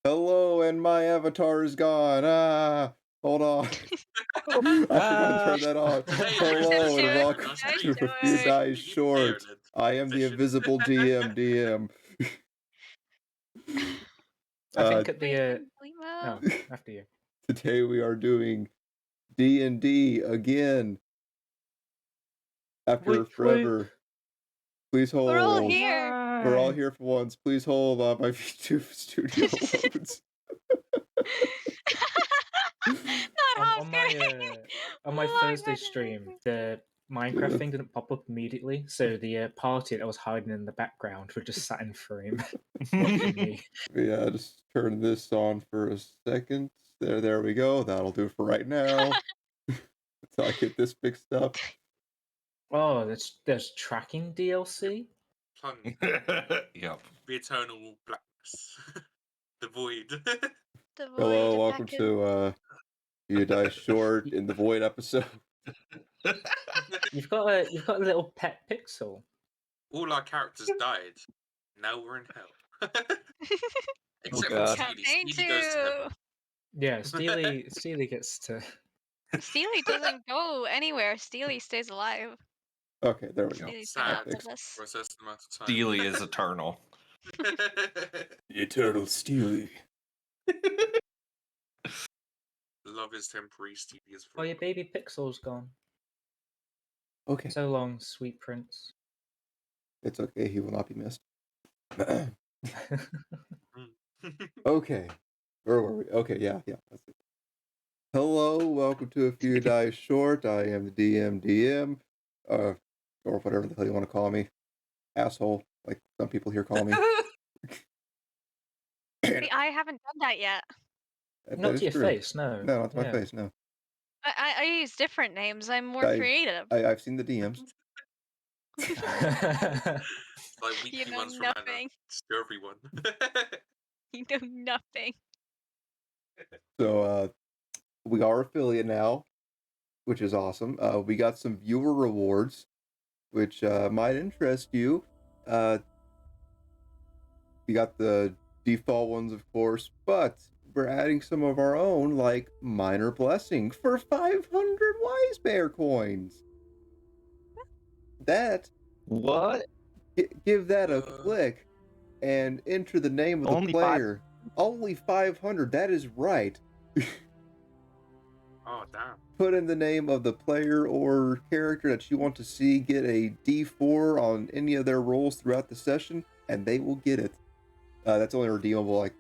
Hello, and my avatar is gone. Hold on. I forgot to turn that on. Hello, and welcome to A Few Dice Short. I am the invisible DM. I think at the after you. Today we are doing D&D again. After forever. Please hold. We're all here. We're all here for once. Please hold on my YouTube studio loads. On my Thursday stream, the Minecraft thing didn't pop up immediately, so the party that was hiding in the background were just sat in frame watching me. Yeah, just turn this on for a second. There we go. That'll do for right now. Until I get this fixed up. Oh, there's tracking DLC? Yep. The eternal blackness. The void. The void. Hello, welcome to You Die Short in the Void episode. You've got a little pet pixel. All our characters died. Now we're in hell. Except God. for Steely. Steely goes to heaven. Yeah, Steely gets to. Steely doesn't go anywhere. Steely stays alive. Okay, there we go. Steely's Sad. been with us. For a certain amount of time. Steely is eternal. Eternal Steely. Love is temporary, Steely is Oh, forever. your baby pixel's gone. Okay. So long, sweet prince. It's okay, he will not be missed. Okay. Where were we? Okay, yeah, that's it. Hello, welcome to A Few Dice Short. I am the DM, or whatever the hell you want to call me. Asshole, like some people here call me. See, I haven't done that yet. Not to your face, no. No, not to my face, no. I use different names. I'm more creative. I've seen the DMs. Like weekly You know ones from nothing. Anna. Just to everyone. You know nothing. So, we are affiliate now, which is awesome. We got some viewer rewards, which might interest you. We got the default ones, of course, but we're adding some of our own, like Minor Blessing, for 500 Wise Bear coins. That... What? Give that a click and enter the name of the player. Only 500, that is right. Oh, damn. Put in the name of the player or character that you want to see get a D4 on any of their rolls throughout the session, and they will get it. That's only redeemable, like,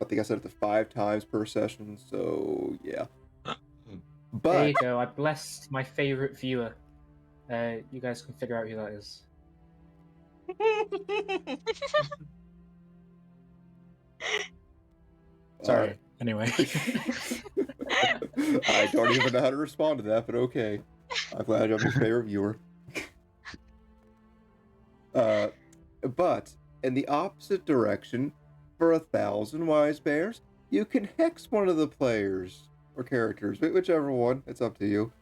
I think I said it to 5 times per session, so yeah. But there you go, I blessed my favorite viewer. You guys can figure out who that is. Sorry. Anyway. I don't even know how to respond to that, but okay. I'm glad I'm your favorite viewer. But in the opposite direction, for 1,000 Wise Bears, you can hex one of the players or characters, whichever one. It's up to you.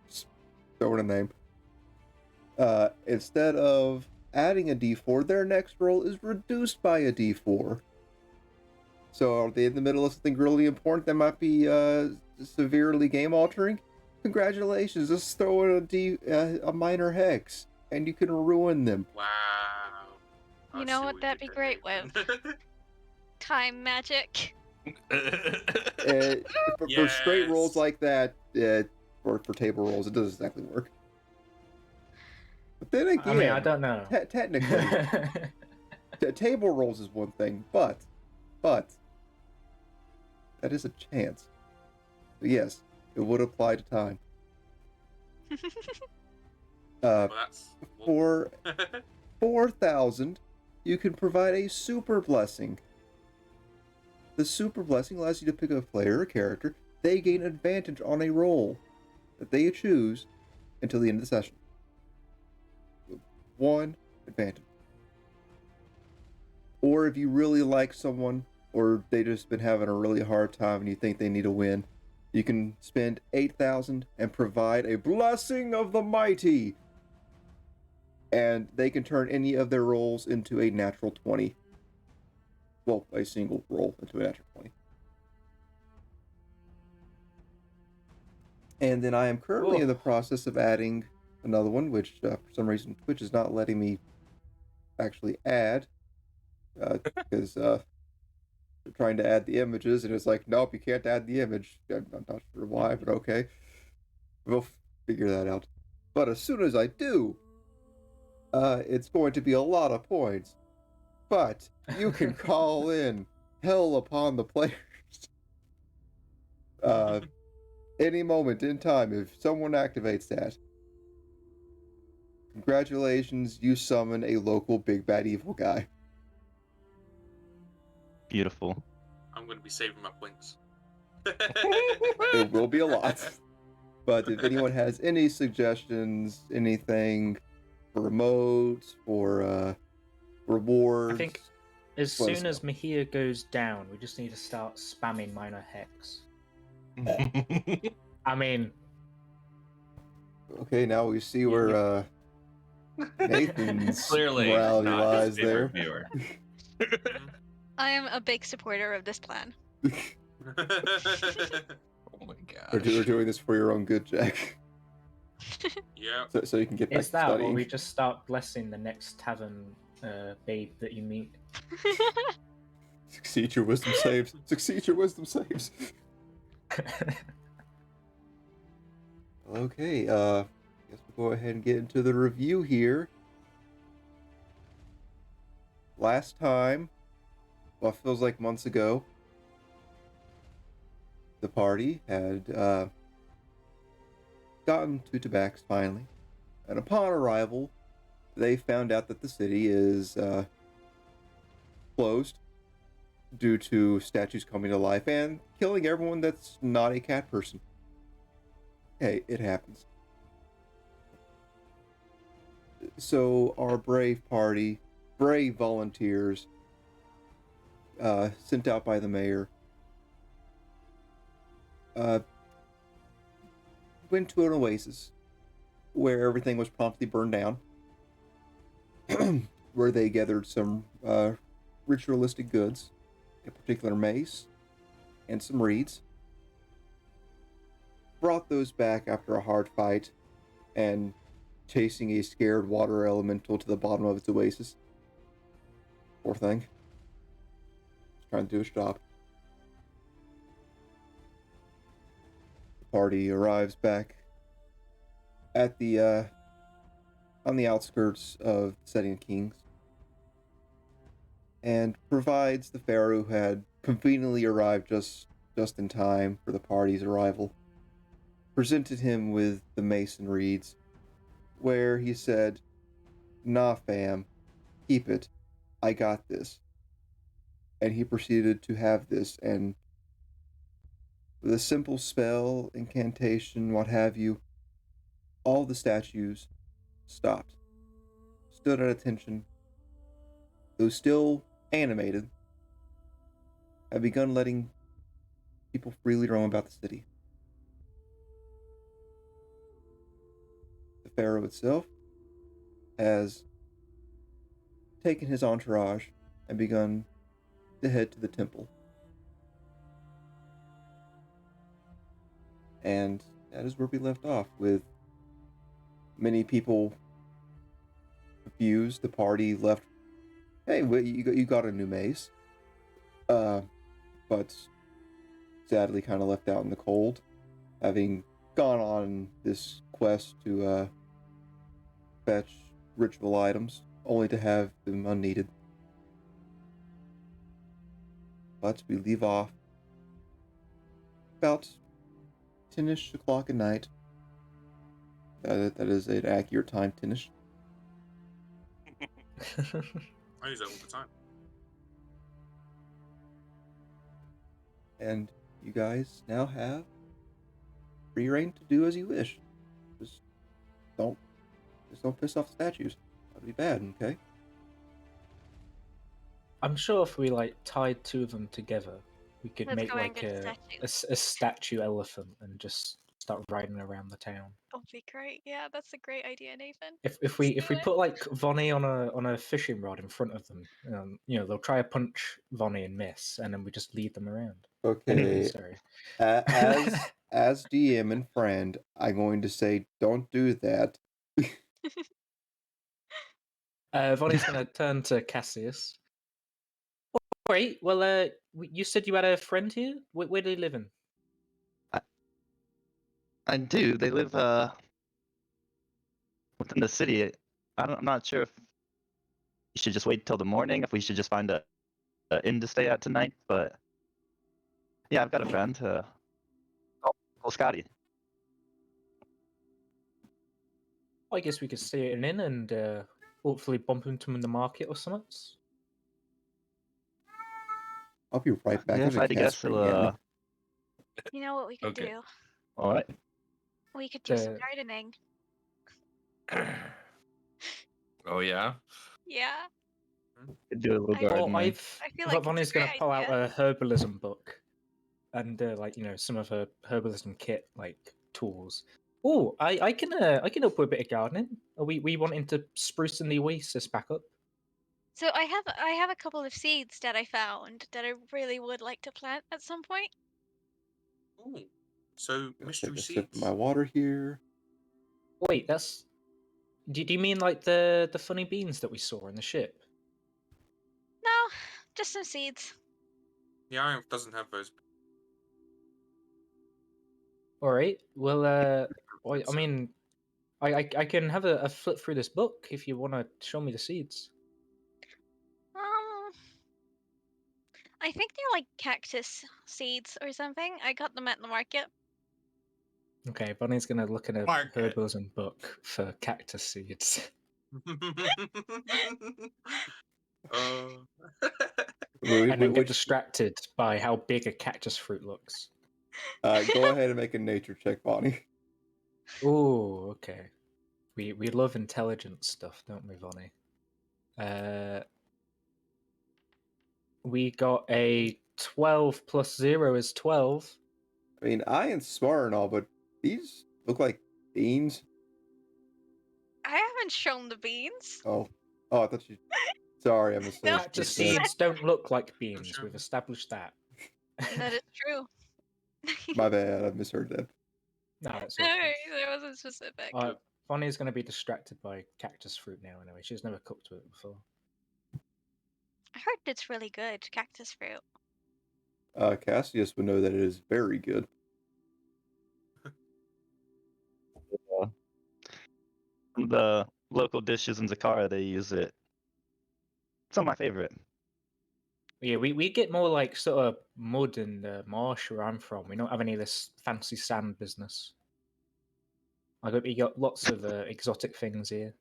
Just throw in a name. Instead of adding a D4, their next roll is reduced by a D4. So are they in the middle of something really important that might be severely game altering? Congratulations, just throw in a minor hex and you can ruin them. Wow. You know what that'd be great with? Time magic. For straight rolls like that, for table rolls, it doesn't exactly work. But then again, I mean, I don't know. Technically, table rolls is one thing, but that is a chance. So yes, it would apply to time. For 4,000, you can provide a super blessing. The super blessing allows you to pick a player or character. They gain advantage on a roll that they choose until the end of the session. One advantage. Or if you really like someone, or they just been having a really hard time and you think they need a win, you can spend 8,000 and provide a blessing of the mighty. And they can turn any of their rolls into a natural 20. well, a single roll into a natural 20. And then I am currently in the process of adding another one, which for some reason Twitch is not letting me actually add, because they're trying to add the images, and it's like, nope, you can't add the image. I'm not sure why, but okay. We'll figure that out. But as soon as I do, it's going to be a lot of points. But you can call in hell upon the players. Any moment in time, if someone activates that, congratulations, you summon a local big bad evil guy. Beautiful. I'm going to be saving my points. It will be a lot. But if anyone has any suggestions, anything for remotes, for rewards, I think as let us soon as Mahia goes down, we just need to start spamming minor hex. I mean, okay, now we see where Nathan's Clearly morality not his lies favorite there. viewer. I am a big supporter of this plan. Oh my We're gosh. doing this for your own good, Jack. Yeah. So you can get back is to that or studying. we just start blessing the next tavern babe that you meet? Succeed your wisdom saves. Succeed your wisdom saves. Okay, guess we'll go ahead and get into the review here. Last time, well, it feels like months ago, the party had gotten to Tabax finally, and upon arrival, they found out that the city is closed due to statues coming to life and killing everyone that's not a cat person. Hey, it happens. So our brave party, brave volunteers, sent out by the mayor, went to an oasis where everything was promptly burned down, where they gathered some ritualistic goods, a particular mace, and some reeds, brought those back after a hard fight, and chasing a scared water elemental to the bottom of its oasis. Poor thing. Just trying to do its job. The party arrives back at the on the outskirts of Setting of Kings, and provides the pharaoh who had conveniently arrived just in time for the party's arrival, presented him with the mace and reeds, where he said, "Nah, fam, keep it. I got this." And he proceeded to have this, and with a simple spell, incantation, what have you, all the statues stopped, stood at attention, though still animated, have begun letting people freely roam about the city. The pharaoh itself has taken his entourage and begun to head to the temple. And that is where we left off, with many people confused. The party left, hey, you got a new mace. But sadly kind of left out in the cold, having gone on this quest to fetch ritual items, only to have them unneeded. But we leave off about 10-ish o'clock at night. That is an accurate time, 10-ish. I use that all the time. And you guys now have free reign to do as you wish. Just don't piss off the statues. That'd be bad, okay? I'm sure if we tied two of them together, we could Let's make go and get a statues. statue elephant and just start riding around the town. That'll be great. Yeah, that's a great idea, Nathan. If we do it. put like Vonnie on a fishing rod in front of them, they'll try to punch Vonnie and miss, and then we just lead them around. Okay, Sorry. as DM and friend, I'm going to say don't do that. Vonnie's gonna turn to Cassius. Great. Well, you said you had a friend here. Where do they live in? I do. They live within the city. I'm not sure if we should just wait till the morning, if we should just find a inn to stay at tonight. But yeah, I've got a friend. Called Scotty. I guess we could stay at an inn and hopefully bump into him in the market or something. I'll be right back. Yeah, There's if I a had to cat guess, screaming at me. You know what we could Okay. do? All right. We could do some The- gardening. Oh yeah. Yeah. Could do a little I- gardening. Oh, I feel like Vonnie's it's a gonna great pull out idea. a herbalism book, and some of her herbalism kit like tools. Oh, I can help with a bit of gardening. Are we wanting to sprucing the oasis back up? So I have a couple of seeds that I found that I really would like to plant at some point. Ooh. So Gonna mystery take a sip of seeds. my water here. Wait, that's. Do you mean like the funny beans that we saw in the ship? No, just some seeds. The iron doesn't have those. All right. Well, I mean, I can have a flip through this book if you want to show me the seeds. I think they're like cactus seeds or something. I got them at the market. Okay, Bunny's gonna look in a Market. herbalism book for cactus seeds. And then get distracted by how big a cactus fruit looks. Go ahead and make a nature check, Bonnie. Oh, okay. We love intelligent stuff, don't we, Vonnie? We got a 12 plus 0 is 12. I mean, I ain't smart and all, but these look like beans. I haven't shown the beans. Oh, I thought you. Sorry, I misunderstood. No. Cactus that. seeds don't look like beans. sure. We've established that. That is true. My bad, I misheard that. No, it's No, okay. that wasn't specific. Bonnie's going to be distracted by cactus fruit now anyway. She's never cooked with it before. I heard it's really good, cactus fruit. Cassius would know that it is very good. The local dishes in Zakara, they use it. It's not my favorite. Yeah, we get more like sort of mud and marsh where I'm from. We don't have any of this fancy sand business. We got lots of exotic things here.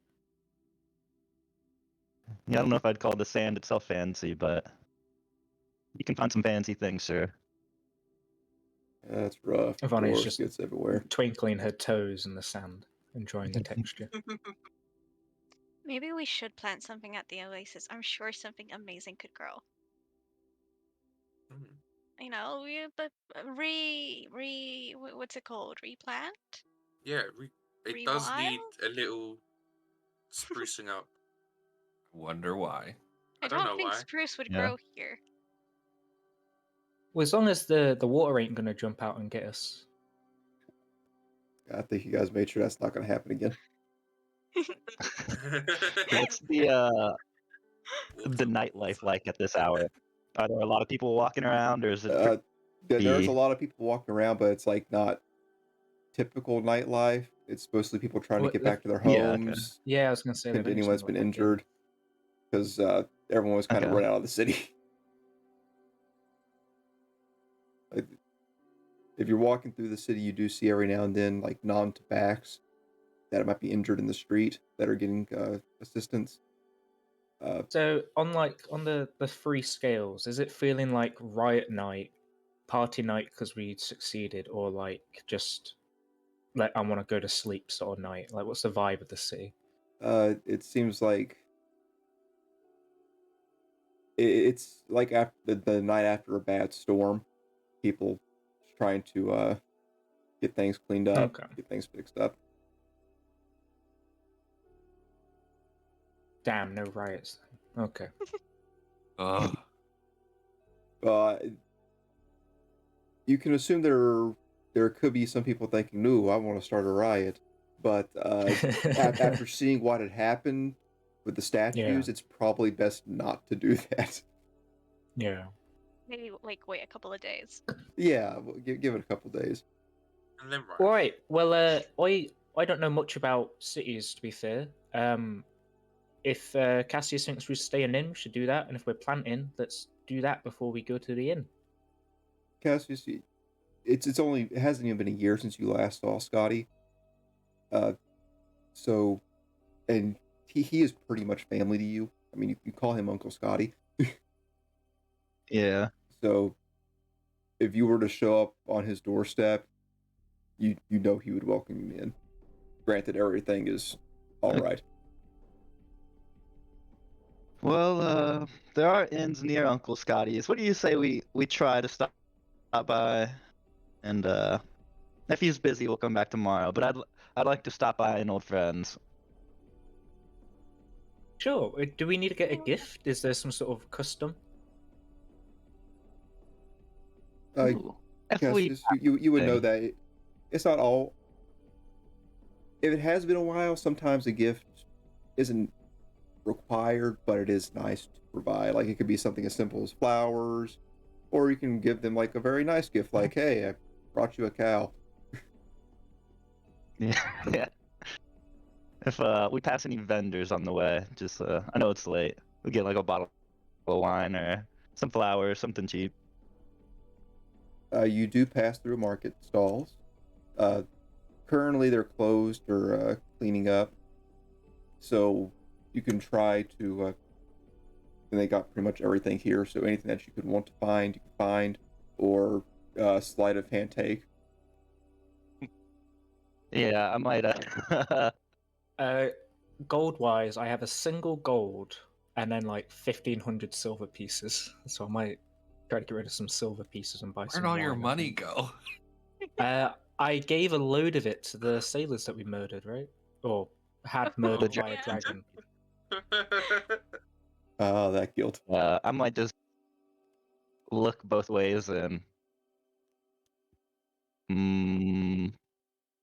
Yeah, I don't know if I'd call the sand itself fancy, but you can find some fancy things, sure. That's rough. Vonnie's Dwarves just gets everywhere. twinkling her toes in the sand, enjoying the texture. Maybe we should plant something at the oasis. I'm sure something amazing could grow. You know, but what's it called? Replant? Yeah, it does need Rewild? a little sprucing up. Wonder why. I don't know think why. spruce would Yeah. grow here. Well, as long as the water ain't gonna jump out and get us. I think you guys made sure that's not going to happen again. What's the nightlife like at this hour? Are there a lot of people walking around, or is it There's a lot of people walking around, but it's like not typical nightlife. It's mostly people trying to Well, get back to their yeah, okay. homes. Yeah, I was gonna say. And anyone's been injured because everyone was kind of Okay. run out of the city. Like, if you're walking through the city, you do see every now and then like non-tabacs that might be injured in the street that are getting assistance. So on the three scales, is it feeling like riot night, party night because we succeeded, or like just like I want to go to sleep sort of night? Like, what's the vibe of the city? It seems like it's like after the night after a bad storm, people trying to get things cleaned up, Okay. get things fixed up. Damn, no riots. Okay. Ugh. You can assume there could be some people thinking, "Ooh, I want to start a riot," but after seeing what had happened with the statues, it's probably best not to do that. Yeah. Maybe like wait a couple of days. Yeah, give it a couple days. And then riot. All right. Well, I don't know much about cities, to be fair. If Cassius thinks we should stay in inn, we should do that. And if we're planting, let's do that before we go to the inn. Cassius, it hasn't even been a year since you last saw Scotty. So, and he is pretty much family to you. I mean, you call him Uncle Scotty. Yeah. So, if you were to show up on his doorstep, you know he would welcome you in. Granted, everything is all right. Well, there are inns near Uncle Scotty's. What do you say we try to stop by, and if he's busy, we'll come back tomorrow. But I'd like to stop by an old friend's. Sure. Do we need to get a gift? Is there some sort of custom? Ooh. If we Cassius, you would know thing. that it's not all. If it has been a while, sometimes a gift isn't required, but it is nice to provide. Like, it could be something as simple as flowers, or you can give them like a very nice gift, like, "Hey, I brought you a cow." Yeah. If we pass any vendors on the way, just I know it's late. We get like a bottle of wine or some flowers, something cheap. You do pass through market stalls. Currently, they're closed or cleaning up, so you can try to. And they got pretty much everything here, so anything that you could want to find, you can find, or sleight of hand take. Yeah, I might. Gold-wise, I have a single gold and then like 1,500 silver pieces. So I might try to get rid of some silver pieces and buy some Where'd all your wine, I money think. go? I gave a load of it to the sailors that we murdered, right? Or had murdered by a yeah. dragon. Ah, that guilt. I might just look both ways and.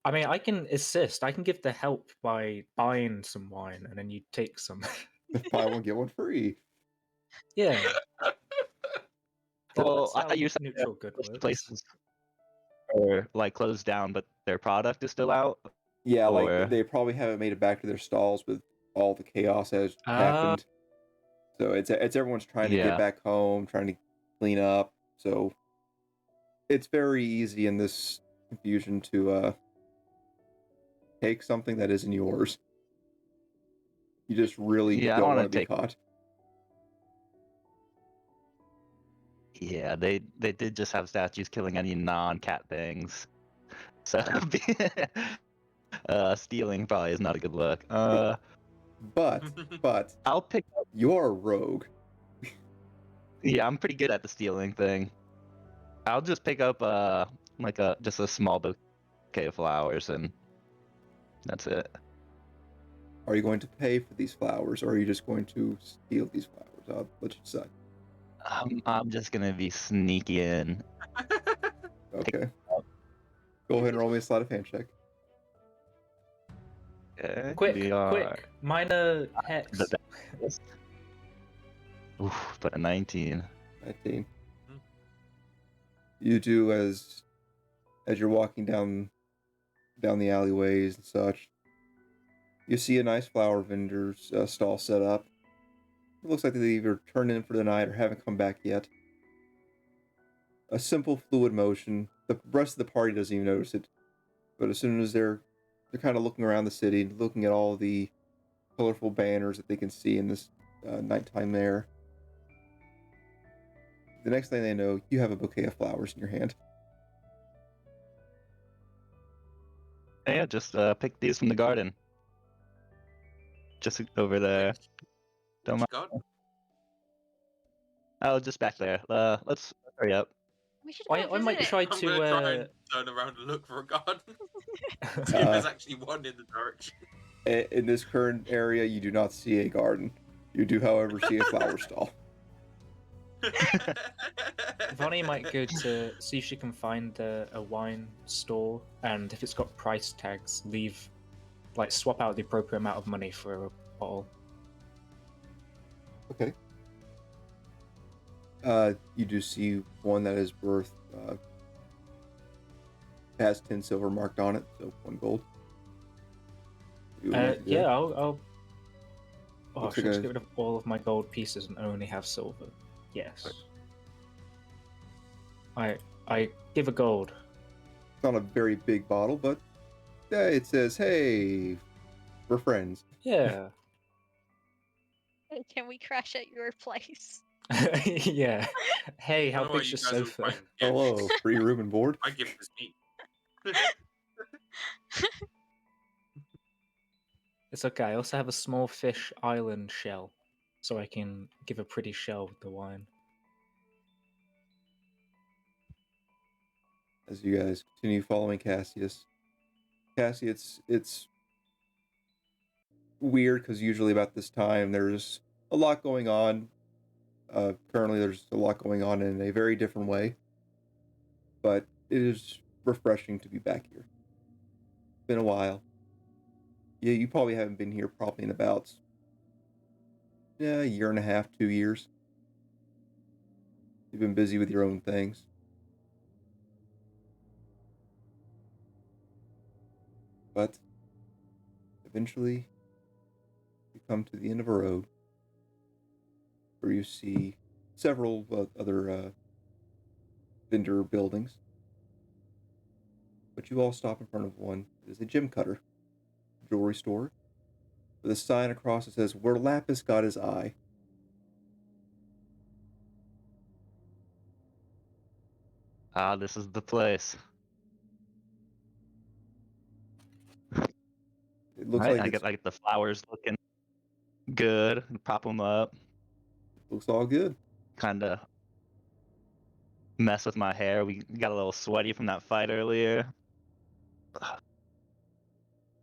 I mean, I can assist. I can give the help by buying some wine, and then you take some. Buy one get one free. Yeah. Well, That's how you said neutral good most works. places are like closed down, but their product is still out. Yeah, Or- like they probably haven't made it back to their stalls with all the chaos that has happened. So it's everyone's trying to Yeah. get back home, trying to clean up. So it's very easy in this confusion to take something that isn't yours. You just really Yeah, I don't wanna want to be take- caught. Yeah, they did just have statues killing any non-cat things. So stealing probably is not a good look. But I'll pick up. you're a rogue. Yeah, I'm pretty good at the stealing thing. I'll just pick up like just a small bouquet of flowers and that's it. Are you going to pay for these flowers, or are you just going to steal these flowers? I'll let you decide. I'm just gonna be sneaky in. Okay. Go ahead and roll me a sleight of hand check. Okay, Quick, we are- quick. Minor hex. Oof, but a 19. 19. You do as you're walking down the alleyways and such. You see a nice flower vendor's stall set up. It looks like they either turned in for the night or haven't come back yet. A simple fluid motion. The rest of the party doesn't even notice it. But as soon as they're kind of looking around the city, looking at all the colorful banners that they can see in this nighttime air, the next thing they know, you have a bouquet of flowers in your hand. Yeah, just pick these from the garden. Just over there. Don't mind. God. Oh, just back there. Let's hurry up. We should go I might visit it. try I'm gonna try to. and turn around and look for a garden. See if there's actually one in the direction. In this current area, you do not see a garden. You do, however, see a flower stall. Vonnie might go to see if she can find a wine store, and if it's got price tags, swap out the appropriate amount of money for a bottle. Okay. You do see one that is worth, has 10 silver marked on it, so 1 gold. Yeah, I'll. Oh, I Looks should like just get rid of all of my gold pieces and only have silver. Yes. I give a gold. It's not a very big bottle, but it says, "Hey, we're friends." Yeah. Can we crash at your place? Yeah. Hey, how Wonder why big's you your guys will sofa? find- yeah, Hello, free room and board. I give this meat. It's okay. I also have a small fish island shell, so I can give a pretty shell with the wine. As you guys continue following Cassius, it's weird because usually about this time there's a lot going on. Currently, there's a lot going on in a very different way, but it is refreshing to be back here. It's been a while. Yeah, you probably haven't been here probably in about a year and a half, 2 years. You've been busy with your own things. But eventually, you come to the end of a road where you see several other vendor buildings. But you all stop in front of one. It is a gem cutter jewelry store with a sign across that says, "Where Lapis got his eye." Ah, this is the place. It looks Right, like I it's get the flowers looking good. Pop them up. looks all good. Kind of mess with my hair. We got a little sweaty from that fight earlier.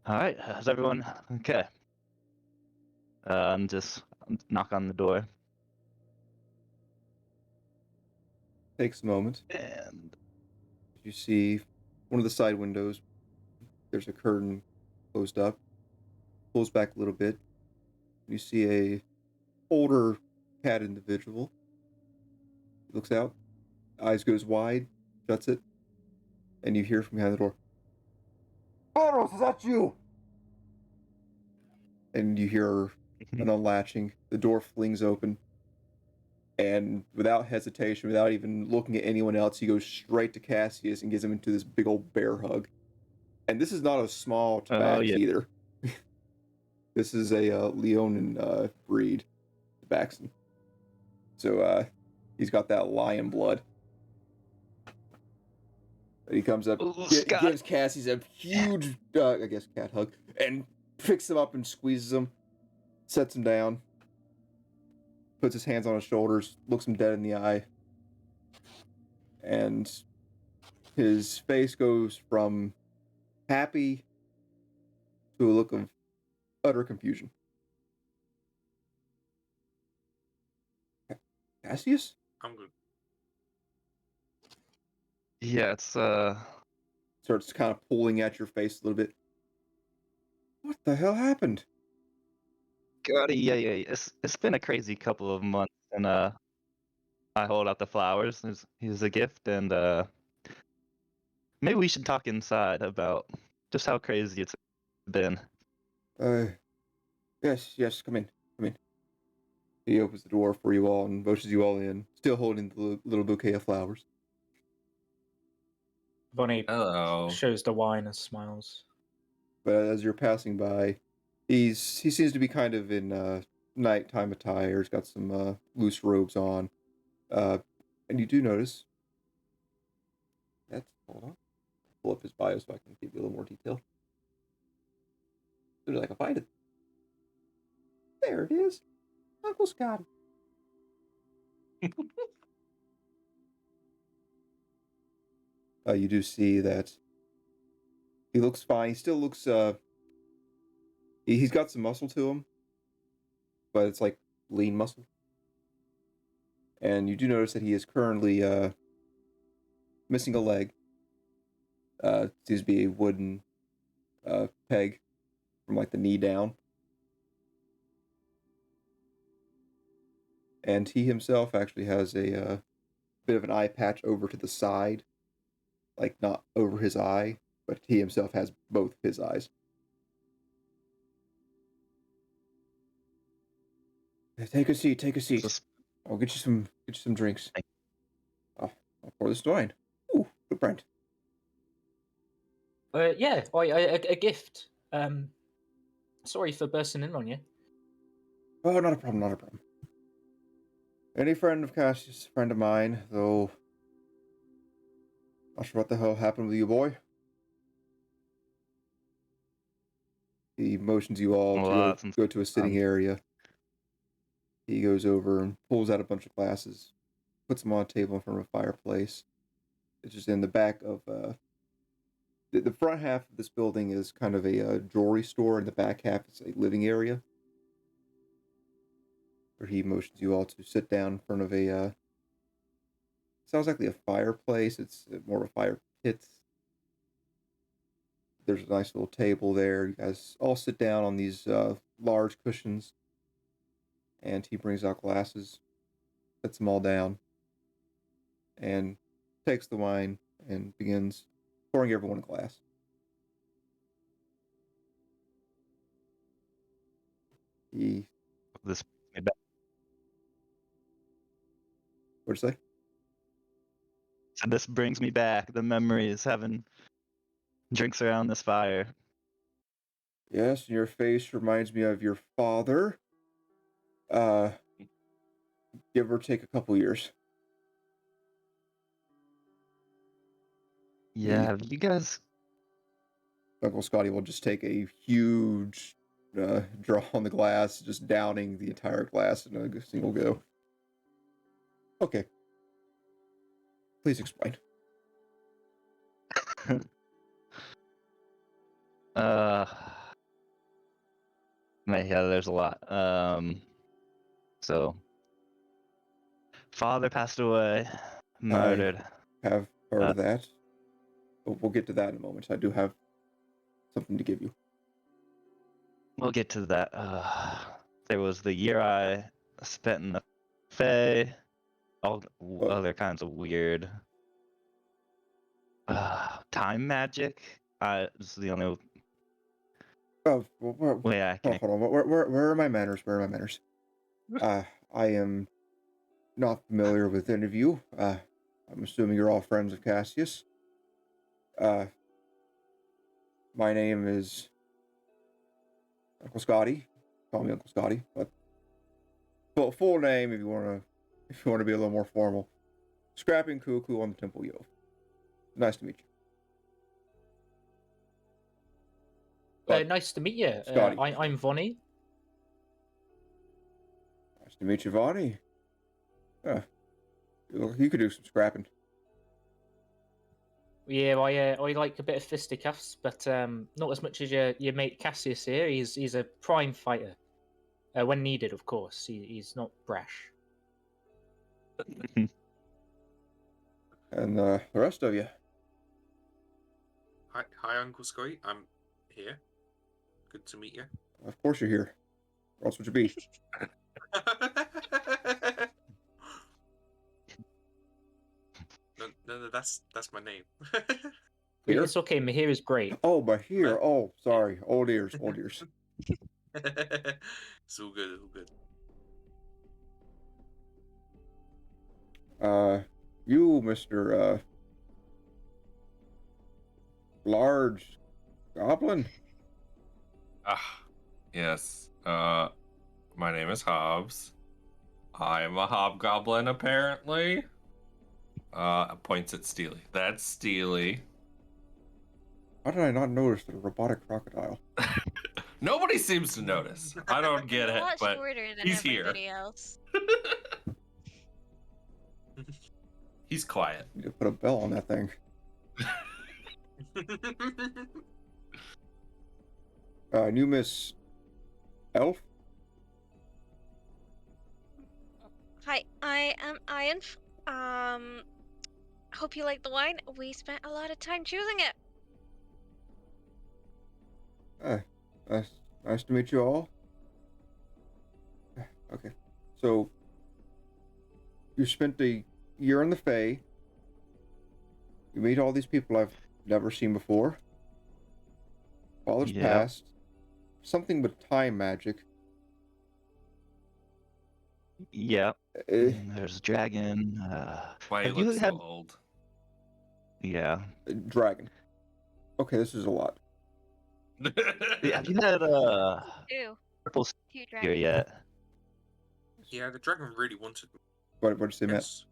All right, how's everyone? Okay. Just knock on the door. Takes a moment. And You see one of the side windows. There's a curtain closed up. Pulls back a little bit. You see a older cat individual. Looks out. Eyes goes wide. Shuts it. And you hear from behind the door, "Cerberus, is that you?" And you hear an unlatching. The door flings open. And without hesitation, without even looking at anyone else, he goes straight to Cassius and gives him into this big old bear hug. And this is not a small tabax yeah. either. This is a Leonin breed tabaxen. So he's got that lion blood. And he comes up, Ooh, gives Cassius a huge, cat hug, and picks him up and squeezes him, sets him down, puts his hands on his shoulders, looks him dead in the eye, and his face goes from happy to a look of utter confusion. Cassius? I'm good. Yeah, it's Starts kind of pulling at your face a little bit. What the hell happened? God, yeah. It's been a crazy couple of months, and I hold out the flowers. Here's a gift, and maybe we should talk inside about just how crazy it's been. Yes, come in. He opens the door for you all and motions you all in, still holding the little bouquet of flowers. Vonnie Hello. shows the wine and smiles. But as you're passing by, he seems to be kind of in nighttime attire. He's got some loose robes on. And you do notice hold on. Pull up his bio so I can give you a little more detail. As soon as I can find it. There it is. Uncle Scotty. you do see that he looks fine. He still looks, he's got some muscle to him, but it's like lean muscle. And you do notice that he is currently missing a leg. Seems to be a wooden peg from like the knee down. And he himself actually has a bit of an eye patch over to the side. Like not over his eye, but he himself has both his eyes. Take a seat, take a seat. I'll get you some drinks. I'll pour this wine. Ooh, good brand. Yeah, a gift. Sorry for bursting in on you. Oh, not a problem, not a problem. Any friend of Cassius, friend of mine, though. Not sure what the hell happened with you, boy. He motions you all to go to a sitting area. He goes over and pulls out a bunch of glasses, puts them on a table in front of a fireplace. It's just in the back of the front half of this building is kind of a jewelry store, and the back half is a living area. Where he motions you all to sit down in front of a sounds like a fireplace. It's more of a fire pit. There's a nice little table there. You guys all sit down on these large cushions. And he brings out glasses, sets them all down, and takes the wine and begins pouring everyone a glass. What'd you say? So this brings me back. The memories, having drinks around this fire. Yes, your face reminds me of your father. Give or take a couple years. Yeah, have you guys... Uncle Scotty will just take a huge draw on the glass, just downing the entire glass in a single go. Okay. Please explain. Yeah, there's a lot. So, father passed away, murdered. I have heard of that. But we'll get to that in a moment. I do have something to give you. We'll get to that. There was the year I spent in the Fae, all other kinds of weird time magic. This is the only way I can. Hold on. Where are my manners? Where are my manners? I am not familiar with any of you. I'm assuming you're all friends of Cassius. My name is Uncle Scotty. Call me Uncle Scotty, but full name if you want to be a little more formal. Scrapping Cuckoo on the Temple Yove. Nice to meet you. Nice to meet you. Scotty. I'm Vonnie. Nice to meet you, Vonnie. You could do some scrapping. Yeah, I like a bit of fisticuffs, but not as much as your mate Cassius here. He's a prime fighter. When needed, of course. He's not brash. And the rest of you. Hi, Uncle Scotty. I'm here. Good to meet you. Of course you're here. Or else would you be? No, that's my name. Here? It's okay. Mahir is great. Oh, but here. Oh, sorry. Old ears. Old ears. It's all good. All good. You, Mr. Large Goblin? Yes. My name is Hobbs. I'm a hobgoblin, apparently. Points at Steely. That's Steely. How did I not notice the robotic crocodile? Nobody seems to notice. I don't get A it, lot but shorter than he's here. everybody else. He's quiet. You need to put a bell on that thing. New Miss Elf? Hi, I am Ian. Hope you like the wine. We spent a lot of time choosing it. Nice to meet you all. Okay, so you spent a year in the Fae. You meet all these people I've never seen before. Father's Yep. passed. Something with time magic. Yeah. Uh, There's a dragon. Why he Have you looks had? so old. Yeah. Dragon. Okay, this is a lot. Have you had Ew. purple Two sphere dragons. yet? Yeah, the dragon really wanted me. What did you say, Matt? Yes.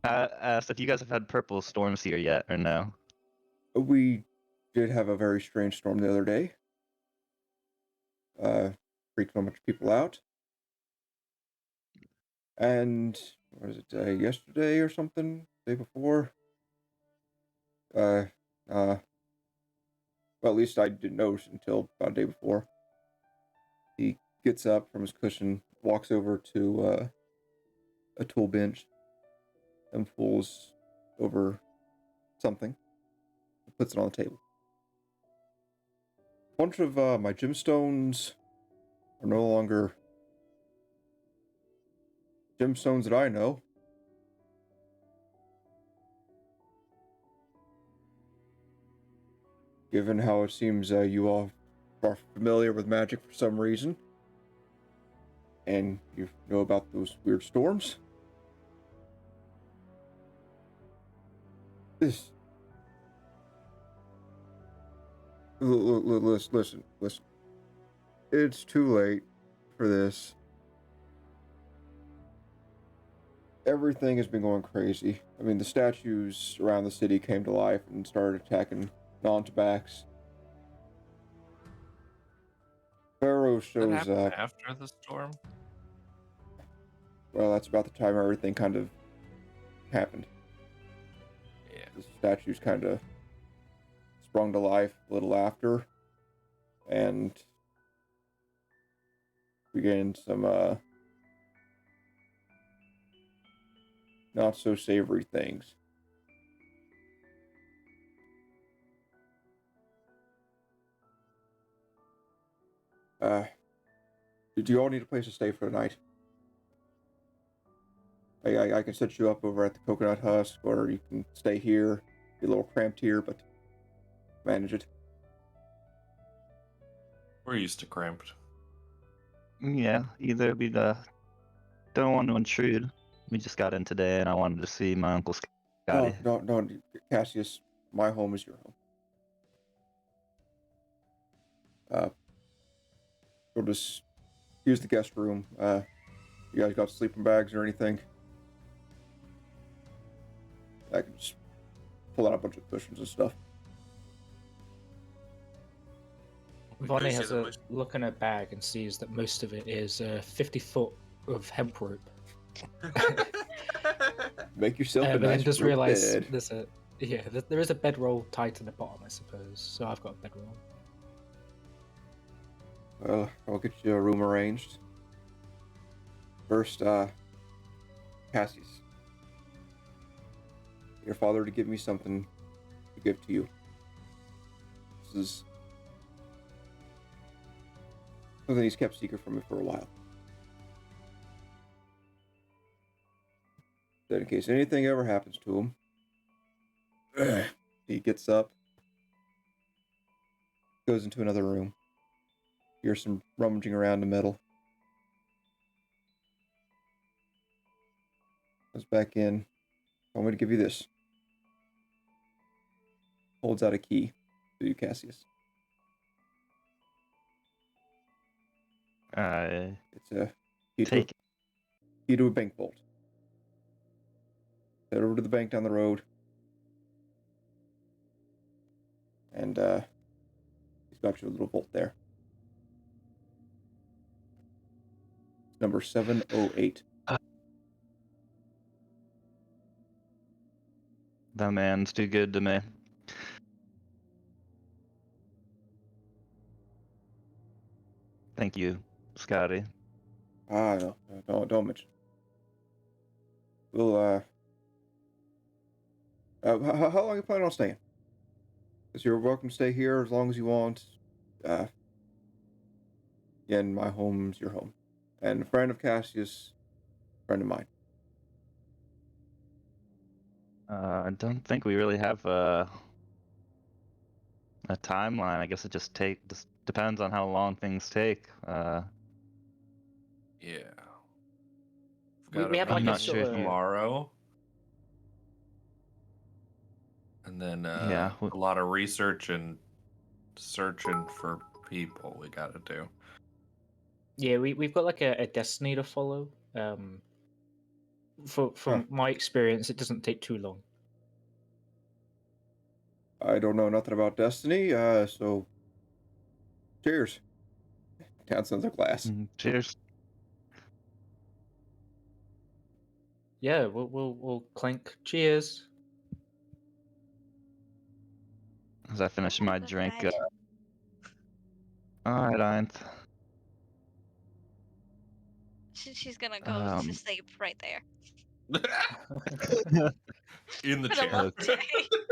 I asked if you guys have had purple storm seer yet or no. We did have a very strange storm the other day. Freaked a bunch of people out. And what was it, yesterday or something? Day before? Well, at least I didn't notice until about a day before. He gets up from his cushion, walks over to a tool bench, and pulls over something, and puts it on the table. A bunch of my gemstones are no longer gemstones that I know. Given how it seems you all are familiar with magic for some reason, and you know about those weird storms. This. Listen. It's too late for this. Everything has been going crazy. I mean, the statues around the city came to life and started attacking non-tabacs. Pharaoh What shows happened up. after the storm? Well, that's about the time everything kind of happened. Yeah. The statues kind of sprung to life a little after, and we gained some not so savory things. Did you all need a place to stay for the night? I can set you up over at the Coconut Husk, or you can stay here. Be a little cramped here, but manage it. We're used to cramped. Yeah. Either we don't want to intrude. We just got in today, and I wanted to see my uncle Scotty. No, Cassius. My home is your home. We'll just use the guest room. You guys got sleeping bags or anything? I can just pull out a bunch of cushions and stuff. Vonnie has a look in her bag and sees that most of it is 50 foot of hemp rope. Make yourself a But then nice just rope realize bed. there is a bedroll tied to the bottom, I suppose. So I've got a bedroll. Well, I'll get you a room arranged. First, Cassius. Your father to give me something to give to you. This is something he's kept secret from me for a while. That in case anything ever happens to him, he gets up, goes into another room. Hears some rummaging around the middle. Goes back in. I'm going to give you this. Holds out a key to you, Cassius. It's a key to a bank vault. Head over to the bank down the road. And he's got you a little vault there. It's number 708. That man's too good to me. Thank you, Scotty. No, don't mention. We'll, how long are you planning on staying? Because you're welcome to stay here as long as you want. Again, my home's your home. And a friend of Cassius, friend of mine. I don't think we really have a timeline. I guess it just depends on how long things take. Yeah. We have I'm like a not sort sure if of tomorrow. And then Yeah. a lot of research and searching for people we gotta do. yeah, we've got like a destiny to follow. From my experience, it doesn't take too long. I don't know nothing about Destiny, so cheers. Down another glass. Cheers. Yeah, we'll clink. Cheers. As I finish my Good drink. night. All right, Ain't. She's gonna go to sleep right there. In the For the chair. whole day.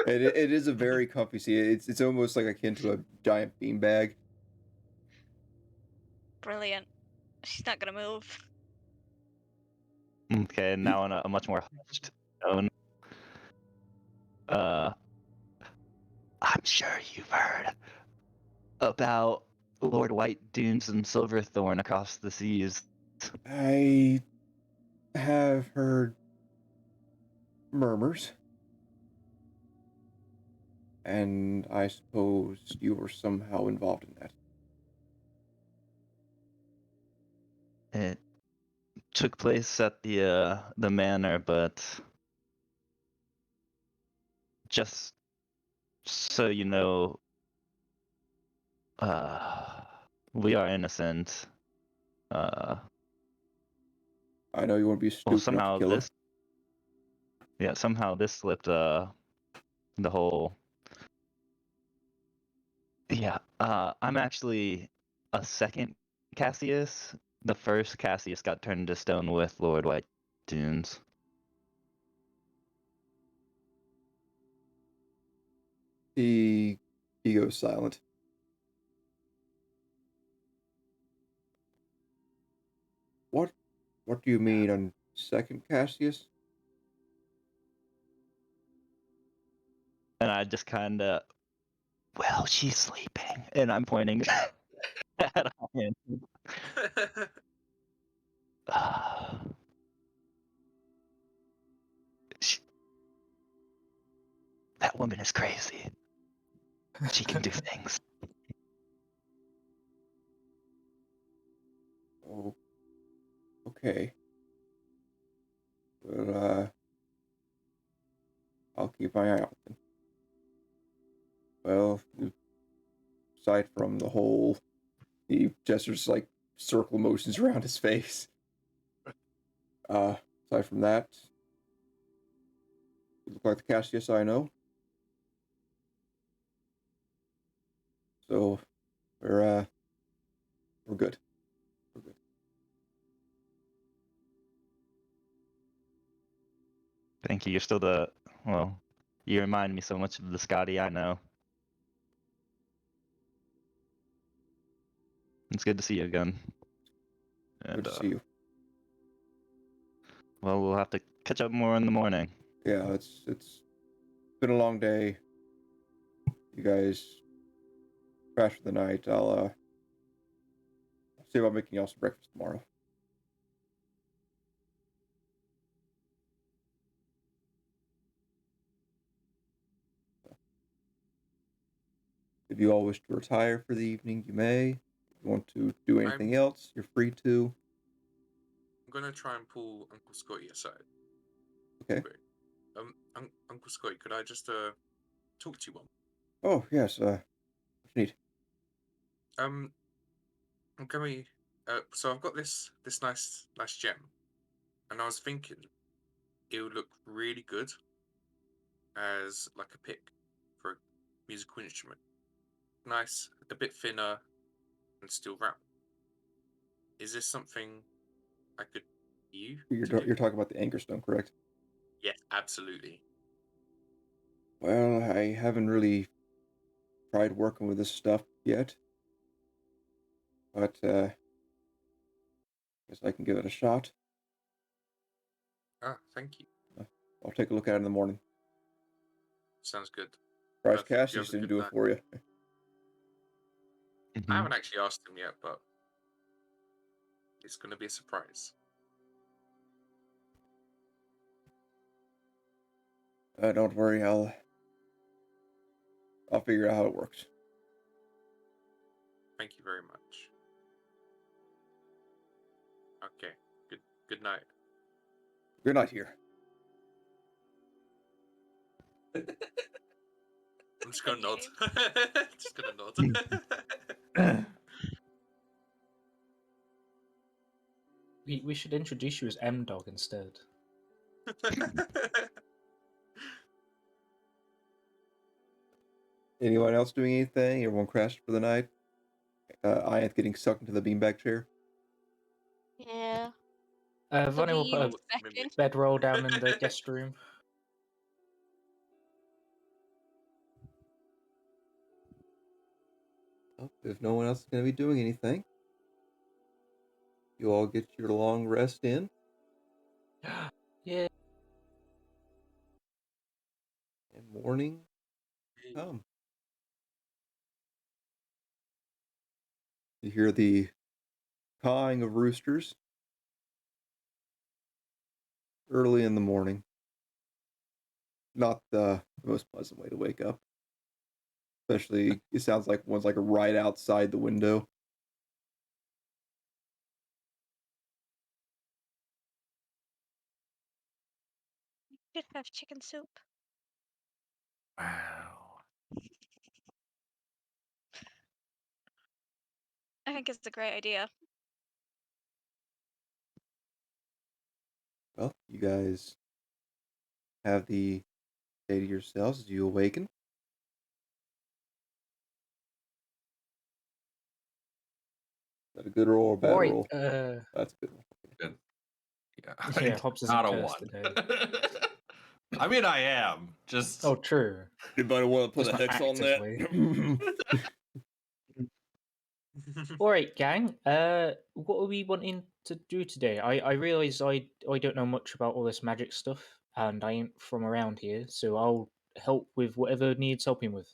It is a very comfy seat. It's almost like akin to a giant beanbag. Brilliant. She's not gonna move. Okay, now in a much more hushed tone. I'm sure you've heard about Lord White Dunes and Silverthorn across the seas. I have heard murmurs. And I suppose you were somehow involved in that. It took place at the manor, but just so you know, we are innocent. I know you won't be Well, stupid enough to kill her. somehow this slipped. The whole. Yeah, I'm actually a second Cassius. The first Cassius got turned into stone with Lord White Dunes. He goes silent. What do you mean on second Cassius? And I just kind of, well, she's sleeping, and I'm pointing at him. That woman is crazy. She can do things. Oh, okay. Well, I'll keep my eye out then. Well, aside from the whole, he gestures like circle motions around his face. Aside from that, you look like the Cassius I know. So, we're good. We're good. Thank you. You're still you remind me so much of the Scotty I know. It's good to see you again. Good to see you. Well, we'll have to catch up more in the morning. Yeah, it's been a long day. You guys crash for the night. I'll see about making y'all some breakfast tomorrow. If you all wish to retire for the evening, you may. If you want to do anything else, you're free to. I'm gonna try and pull Uncle Scotty aside. Okay. Uncle Scotty, could I just talk to you one? Oh yes. What you need? I'm going. So I've got this nice gem, and I was thinking it would look really good as like a pick for a musical instrument. Nice, a bit thinner, and still round. Is this something I could use? You're talking about the Anchorstone, correct? Yes, absolutely. Well, I haven't really tried working with this stuff yet, but guess I can give it a shot. Ah, thank you. I'll take a look at it in the morning. Sounds good. Surprise Perfect. You Cassius have a didn't good do it night. for you. I haven't actually asked him yet, but it's going to be a surprise. Don't worry, I'll figure out how it works. Thank you very much. Okay. Good night. Good night here. I'm just gonna nod. Just gonna nod. We should introduce you as M-Dog instead. Anyone else doing anything? Everyone crashed for the night? Ianth getting sucked into the beanbag chair? Yeah. Vonnie will put a Second. bedroll down in the guest room. Well, if no one else is going to be doing anything, you all get your long rest in. Yeah. And morning come. You hear the cawing of roosters early in the morning. Not the most pleasant way to wake up. Especially, it sounds like one's like right outside the window. Should have chicken soup. Wow. I think it's a great idea. Well, you guys have the day to yourselves as you awaken. Is that a good roll or a bad Right. roll? That's a good one. Good. Yeah, Yeah, Hobbs isn't not a cursed one. today. I mean, I am. Just Oh, true. Anybody want to put Just a not hex on actively. that? Alright, gang. What are we wanting to do today? I realise I don't know much about all this magic stuff, and I ain't from around here, so I'll help with whatever needs helping with.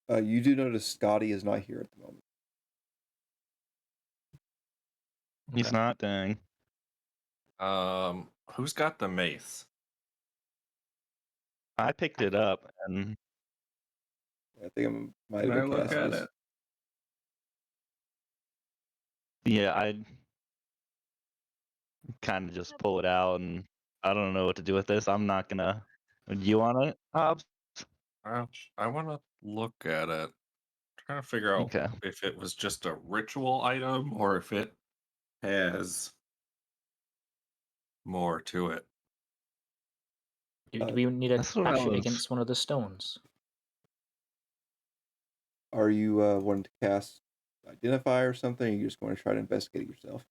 You do notice Scotty is not here at the moment. He's Okay. not, dang. who's got the mace? I picked it up, and I think I might Can have I been look at Cassius. it? yeah, I kind of just pull it out, and I don't know what to do with this. I'm not gonna. Do you want it, Hobbs? I want to look at it. Trying to figure out Okay. if it was just a ritual item or if it has more to it. Do we need to That's what I bash it was. against one of the stones? Are you wanting to cast Identify or something? Or are you just going to try to investigate it yourself?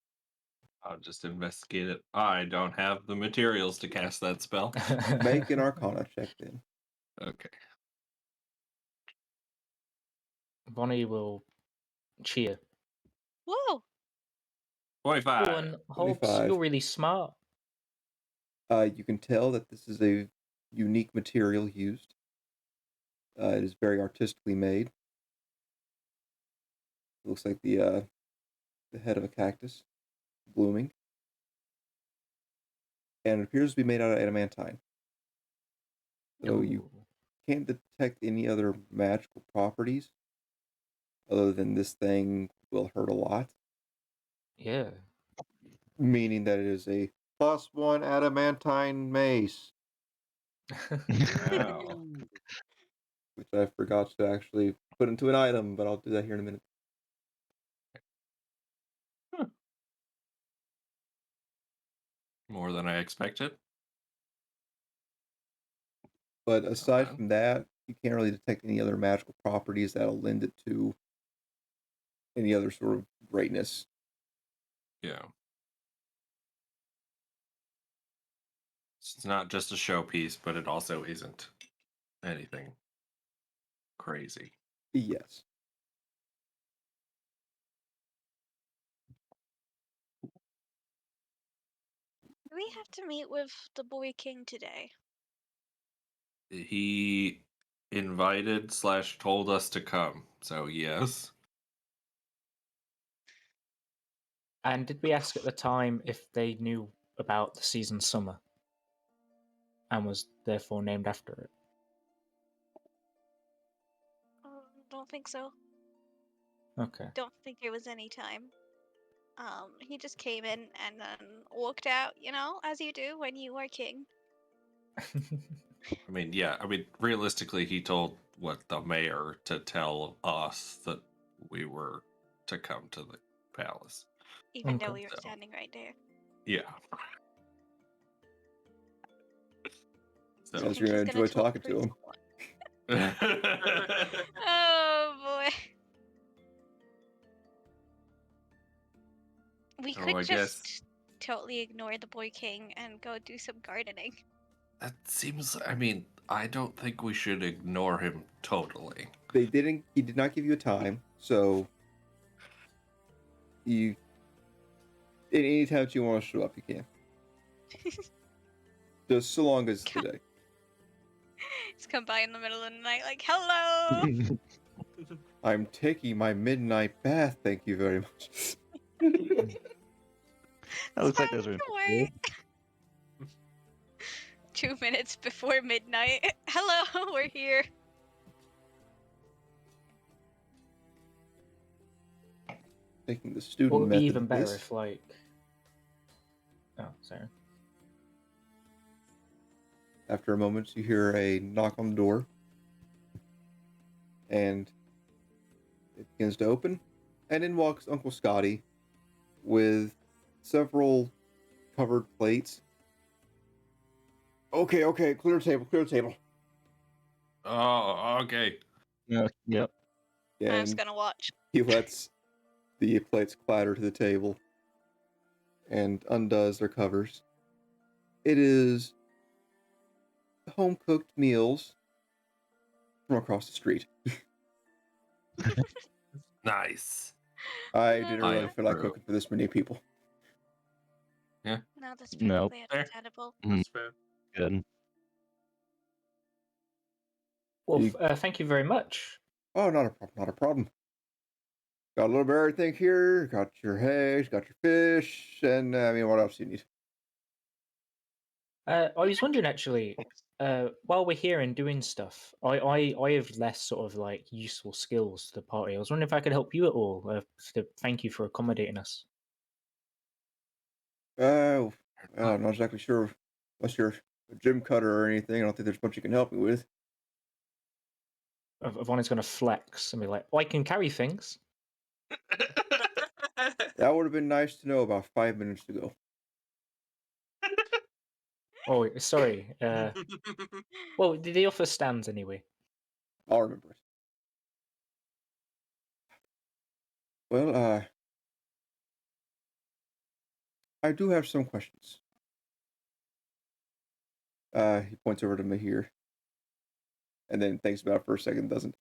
I'll just investigate it. I don't have the materials to cast that spell. Make an Arcana check then. Okay. Bonnie will cheer. Whoa! 25. Oh, and Hobbs, 25. you're really smart. You can tell that this is a unique material used. It is very artistically made. It looks like the head of a cactus blooming. And it appears to be made out of adamantine. So you Ooh. can't detect any other magical properties other than this thing will hurt a lot. Yeah. Meaning that it is a +1 adamantine mace. Wow. Which I forgot to actually put into an item, but I'll do that here in a minute. More than I expected. But aside Okay. from that, you can't really detect any other magical properties that'll lend it to any other sort of greatness. Yeah. It's not just a showpiece, but it also isn't anything crazy. Yes. Do we have to meet with the Boy King today? He invited / told us to come, so yes. And did we ask at the time if they knew about the season summer and was therefore named after it? Don't think so. Okay. Don't think there was any time. He just came in and then walked out, as you do when you are king. I mean, yeah, realistically, he told the mayor to tell us that we were to come to the palace. Even though Okay. we were So. standing right there. Yeah. So. Yes, think you're gonna he's gonna enjoy talk talking through to him. Oh boy. We Oh, could I just guess totally ignore the Boy King and go do some gardening. that seems. I don't think we should ignore him totally. He did not give you a time, so you any time you want to show up, you can. Just so long as God. today. Just come by in the middle of the night like, hello! I'm taking my midnight bath, thank you very much. That looks like there's room. Don't worry. 2 minutes before midnight. Hello, we're here. Taking the student Or method even of better this. if, like... Oh, sorry. After a moment, you hear a knock on the door. And it begins to open. And in walks Uncle Scotty with several covered plates. Okay, clear the table. Oh, okay. Yeah, yep. I'm just And gonna watch. he lets the plates clatter to the table and undoes their covers. It is home-cooked meals from across the street. Nice. I didn't I really feel like approve. cooking for this many people. No, that's Nope. perfectly Fair. understandable. That's fair. Good. Well, You- thank you very much. Oh, not a problem. Got a little bit of everything here. Got your eggs, got your fish, and what else do you need? I was wondering, actually, while we're here and doing stuff, I have less sort of like useful skills to the party. I was wondering if I could help you at all. To thank you for accommodating us. I'm not exactly sure unless you're a gym cutter or anything. I don't think there's much you can help me with. Yvonne's going to flex and be like, "Oh, I can carry things." That would have been nice to know about 5 minutes ago. Oh, sorry. Well, the offer stands anyway. I'll remember it. Well, I do have some questions. He points over to Mahir, and then thinks about it for a second, doesn't.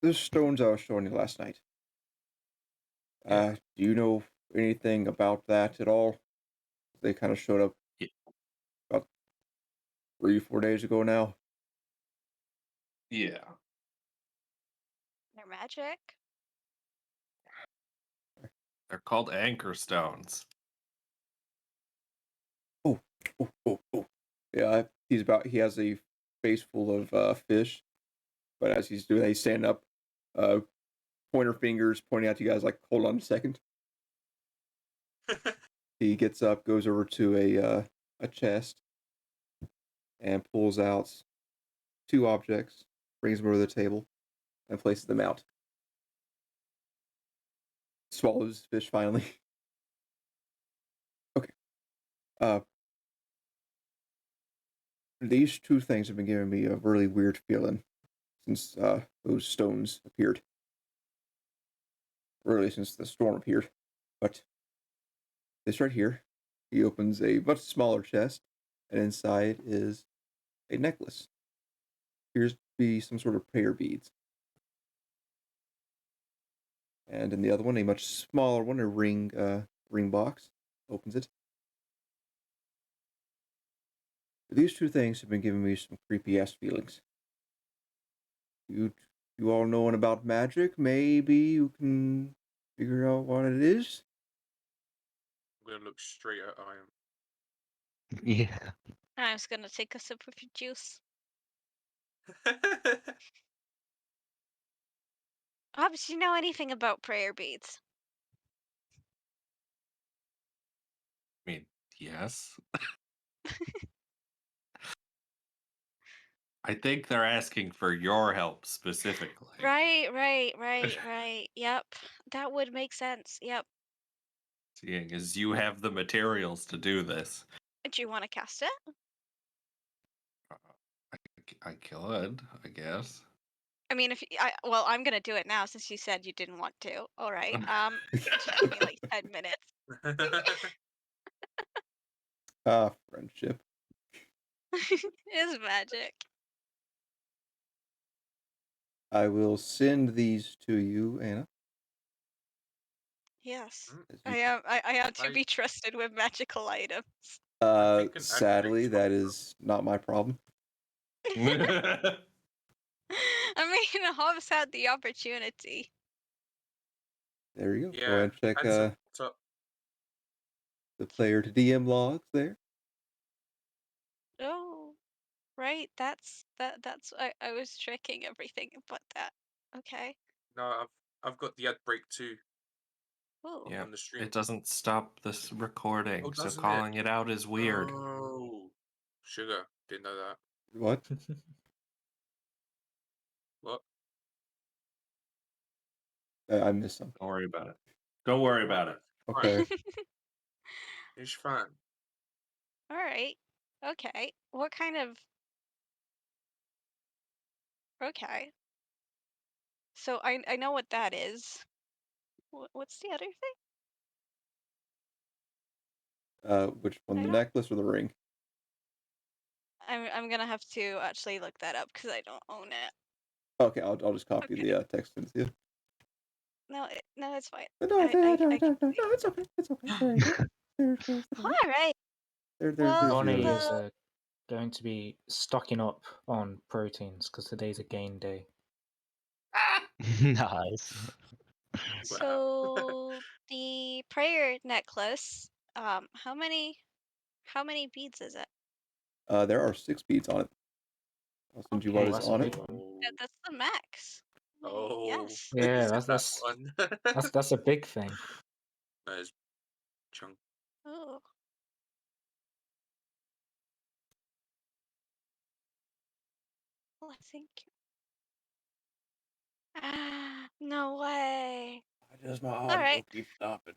The stones I was showing you last night. Yeah. Do you know anything about that at all? They kind of showed up Yeah. about 3-4 days ago now. Yeah. They're magic. They're called anchor stones. Oh. Yeah, he has a face full of fish, but as he's doing that, he's standing up, pointer fingers pointing out to you guys like, hold on a second. He gets up, goes over to a chest, and pulls out 2 objects, brings them over to the table, and places them out. Swallows his fish finally. Okay. These two things have been giving me a really weird feeling since those stones appeared. Really, since the storm appeared. But this right here, he opens a much smaller chest, and inside is a necklace. Appears to be some sort of prayer beads. And in the other one, a much smaller one, a ring box. Opens it. These two things have been giving me some creepy ass feelings. You all knowing about magic? Maybe you can figure out what it is. I'm gonna look straight at Iron. Yeah. I'm just gonna take a sip of your juice. Hobbs, you know anything about prayer beads? I mean, yes. I think they're asking for your help specifically. Right. Yep. That would make sense. Yep. Seeing as you have the materials to do this. Do you want to cast it? I could, I guess. I mean, well, I'm gonna do it now since you said you didn't want to. All right. Just give me like 10 minutes. Friendship. It's magic. I will send these to you, Anna. Yes. Mm, I am to I- be trusted with magical items. think an Sadly, activates that one. is not my problem. I mean, Hobbs had the opportunity. There you go. Go Yeah, ahead and check add some top. the player to DM logs there. Oh, right. That's I was checking everything about that. Okay. No, I've got the ad break too Oh. Yeah, on the stream. it doesn't stop this recording, Oh, so doesn't calling it out is weird. Oh, sugar. Didn't know that. What? What? I missed something. Don't worry about it. Don't worry about it. Okay. It's fine. All right. Okay. What kind of? Okay. So I know what that is. What's the other thing? Which one, I the don't. necklace or the ring? I'm gonna have to actually look that up because I don't own it. Okay, I'll just copy Okay. the text and see it. No, no, it's fine. No, I can no, see it. it's okay. It's okay. There you go. There's the All ring. right. There's Well, your Bonnie ring. is going to be stocking up on proteins because today's a gain day. Nice. So the prayer necklace. How many beads is it? There are 6 beads on it. I'll send you what Okay. Oh, is that's a on big it. one. That's the max. Oh, Yes. maybe Yeah, skip that that's one. that's a big thing. That is chunk. Oh. Well, I think. Ah, no way. Why does my All audio right. keep stopping?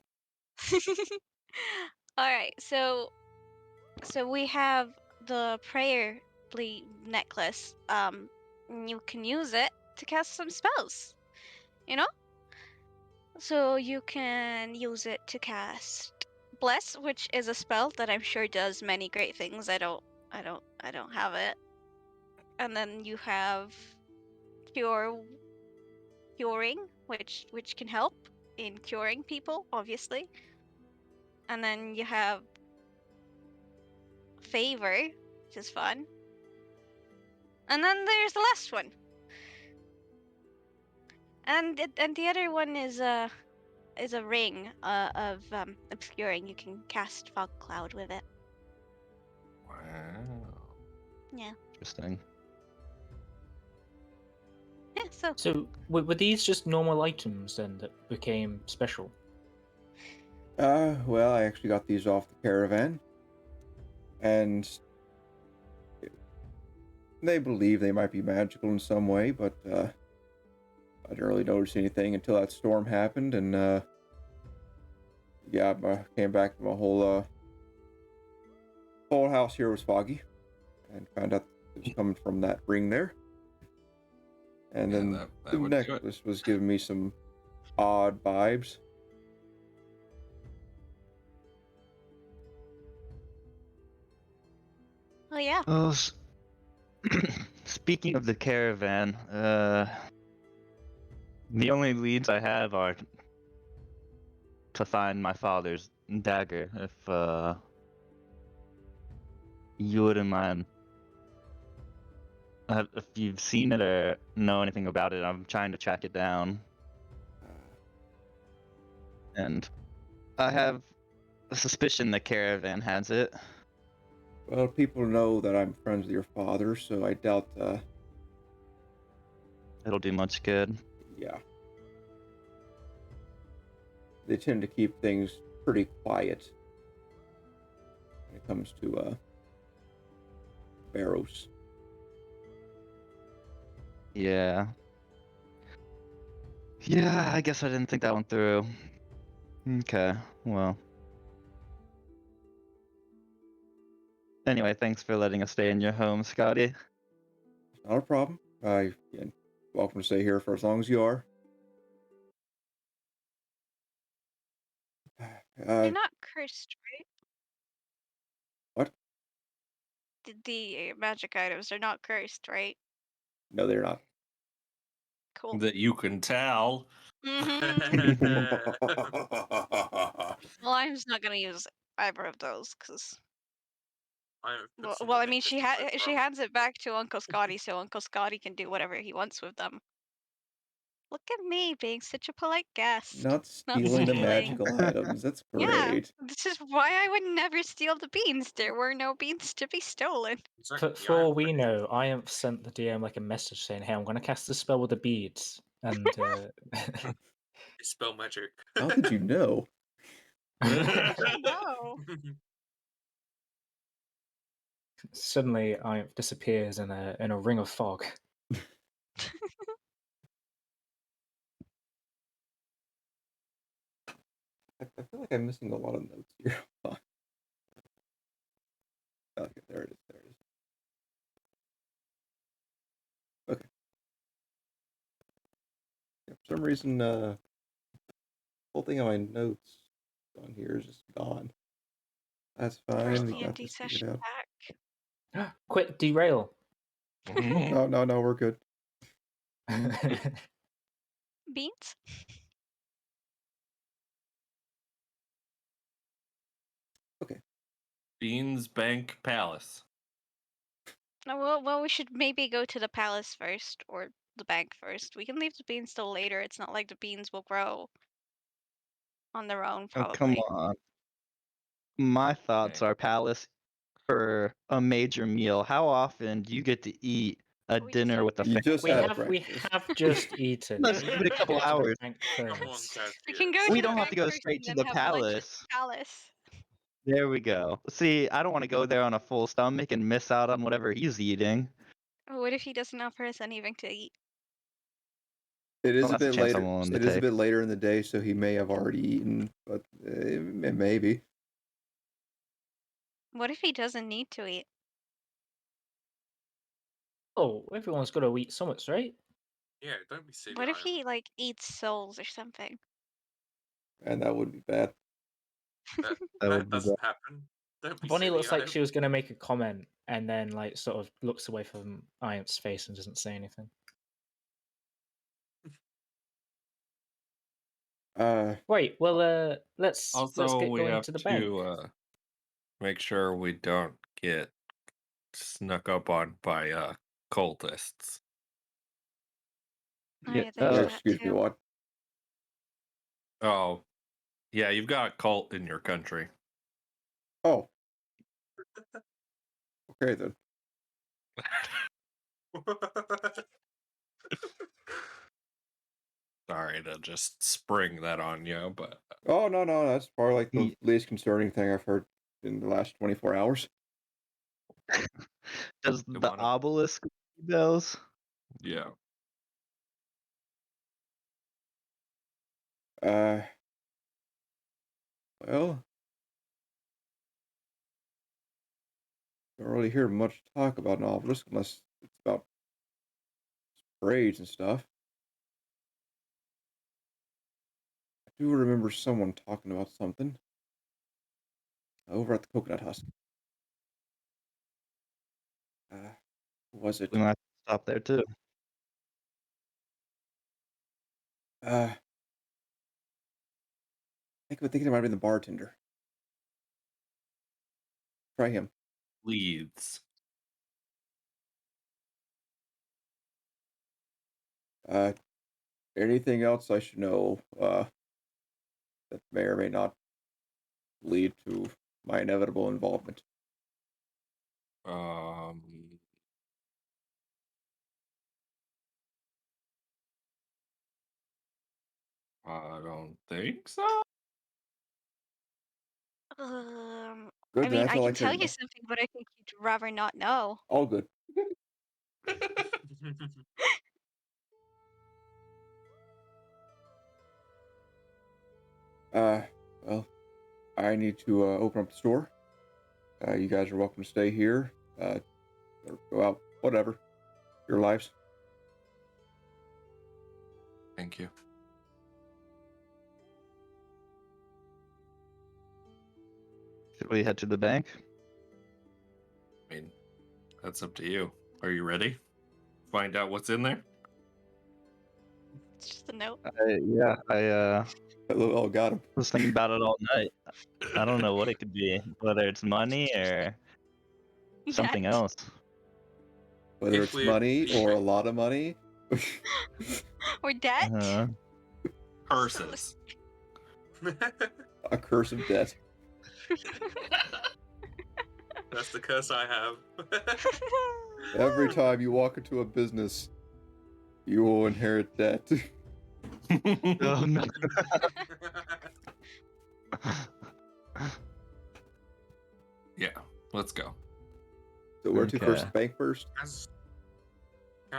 All right. So we have the prayer necklace. You can use it to cast some spells. You know. So you can use it to cast Bless, which is a spell that I'm sure does many great things. I don't have it. And then you have curing, which can help in curing people, obviously. And then you have favor, which is fun. And then there's the last one. And the other one is a ring of obscuring. You can cast fog cloud with it. Wow. Yeah. Interesting. Yeah. So So were these just normal items then that became special? Well, I actually got these off the caravan. And they believe they might be magical in some way, but I didn't really notice anything until that storm happened, and yeah, I came back to my whole house here was foggy, and found out it was coming from that ring there. And Yeah, then that the would do it. necklace was giving me some odd vibes. Oh yeah. Oh, speaking of the caravan, the only leads I have are to find my father's dagger. If you wouldn't mind, if you've seen it or know anything about it, I'm trying to track it down, and I have a suspicion the caravan has it. Well, people know that I'm friends with your father, so I doubt, It'll do much good. yeah. They tend to keep things pretty quiet when it comes to, Barrows. Yeah. Yeah, I guess I didn't think that one through. Okay, well. Anyway, thanks for letting us stay in your home, Scotty. Not a problem. You're welcome to stay here for as long as you are. They're not cursed, right? What? The magic items are not cursed, right? No, they're not. Cool. That you can tell. Mm-hmm. Well, I'm just not gonna use either of those because. Well, I mean, she hands it back to Uncle Scotty, so Uncle Scotty can do whatever he wants with them. Look at me being such a polite guest. Not stealing the stealing. magical items. That's Yeah, great. this is why I would never steal the beans. There were no beans to be stolen. For all we know, Iamp sent the DM like a message saying, "Hey, I'm going to cast a spell with the beads," and Spell magic. How did you know? No. suddenly Iamp disappears in a ring of fog. I feel like I'm missing a lot of notes here. Okay, there it is. There it is. Okay. Yeah, for some reason, the whole thing on my notes on here is just gone. That's First fine. We got D&D this session figured out. back. Quick, derail. No, we're good. Beans? Okay. Beans Bank Palace. No, well, we should maybe go to the palace first, or the bank first. We can leave the beans till later. It's not like the beans will grow on their own, Oh, probably. come on. My thoughts Okay. are palace for a major meal. How often do you get to eat a We just dinner had with a You family? just we had have breakfast. just eaten. Let's We give it a couple go to the hours. bank Come on, first. Cassius. We can go We to the don't have bank to go first straight and to then the have lunch at palace. the palace. There we go. See, I don't want to go there on a full stomach and miss out on whatever he's eating. What if he doesn't offer us anything to eat? It is Well, a that's a bit chance I'm later. willing to It is a take. bit later in the day, so he may have already eaten, but maybe. What if he doesn't need to eat? Oh, everyone's got to eat something, right? Yeah, don't be silly. What if Ian. he like eats souls or something? And that would be bad. That, That would that be doesn't happen. Don't be Bonnie silly. looks like Ian. she was going to make a comment and then like sort of looks away from Iamp's face and doesn't say anything. Right, well, let's Also, get we going have to the bank. to make sure we don't get snuck up on by cultists. Oh Yeah, yeah, there's that Excuse me, too. what? Oh, yeah, you've got a cult in your country. Oh. Okay then. Sorry to just spring that on you, but Oh no, that's probably like the Ye- least concerning thing I've heard in the last 24 hours. Does Come the on up. obelisk bells? Yeah. Uh, well, Don't really hear much talk about novelists unless it's about parades and stuff. I do remember someone talking about something over at the Coconut Husk. Who was it? We might have to stop there too. I think it might have been the bartender. Try him. Leads. Anything else I should know that may or may not lead to my inevitable involvement? I don't think so. Good, I then mean, that's I all I can tell care to you know. something, but I think you'd rather not know. All good. Well, I need to open up the store. You guys are welcome to stay here, or go out, whatever. Your lives. Thank you. Should we head to the bank? I mean, that's up to you. Are you ready? Find out what's in there? It's just a note. I Oh, got him. was thinking about it all night. I don't know what it could be, whether it's money or something That. else. Whether If it's we're money or a lot of money. Or debt. Uh-huh. Curses. A curse of debt. That's the curse I have. Every time you walk into a business, you will inherit debt. Oh no. Yeah, let's go. So where to first? Okay. Bank first? Can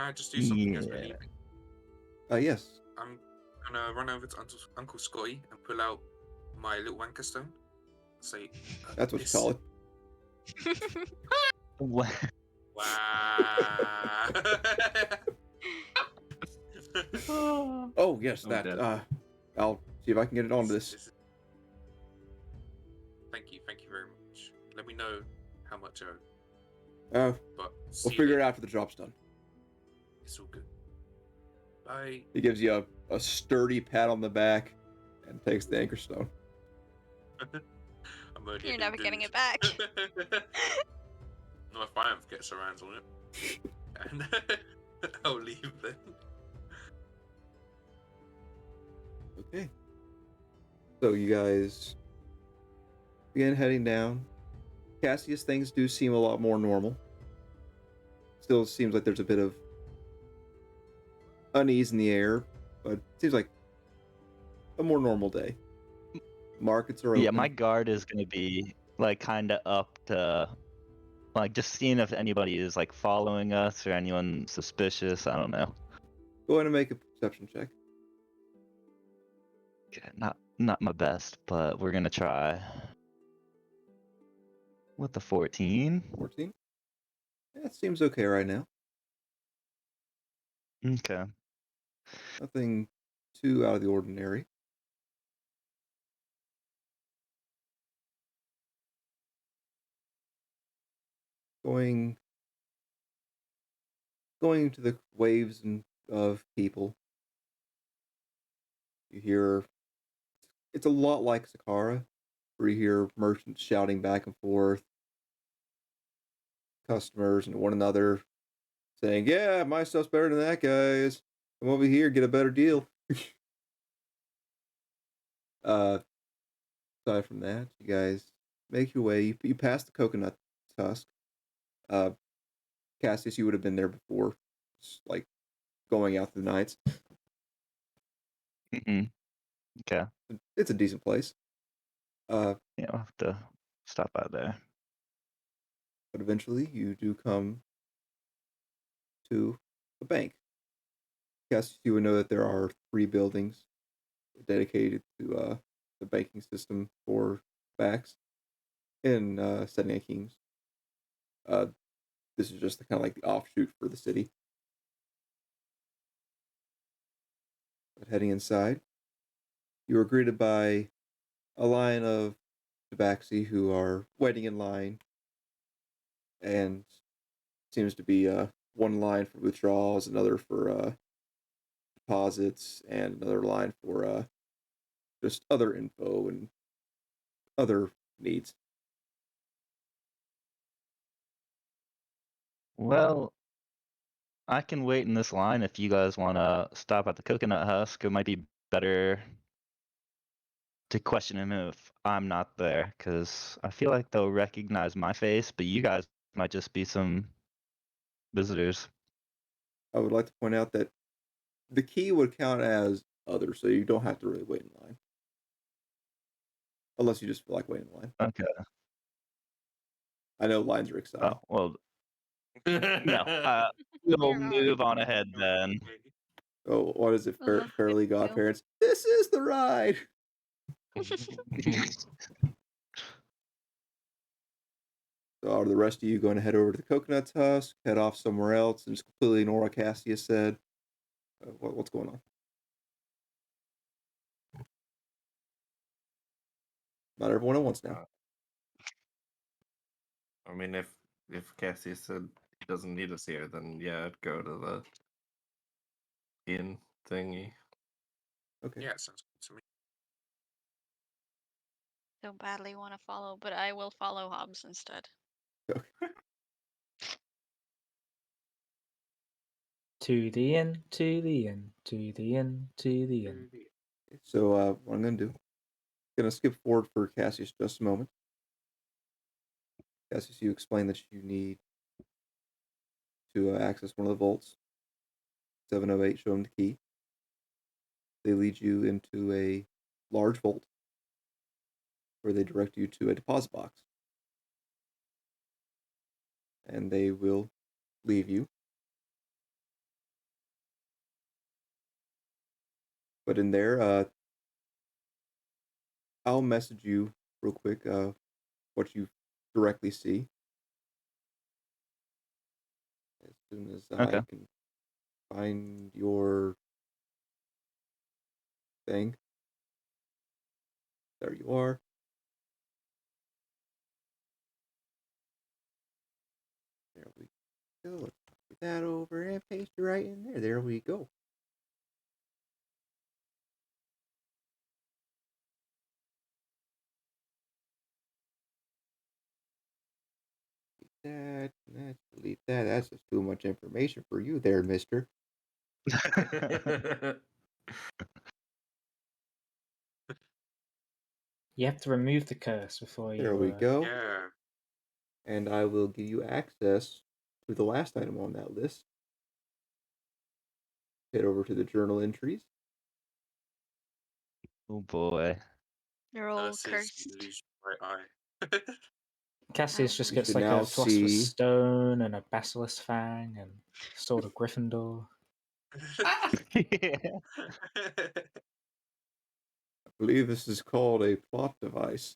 I just do something as we're Yeah. leaving? Yes. I'm gonna run over to Uncle Scotty and pull out my little wanker stone. Say, That's what you this- call it. What? Wow. Oh, yes, Oh, that. dead. I'll see if I can get it onto this. Thank you very much. Let me know how much I owe. But We'll figure it out after the job's done. It's all good. Bye. He gives you a sturdy pat on the back and takes the anchor stone. I'm already a You're new never getting dude. it back. Not if I get some hands on it. And I'll leave then. Okay. So you guys begin heading down. Cassius, things do seem a lot more normal. Still seems like there's a bit of unease in the air, but it seems like a more normal day. Markets are open. Yeah, my guard is gonna be like kind of up to like just seeing if anybody is like following us or anyone suspicious. I don't know. Go ahead and make a perception check. Okay, not my best, but we're gonna try. With the 14. 14. Yeah, it seems okay right now. Okay. Nothing too out of the ordinary. Going to the waves of people. You hear it's a lot like Sakara, where you hear merchants shouting back and forth, customers and one another saying, "Yeah, my stuff's better than that, guys. Come over here, get a better deal." Aside from that, you guys make your way. You pass the coconut tusk. Cassius, you would have been there before, just like going out the nights. Okay. It's a decent place. Yeah, I'll have to stop by there. But eventually you do come to a bank. Cassius, you would know that there are 3 buildings dedicated to the banking system for Vax in Setting Kings. This is just kind of like the offshoot for the city. But heading inside, you are greeted by a line of tabaxi who are waiting in line, and seems to be one line for withdrawals, another for deposits, and another line for just other info and other needs. Well, I can wait in this line if you guys want to stop at the coconut husk. It might be better to question him if I'm not there, because I feel like they'll recognize my face, but you guys might just be some visitors. I would like to point out that the key would count as other, so you don't have to really wait in line. Unless you just feel like waiting in line. Okay. I know lines are exciting. Oh, well, no. We'll move on ahead then. Oh, what is it? Ugh, Fairly good deal. godparents. This is the ride! So are the rest of you going to head over to the Coconut Husk, head off somewhere else, and just completely ignore what Cassius said? What's going on? Not everyone at once now. I mean, if Cassie said he doesn't need us here, then yeah, I'd go to the inn thingy. Okay. Yeah, sounds good to me. Don't badly want to follow, but I will follow Hobbs instead. Okay. To the inn, to the inn, to the inn, to the inn. So what I'm going to do, I'm going to skip forward for Cassius just a moment. Cassius, you explained that you need to access one of the vaults. 708, show them the key. They lead you into a large vault where they direct you to a deposit box. And they will leave you. But in there, I'll message you real quick what you directly see. As soon as I Okay. can find your thing. There you are. There we go. Let's copy that over and paste it right in there. There we go. That, let's delete that. That's just too much information for you there, mister. You have to remove the curse before you. There we go. Yeah. And I will give you access to the last item on that list. Head over to the journal entries. Oh boy. You're all Versus cursed. you lose your right eye. Cassius just You gets should like now a philosopher's see- stone and a basilisk fang and sword of Gryffindor. Yeah. I believe this is called a plot device.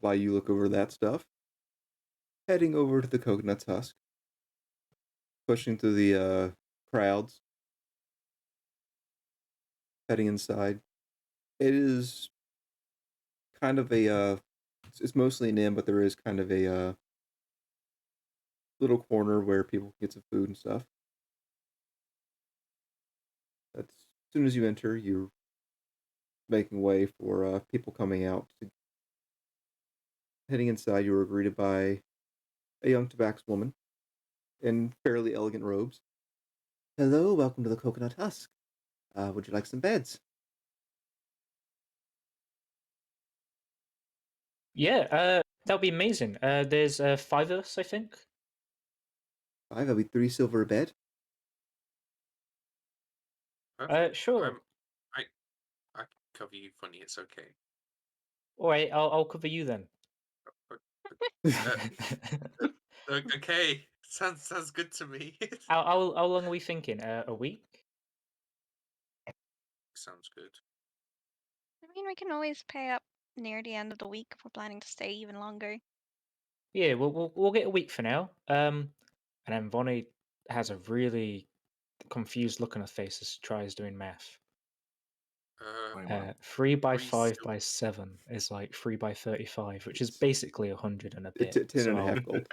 While you look over that stuff, heading over to the Coconut Husk, pushing through the crowds, heading inside. It is kind of a it's mostly an inn, but there is kind of a little corner where people can get some food and stuff. As soon as you enter, you're making way for people coming out. Heading inside, you are greeted by a young tabax woman in fairly elegant robes. Hello, welcome to the Coconut Husk. Would you like some beds? Yeah, that'll be amazing. There's 5 of us, I think. 5, that'll be 3 silver a bed. Perfect. Sure. I can cover you funny, it's okay. All right, I'll cover you then. Okay. Sounds good to me. How long are we thinking? A week? sounds good. I mean, we can always pay up near the end of the week if we're planning to stay even longer. Yeah, we'll get a week for now. And then Vonnie has a really confused look on her face as she tries doing math. 3 by 5 by 7 is like 3 by 35, which is basically 100 and a bit. 10 and a half gold.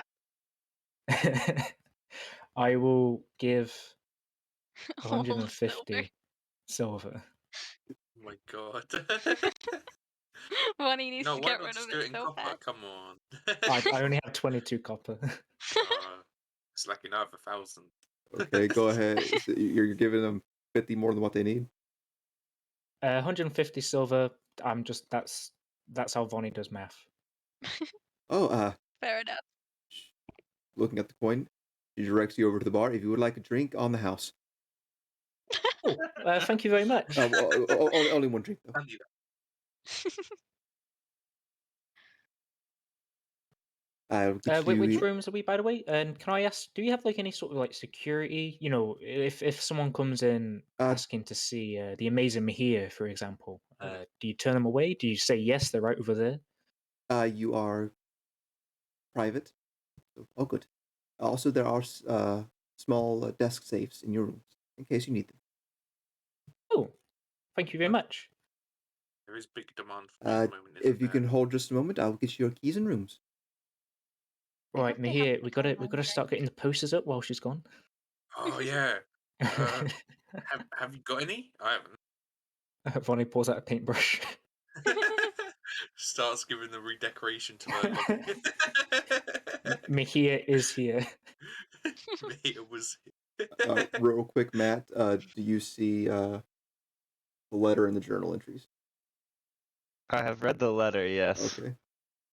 I will give All 150 silver. Oh my god. Bonnie needs No, to why get not rid just of do it it in so copper? fast. Come on. I only have 22 copper. It's like another 1,000. Okay, go ahead. So you're giving them 50 more than what they need? 150 silver. That's how Vonnie does math. Oh, Fair enough. looking at the coin, she directs you over to the bar. If you would like a drink, on the house. Oh, thank you very much. Only one drink, though. I'll need I'll get you... Which rooms are we, by the way? And can I ask, do you have like any sort of like security? You know, if someone comes in asking to see the amazing Mahir, for example, do you turn them away? Do you say yes, they're right over there? You are private. Oh, good. Also, there are small desk safes in your rooms in case you need them. Oh, thank you very much. There is big demand for me at the moment. If you can hold just a moment, I'll get you your keys and rooms. Right, Mahir, we gotta start getting the posters up while she's gone. Oh yeah. Have you got any? I haven't. Vonnie pulls out a paintbrush. Starts giving the redecoration to the lobby. Mahir is here. Mahir was Real quick, Matt, do you see the letter in the journal entries? I have read the letter, yes. Okay.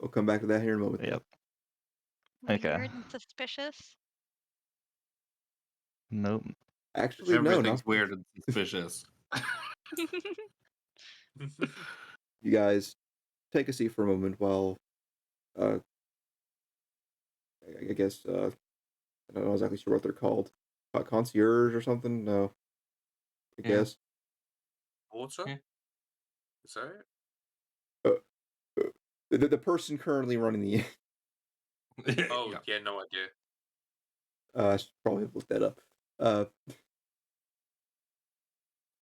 We'll come back to that here in a moment. Yep. Weird Okay. and suspicious. Nope. Actually, no, Everything's not weird and suspicious. You guys take a seat for a moment while, I guess, I don't know exactly sure what they're called. Concierge or something? No. I guess. Water? Yeah. Is that it? The person currently running the... Oh, yeah, no idea. I should probably have looked that up. But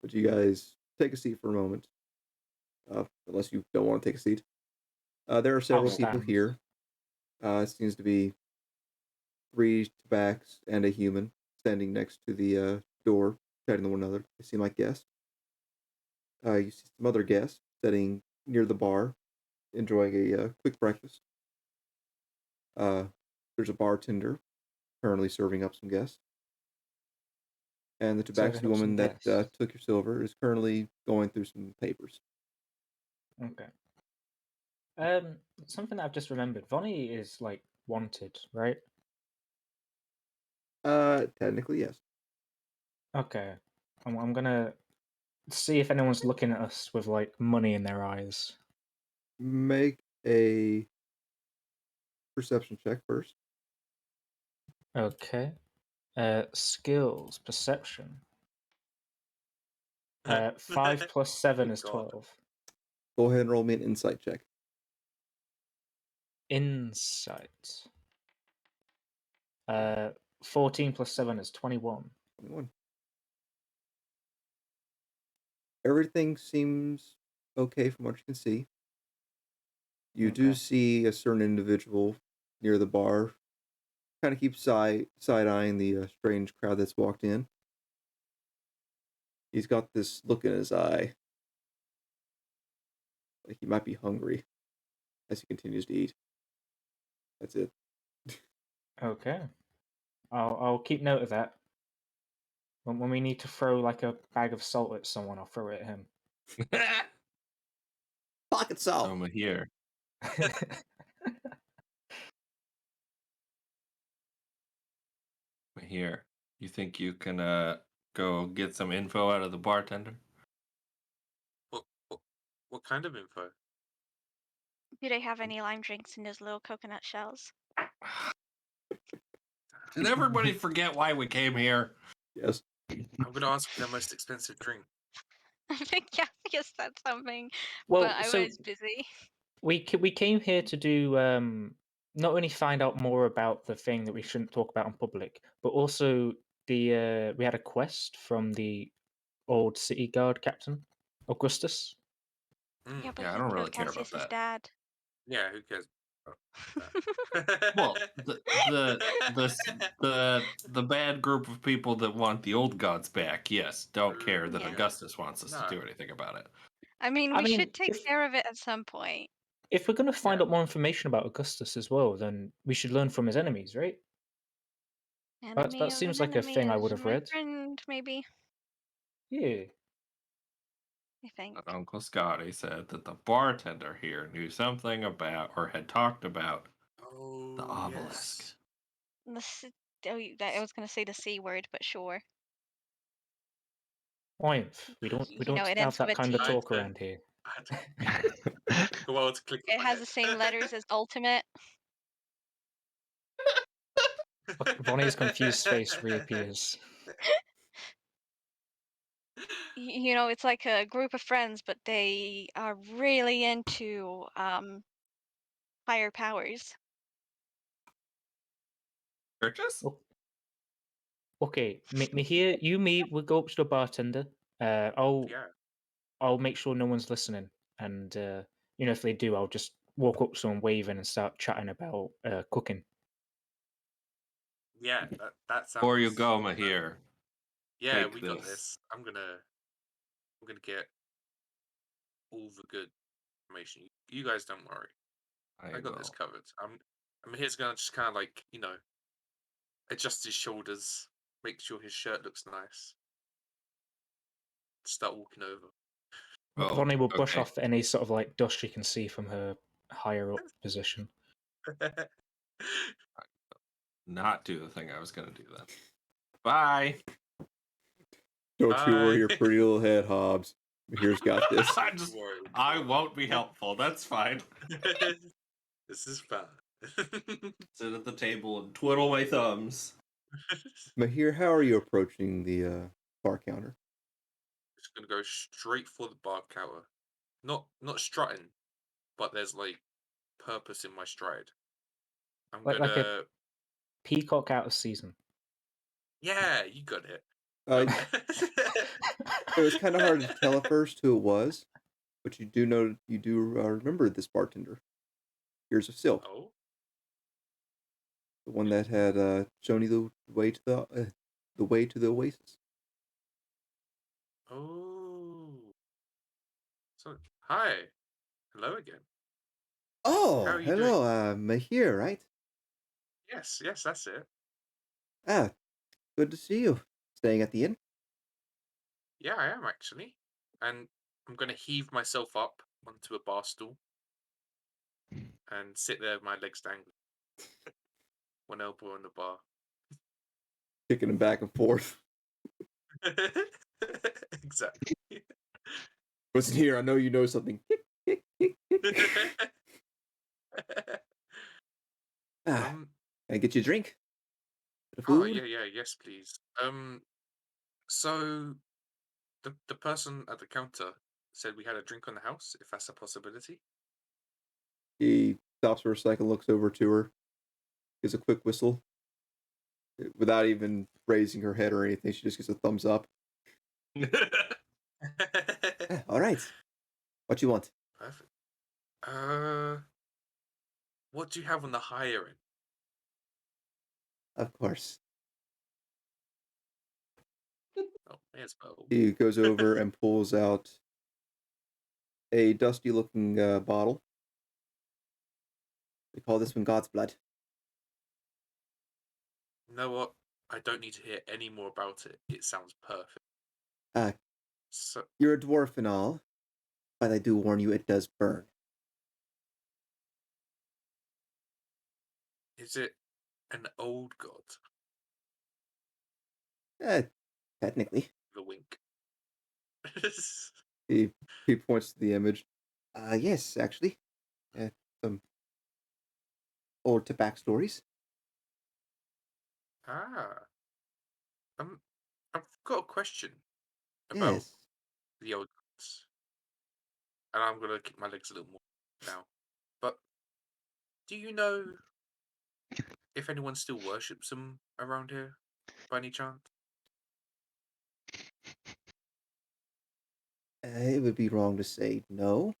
you guys take a seat for a moment. Unless you don't want to take a seat. There are several people stand. here. It seems to be 3 tabacs and a human standing next to the door, chatting to one another. They seem like guests. You see some other guests sitting near the bar, enjoying a quick breakfast. There's a bartender currently serving up some guests. And the tabaxi Serving up woman some that guests. took your silver is currently going through some papers. Okay. Something that I've just remembered. Vonnie is like wanted, right? Technically, yes. Okay. I'm gonna see if anyone's looking at us with like money in their eyes. Make a perception check first. Okay. Skills, perception. 5 plus 7 Good is God. 12. Go ahead and roll me an insight check. Insight. 14 plus 7 is 21. 21. Everything seems okay from what you can see. You do Okay. see a certain individual near the bar, kind of keeps side-eyeing the strange crowd that's walked in. He's got this look in his eye, like he might be hungry, as he continues to eat. That's it. Okay. I'll keep note of that. When we need to throw like a bag of salt at someone, I'll throw it at him. Pocket salt! I'm here. Here. You think you can go get some info out of the bartender? What kind of info? Do they have any lime drinks in those little coconut shells? Did everybody forget why we came here? Yes. I'm going to ask for their most expensive drink. I think Cassius said something, Well, but I so was busy. we came here to do not only find out more about the thing that we shouldn't talk about in public, but also we had a quest from the old city guard captain, Augustus. Yeah, but Yeah, I he don't killed really care about Cassius's that. dad. Yeah, who cares about that? Well, the bad group of people that want the old gods back, yes, don't care that Yeah. Augustus wants us No. to do anything about it. I mean, I we mean, should take if- care of it at some point. If we're going to find Yeah. out more information about Augustus as well, then we should learn from his enemies, right? Enemy That of seems an like a thing I enemy would is have my read. friend, maybe. Yeah. I think. But Uncle Scotty said that the bartender here knew something about or had talked about Oh, the obelisk. yes. The C- I was gonna say the C word, but sure. Oinf. We don't You know, it have ends that with a kind of T. talk around here. I had to took a while to click on It my has head. the same letters as ultimate. Bonnie's confused face reappears. You know, it's like a group of friends, but they are really into higher powers. Churches? Oh, okay, Mihir, we'll go up to the bartender. Yeah. I'll make sure no one's listening, and if they do, I'll just walk up to someone waving and start chatting about cooking. Yeah, that sounds. Or you go, Mahir. Yeah, Take we got this. this. I'm gonna get all the good information. You guys don't worry. I got this will. covered. I'm here's gonna just kind of like adjust his shoulders, make sure his shirt looks nice. Start walking over. Oh, Bonnie will brush okay. off any sort of like dust she can see from her higher up position. Not do the thing I was going to do then. Bye. Don't you worry your Bye. pretty little head, Hobbs. Here's got this. I won't be helpful. That's fine. This is fun. Sit at the table and twiddle my thumbs. Mahir, how are you approaching the bar counter? Just gonna go straight for the bar counter. Not strutting, but there's like purpose in my stride. I'm Like gonna. a peacock out of season. Yeah, you got it. It was kind of hard to tell at first who it was, but you do remember this bartender. Ears of Silk, Oh, the one that had shown you the way to the oasis. oh. So, hi, hello again. Oh, How are you hello, doing? Mahir, right? Yes, that's it. Ah, good to see you. Staying at the inn? Yeah, I am actually, and I'm gonna heave myself up onto a bar stool and sit there with my legs dangling, one elbow on the bar. Kicking him back and forth. Exactly. Listen here, I know you know something. Can I get you a drink? Bit of Oh food? yeah, yes, please. So the person at the counter said we had a drink on the house, if that's a possibility. He stops for a second, looks over to her, gives a quick whistle. Without even raising her head or anything, she just gives a thumbs up. All right. What you want? Perfect. What do you have on the higher end? Of course. Oh, there's Bo. He goes over and pulls out a dusty-looking bottle. We call this one God's Blood. You know what? I don't need to hear any more about it. It sounds perfect. So, You're a dwarf and all, but I do warn you, it does burn. is it an old god? Technically. The wink. He points to the image. Yes, actually. Some old tobacco stories. Ah. I've got a question about Yes. the old gods. And I'm gonna kick my legs a little more now. But do you know if anyone still worships them around here, by any chance? It would be wrong to say no.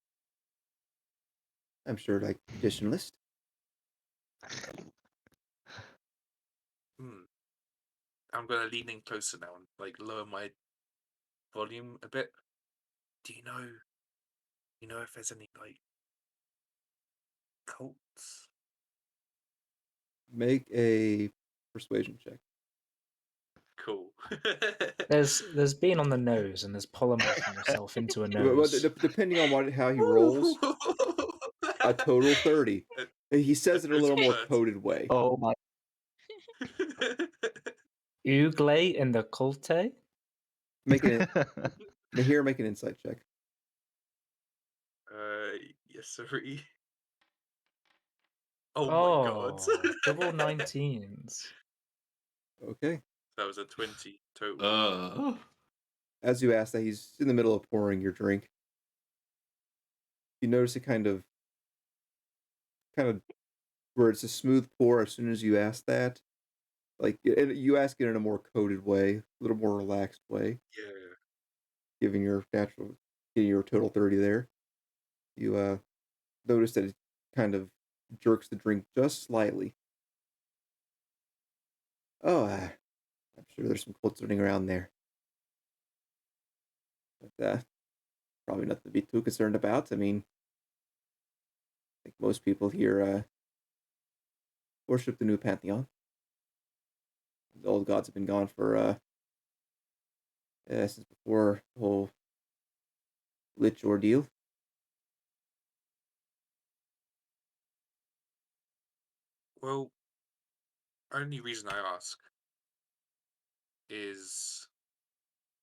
I'm sure, like, traditionalist. I'm gonna lean in closer now and like lower my volume a bit. Do you know if there's any like cults? Make a persuasion check. Cool. There's being on the nose, and there's polymorphing yourself into a Well, nose. depending on how he rolls, a total 30. He says it a little more coded way. Oh my! Ugle in the culte? Make an insight check. Yes, sorry. Oh my god. Double 19s. Okay. That was a 20 total. As you ask that, he's in the middle of pouring your drink. You notice it kind of where it's a smooth pour as soon as you ask that. Like, you ask it in a more coded way, a little more relaxed way. Yeah. Getting your total 30 there. You notice that it kind of jerks the drink just slightly. Oh, I'm sure there's some cults running around there. But probably nothing to be too concerned about. I mean, I think most people here worship the new pantheon. The old gods have been gone for since before the whole Lich ordeal. Well, only reason I ask is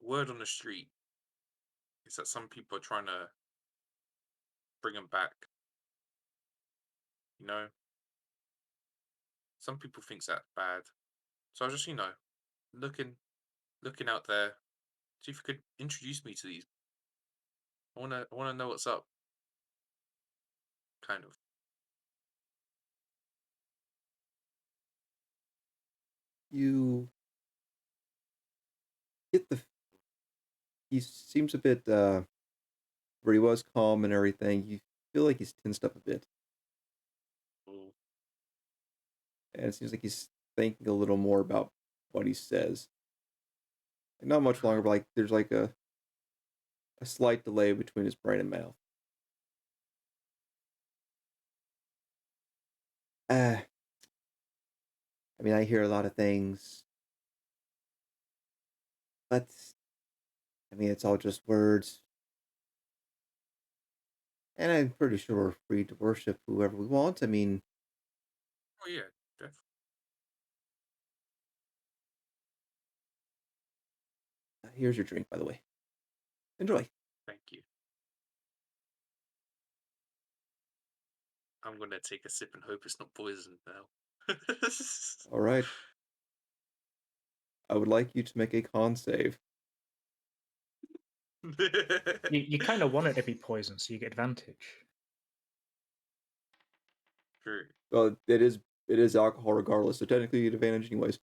word on the street is that some people are trying to bring them back. You know? Some people think that's bad. So I was just, looking out there. See if you could introduce me to these. I wanna know what's up. Kind of. You get he seems a bit where he was calm and everything. You feel like he's tensed up a bit. Ooh. And it seems like he's thinking a little more about what he says. Like, not much longer, but like there's like a slight delay between his brain and mouth. I mean, I hear a lot of things, but I mean, it's all just words. And I'm pretty sure we're free to worship whoever we want. I mean, Oh yeah, definitely. here's your drink, by the way. Enjoy. Thank you. I'm gonna take a sip and hope it's not poisoned now. All right. I would like you to make a con save. You kind of want it to be poison, so you get advantage. True. Well, it is alcohol regardless, so technically you get advantage anyways.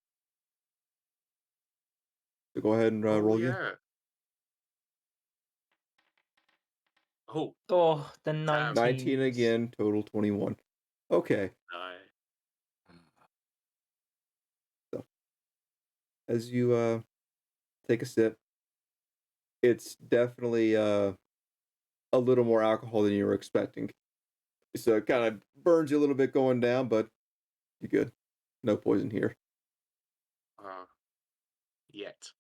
So go ahead and roll again. Yeah. Oh, Oh, the Damn. 19s. 19 again, total 21. Okay. nice. So, as you take a sip, it's definitely a little more alcohol than you were expecting. So it kind of burns you a little bit going down, but you're good. No poison here. Yet.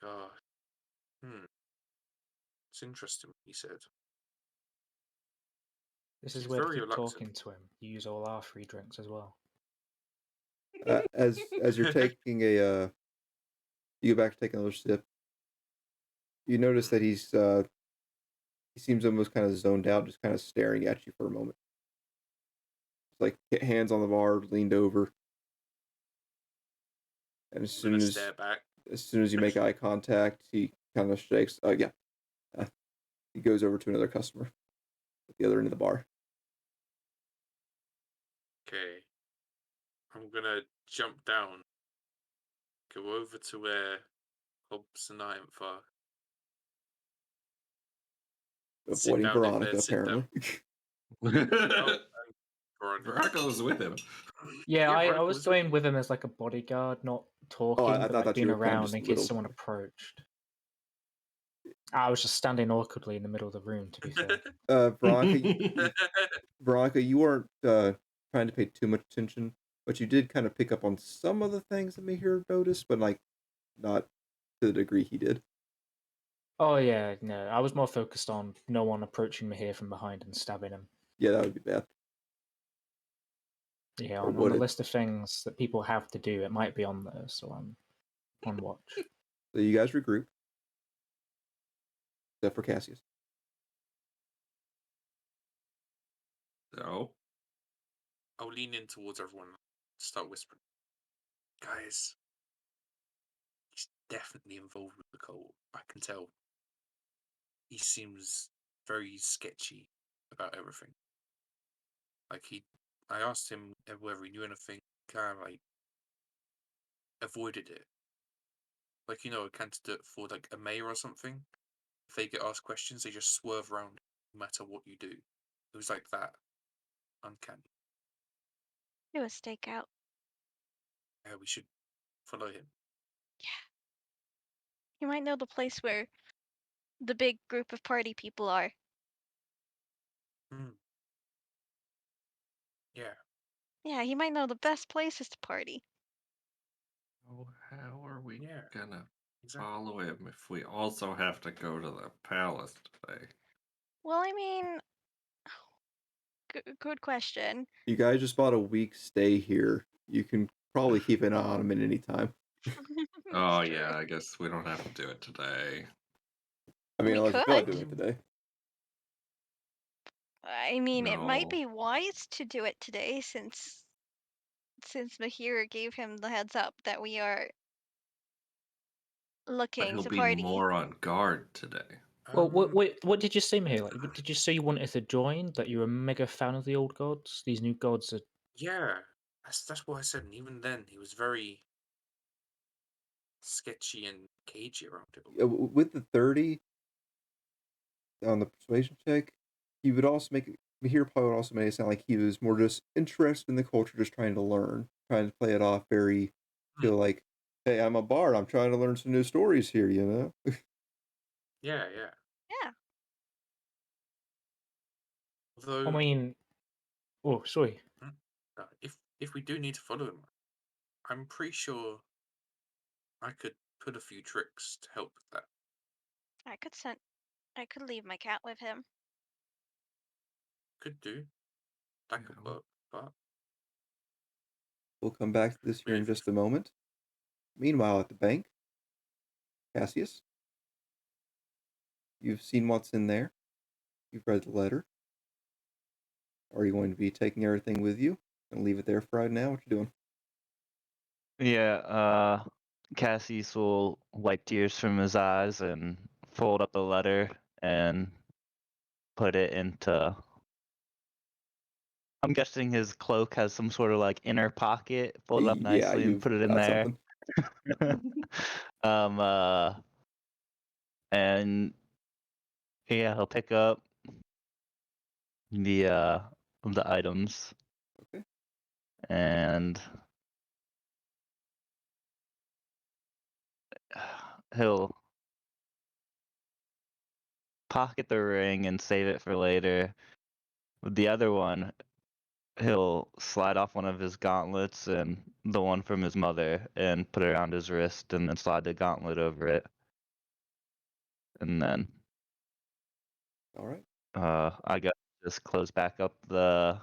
God. It's interesting what he said. This is He's where to very keep reluctant. talking to him. You use all our free drinks as well. As you're taking you go back to take another sip, you notice that he seems almost kind of zoned out, just kind of staring at you for a moment. It's like hands on the bar, leaned over. And as I'm soon gonna as stare back. As soon as you make eye contact, he kind of shakes. Yeah. He goes over to another customer at the other end of the bar. Okay. I'm gonna jump down, go over to where Hobbs and Ianth are. Sit Avoiding down in Veronica, bed, sit down. apparently. Veronica was with him. Yeah, I Veronica was with going him. with him as like a bodyguard, not talking, I but like thought you being were kind of around just in case little. someone approached. I was just standing awkwardly in the middle of the room, to be fair. Veronica, you weren't trying to pay too much attention, but you did kind of pick up on some of the things that Mahir noticed, but like not to the degree he did. Oh yeah, no, I was more focused on no one approaching me here from behind and stabbing him. Yeah, that would be bad. Yeah, Or on would the it? list of things that people have to do, it might be on there, so I'm on watch. So you guys regroup, except for Cassius. So, I'll lean in towards everyone and start whispering. Guys, he's definitely involved with the cult. I can tell. He seems very sketchy about everything. Like I asked him whether he knew anything, kind of like avoided it. Like, a candidate for like a mayor or something. If they get asked questions, they just swerve around no matter what you do. It was like that. Uncanny. Do a stakeout. Yeah, we should follow him. You might know the place where the big group of party people are. Yeah. Yeah, he might know the best places to party. how are we Yeah. gonna Exactly. follow him if we also have to go to the palace today? Well, I mean, good question. You guys just bought a week's stay here. You can probably keep an eye on him at any time. Oh It's true. yeah, I guess we don't have to do it today. I mean, We unless you feel like could. doing it today. I mean, it might No. be wise to do it today since Mahir gave him the heads up that we are But looking he'll to be party. more on guard today. Well, what did you say, Mahir? Like, did you say you wanted to join? That you're a mega fan of the old gods? These new gods are. Yeah, that's what I said. And even then, he was very sketchy and cagey around it all. With the 30 on the persuasion check, he would also make it. Here probably would also make it sound like he was more just interested in the culture, just trying to learn, trying to play it off very, feel like, hey, I'm a bard, I'm trying to learn some new stories here, you know? Yeah. Yeah. Although, I mean, oh, sorry. if we do need to follow him, I'm pretty sure I could put a few tricks to help with that. I could leave my cat with him. Could do. That could Yeah. work, but We'll come back to this here in just a moment. Meanwhile, at the bank, Cassius, you've seen what's in there. You've read the letter. Are you going to be taking everything with you and leave it there for right now? What you doing? Yeah, Cassius will wipe tears from his eyes and fold up the letter and put it into. I'm guessing his cloak has some sort of like inner pocket, fold it up Yeah, nicely and you've put it in got there. something. And yeah, he'll pick up the items. Okay. And he'll pocket the ring and save it for later. With the other one, he'll slide off one of his gauntlets and the one from his mother and put it around his wrist and then slide the gauntlet over it. And then All right. I guess just close back up the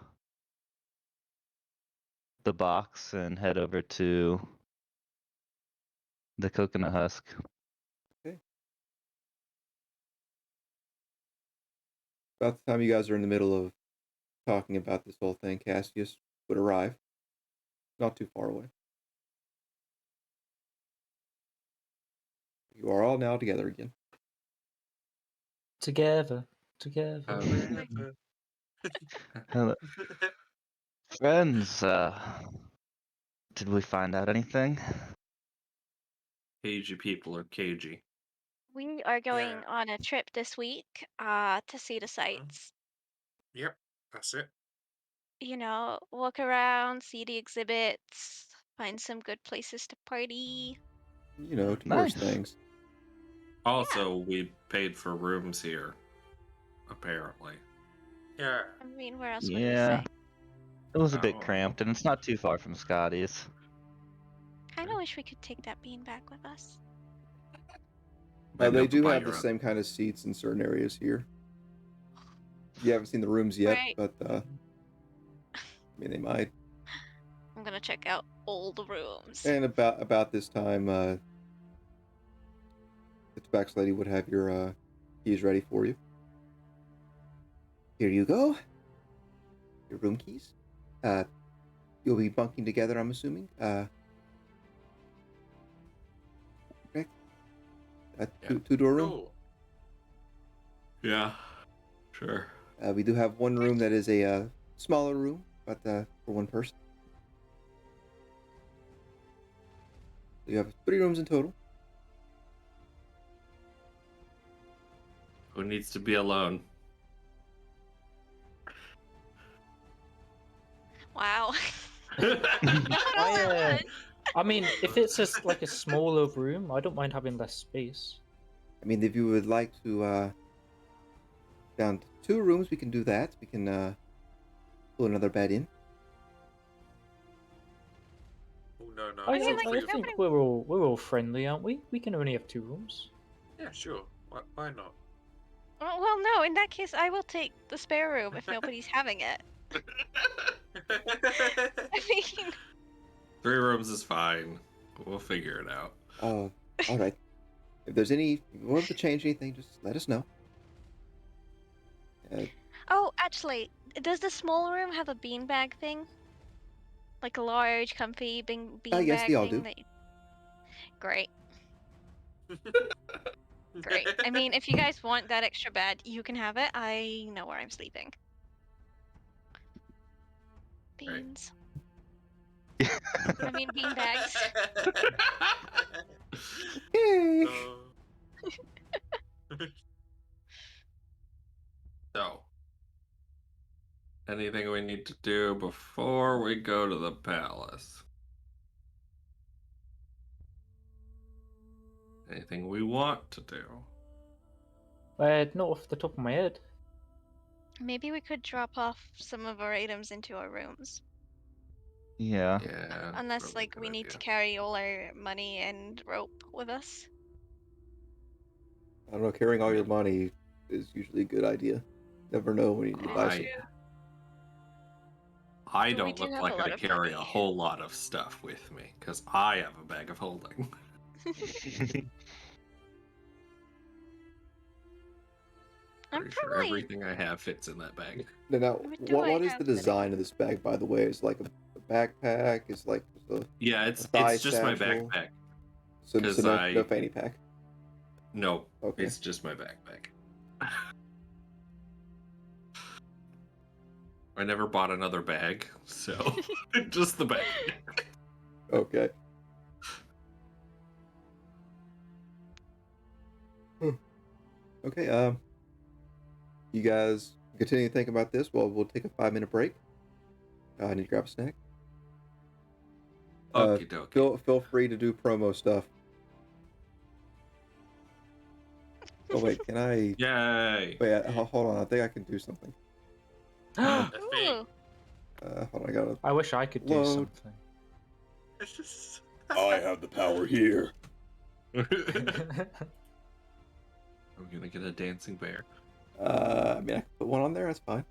box and head over to the coconut husk. Okay. About the time you guys are in the middle of talking about this whole thing, Cassius would arrive. Not too far away. You are all now together again. Together. Forever. Hello. Friends, did we find out anything? Cagey people are cagey. We are going on a trip this week to see the sights. Yep, that's it. You know, walk around, see the exhibits, find some good places to party. You know, tourist Nice. things. Also, we paid for rooms here, apparently. Yeah. I mean, where else would we Yeah. say? It was a Oh. bit cramped, and it's not too far from Scotty's. Kind of wish we could take that bean back with us. Might be They able to do buy have your the own. same kind of seats in certain areas here. You haven't seen the rooms yet, Right. but I mean, they might. I'm gonna check out all the rooms. And about this time, the tabax lady would have your keys ready for you. Here you go. Your room keys. You'll be bunking together, I'm assuming. Correct? Two-door room. Cool. Yeah, sure. We do have one room that is a smaller room, but for one person. So you have 3 rooms in total. Who needs to be alone? Wow. Not all at once. I mean, if it's just like a smaller room, I don't mind having less space. I mean, if you would like to down to 2 rooms, we can do that. We can pull another bed in. Oh, no. I, mean, I like, think nobody- we're all friendly, aren't we? We can only have 2 rooms. Yeah, sure. Why not? Well, no. In that case, I will take the spare room if nobody's having it. I mean, 3 rooms is fine. We'll figure it out. All right. If there's any, if you want to change anything, just let us know. oh, actually, does the small room have a beanbag thing? Like a large, comfy beanbag yes, they all thing? do. Great. Great. I mean, if you guys want that extra bed, you can have it. I know where I'm sleeping. Right. Beans. I mean, beanbags. Yay! So, anything we need to do before we go to the palace? Anything we want to do? Not off the top of my head. Maybe we could drop off some of our items into our rooms. Yeah. Yeah. Unless, probably a like, good we need to idea. carry all our money and rope with us. I don't know, carrying all your money is usually a good idea. Never know when you need to buy something. I But we don't do look have like a lot I of carry a money. whole lot of stuff with me, because I have a bag of holding. I'm Pretty sure probably. everything I have fits in that bag. Now, What do I what is have the that I design of this bag, by the way? Is like a backpack? Is like a Yeah, it's thigh just my satchel? backpack. So 'Cause no fanny pack. No, Okay. it's just my backpack. I never bought another bag, so just the backpack. Okay. Okay. You guys continue to think about this. Well, we'll take a 5-minute break. I need to grab a snack. Okie dokie. Feel free to do promo stuff. Oh wait, can I? Yay! Wait, hold on. I think I can do something. A thing. Ooh. Hold on. I gotta. I wish I could do Load. something. I have the power here. I'm gonna get a dancing bear. I mean, I can put one on there. That's fine.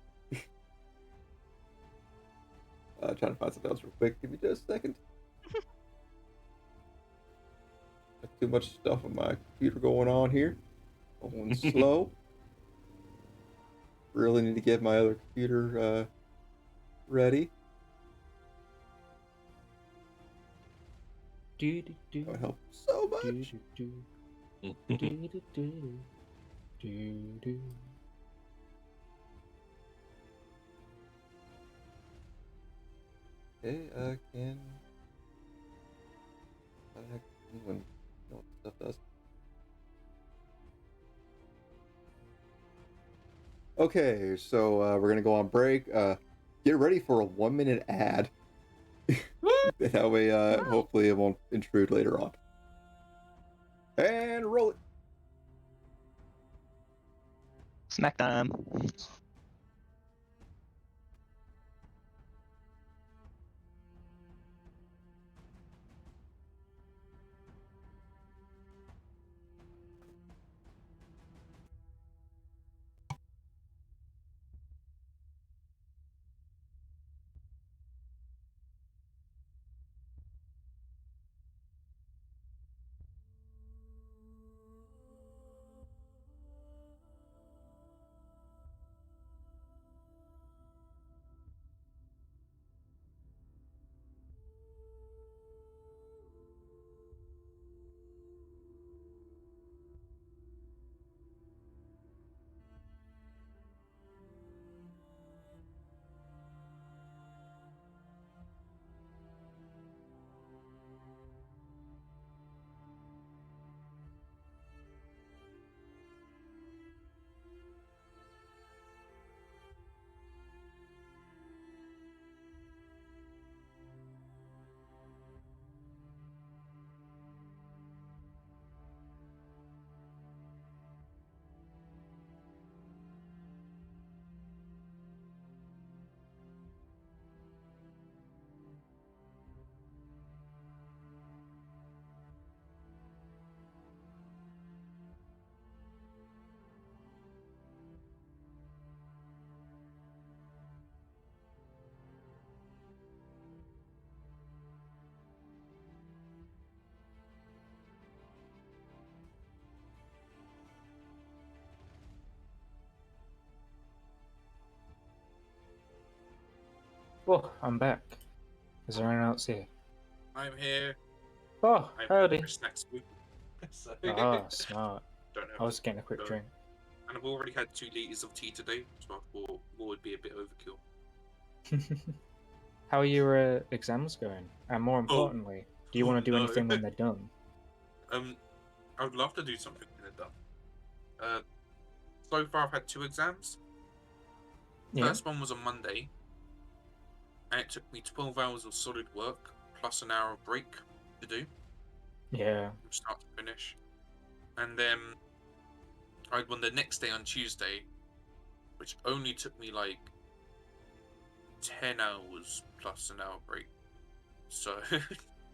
Trying to find something else real quick. Give me just a second. Got too much stuff on my computer going on here. Going slow. Really need to get my other computer ready. Do, do, do, That would help so do, much. do, do. Do-do-do-do-do. Okay, can how the heck when you know what stuff does? Okay, so we're gonna go on break. Get ready for a 1-minute ad. That way, hopefully it won't intrude later on. And roll it. Snack time. Oh, I'm back. Is there anyone else here? I'm here. Oh, I'm howdy. for snacks food. So, Ah, smart. don't know. I was getting a quick No. drink. And I've already had 2 liters of tea today, so I thought more would be a bit overkill. How are your exams going? And more importantly, do you want to do no. anything when they're done? I would love to do something when they're done. So far I've had 2 exams. Yeah. First one was on Monday, and it took me 12 hours of solid work plus an hour of break to do Yeah. from start to finish. And then I had one the next day on Tuesday, which only took me like 10 hours plus an hour break. So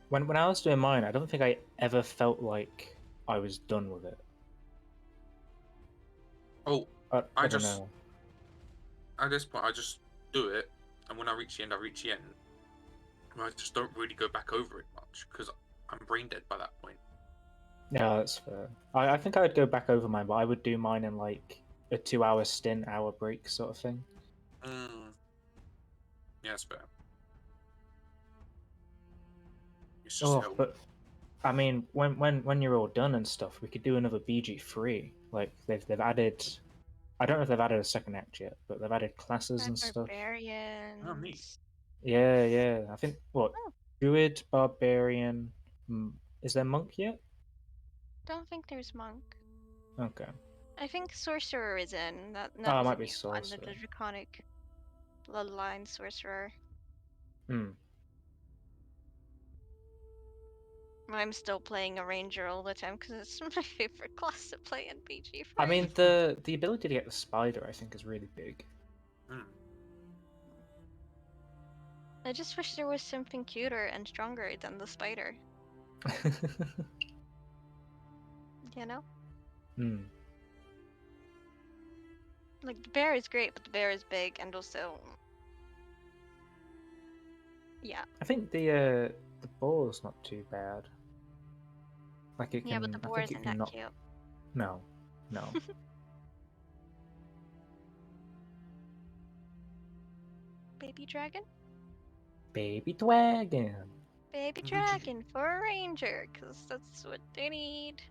When I was doing mine, I don't think I ever felt like I was done with it. I don't know. at this point I just do it, and when I reach the end, I reach the end. And I just don't really go back over it much because I'm brain dead by that point. Yeah, that's fair. I think I would go back over mine, but I would do mine in like a 2-hour stint, hour break sort of thing. Yeah, that's fair. It's just Oh, hell. but I mean, when you're all done and stuff, we could do another BG3. Like they've added, I don't know if they've added a second act yet, but they've added classes and stuff. Barbarians. Oh, neat. Yeah. I think what Oh. druid, barbarian. Is there monk yet? Don't think there's monk. Okay. I think sorcerer is in. That Oh, it was a might be new one, the sorcerer. draconic bloodline sorcerer. Hmm. I'm still playing a ranger all the time because it's my favorite class to play in BG. I mean, the ability to get the spider, I think, is really big. I just wish there was something cuter and stronger than the spider. You know? Hmm. Like, the bear is great, but the bear is big and also... Yeah. I think the boar's not too bad. Like it can. Yeah, but the I boar think it isn't can that knock. cute. No. Baby dragon? Baby dragon. Baby dragon for a ranger, because that's what they need.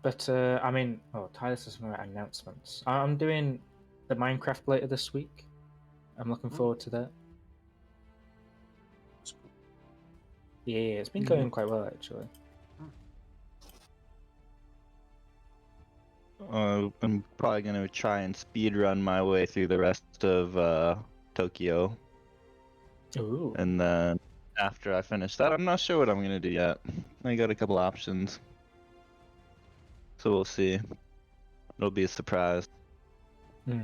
But I mean, Tyler says something about announcements. I'm doing the Minecraft later this week. I'm looking forward to that. That's cool. Yeah, it's been going quite well actually. I'm probably gonna try and speed run my way through the rest of Tokyo, Ooh. and then after I finish that, I'm not sure what I'm gonna do yet. I got a couple options, so we'll see. It'll be a surprise. Hmm.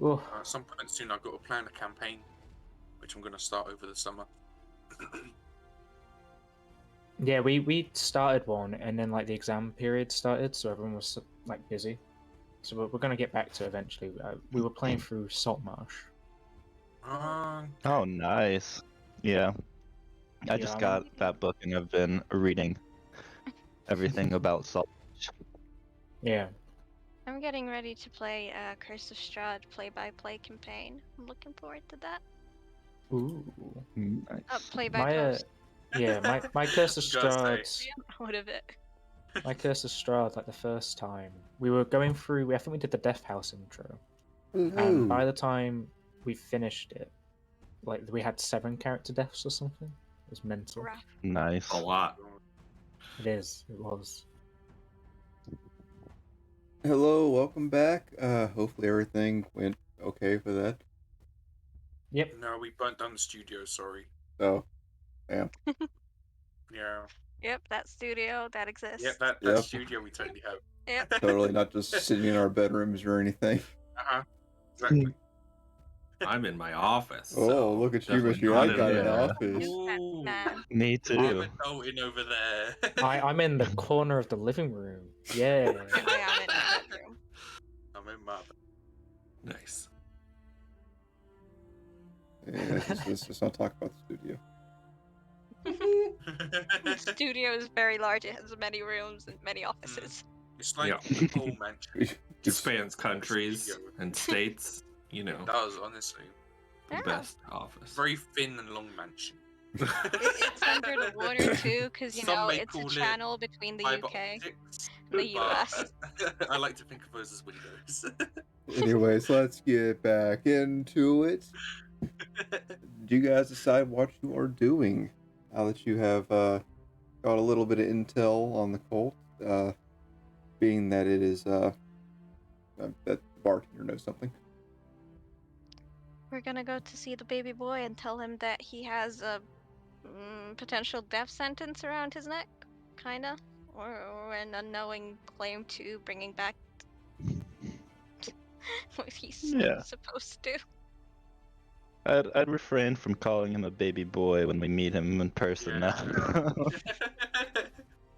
Ooh. At some point soon, I've got to plan a campaign, which I'm going to start over the summer. Yeah, we started one, and then like the exam period started, so everyone was like busy. So we're gonna get back to it eventually. We were playing through Saltmarsh. Oh, nice. Yeah. I just got that book and I've been reading everything about Salt. Yeah. I'm getting ready to play Curse of Strahd play-by-play campaign. I'm looking forward to that. Ooh. Nice. Play-by-post. My Curse of Gotta Strahd. Out of it. My Curse of Strahd, like the first time we were going through. I think we did the Death House intro, and by the time we finished it, like we had 7 character deaths or something. It was mental. Rough. Nice. A lot. It is. It was. Hello, welcome back. Hopefully everything went okay for that. Yep. No, we burnt down the studio, sorry. Oh, yeah. Yeah. Yep, that studio, that exists. Yep, that Yep. studio we totally have. Yep. Totally not just sitting in our bedrooms or anything. Uh-huh. Exactly. I'm in my office. Oh, so look at you, definitely Mr. not I in got an Yeah. office. Ooh. Man. Me I'm too. adulting over there. I'm in the corner of the living room. Yeah. I am in my bedroom. I'm in my Nice. Yeah, let's just not talk about the studio. The studio is very large. It has many rooms and many offices. It's like Yeah. the whole mansion. It spans countries Studio. and states. You know, It does, honestly. the Yeah. best office. Very thin and long mansion. It's under the water too, because Some may it's a call it channel between the fiber UK optics, and the but US. I like to think of those as windows. Anyways, let's get back into it. Do you guys decide what you are doing now that you have got a little bit of intel on the cult? Being that it is that the bartender knows something. We're gonna go to see the baby boy and tell him that he has a potential death sentence around his neck, kinda, or an unknowing claim to bringing back what he's Yeah. supposed to. I'd refrain from calling him a baby boy when we meet him in person Yeah. now.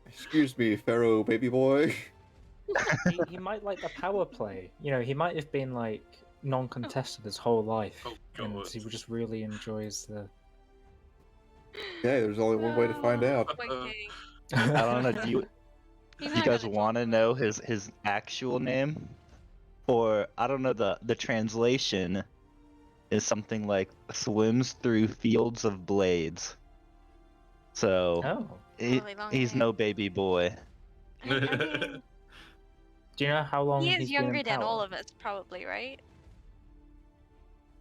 Excuse me, Pharaoh baby boy. he might like the power play. You know, he might have been like non-contested his whole life, Oh, and God. he just really enjoys the. Okay, there's only one way to find out. Poor king. I don't know. Do you He's do you not guys gonna want to tell know his actual name? Or I don't know, the translation is something like swims through fields of blades. So Oh, Really long he's name. no baby boy. I mean, do you know how long he is he's been younger in than all power? of us, probably, right?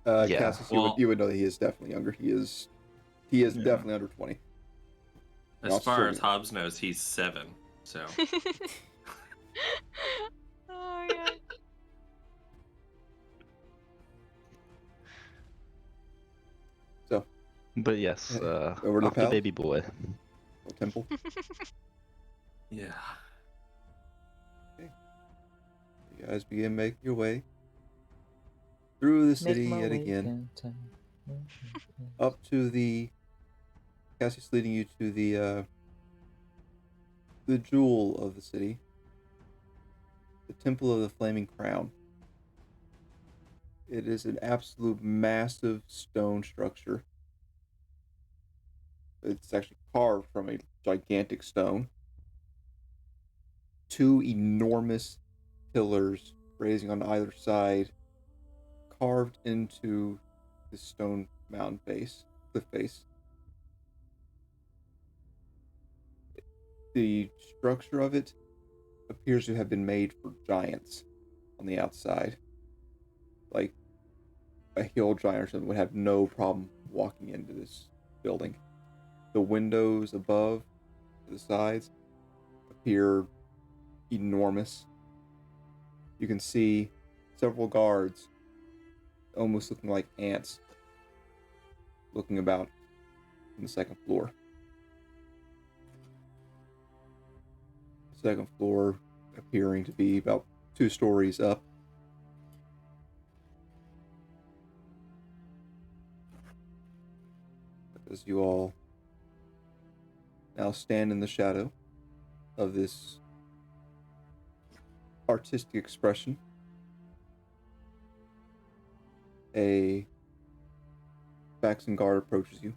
Yeah. Cassius, Well- you would know that he is definitely younger. He is Yeah. definitely under 20. As Not far sure. as Hobbs knows, he's 7. So Oh yeah. So, But yes, over to the off the palace? baby boy. or temple. yeah. You guys begin making your way through the city yet again, up to the. Cassius leading you to the jewel of the city, the Temple of the Flaming Crown. It is an absolute massive stone structure. It's actually carved from a gigantic stone. 2 enormous pillars raising on either side, carved into this stone mountain face, cliff face. The structure of it appears to have been made for giants on the outside. Like a hill giant or something would have no problem walking into this building. The windows above to the sides appear enormous. You can see several guards almost looking like ants looking about on the second floor. Second floor appearing to be about 2 stories up. As you all now stand in the shadow of this artistic expression, a Saxon guard approaches you,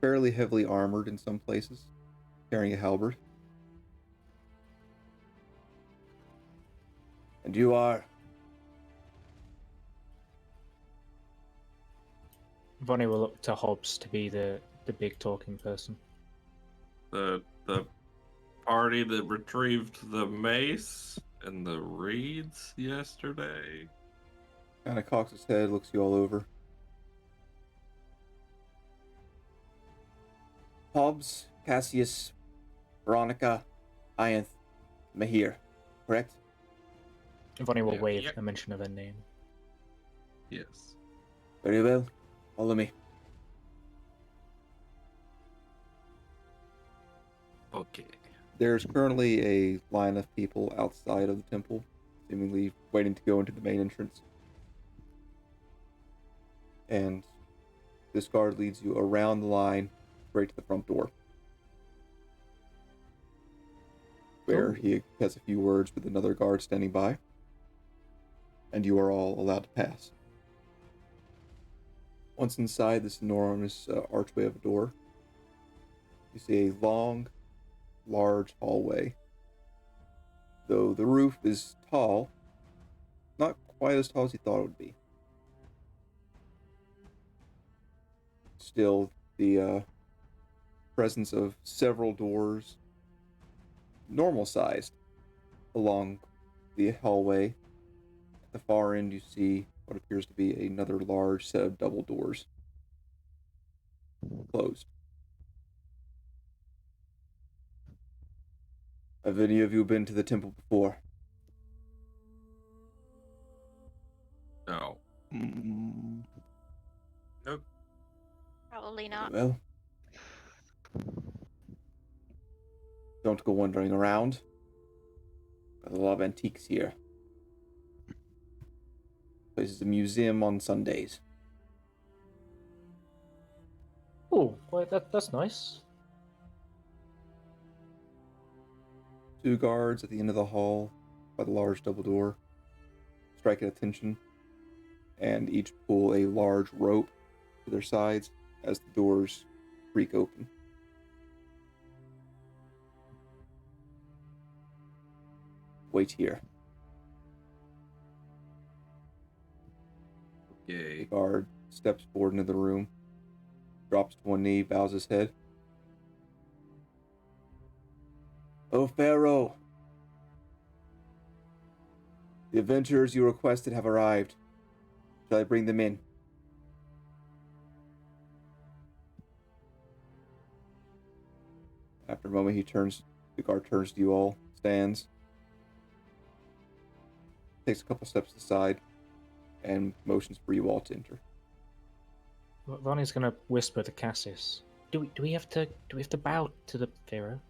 fairly heavily armored in some places, carrying a halberd. And you are? Vonnie will look to Hobbs to be the big talking person. The party that retrieved the mace and the reeds yesterday. Kind of cocks his head, looks you all over. Hobbs, Cassius, Veronica, Ianth, Mahir, correct? Vonnie will Yeah. wave Yep. a mention of her name. Yes. Very well. Follow me. Okay. There's currently a line of people outside of the temple, seemingly waiting to go into the main entrance. And this guard leads you around the line, straight to the front door, where Ooh. he has a few words with another guard standing by, and you are all allowed to pass. Once inside this enormous archway of a door, you see a long, large hallway. Though the roof is tall, not quite as tall as you thought it would be. Still, the presence of several doors, normal sized, along the hallway. At the far end, you see what appears to be another large set of double doors, closed. Have any of you been to the temple before? No. Mm, Nope. Probably not. Well, don't go wandering around. There's a lot of antiques here. This is a museum on Sundays. Oh, well, that's nice. 2 guards at the end of the hall by the large double door strike at attention and each pull a large rope to their sides as the doors creak open. Wait here. The Okay. guard steps forward into the room, drops to one knee, bows his head. O Pharaoh, the adventurers you requested have arrived. Shall I bring them in? After a moment, the guard turns to you all, stands, takes a couple steps aside, and motions for you all to enter. Vonnie's gonna whisper to Cassius. Do we have to bow to the Pharaoh?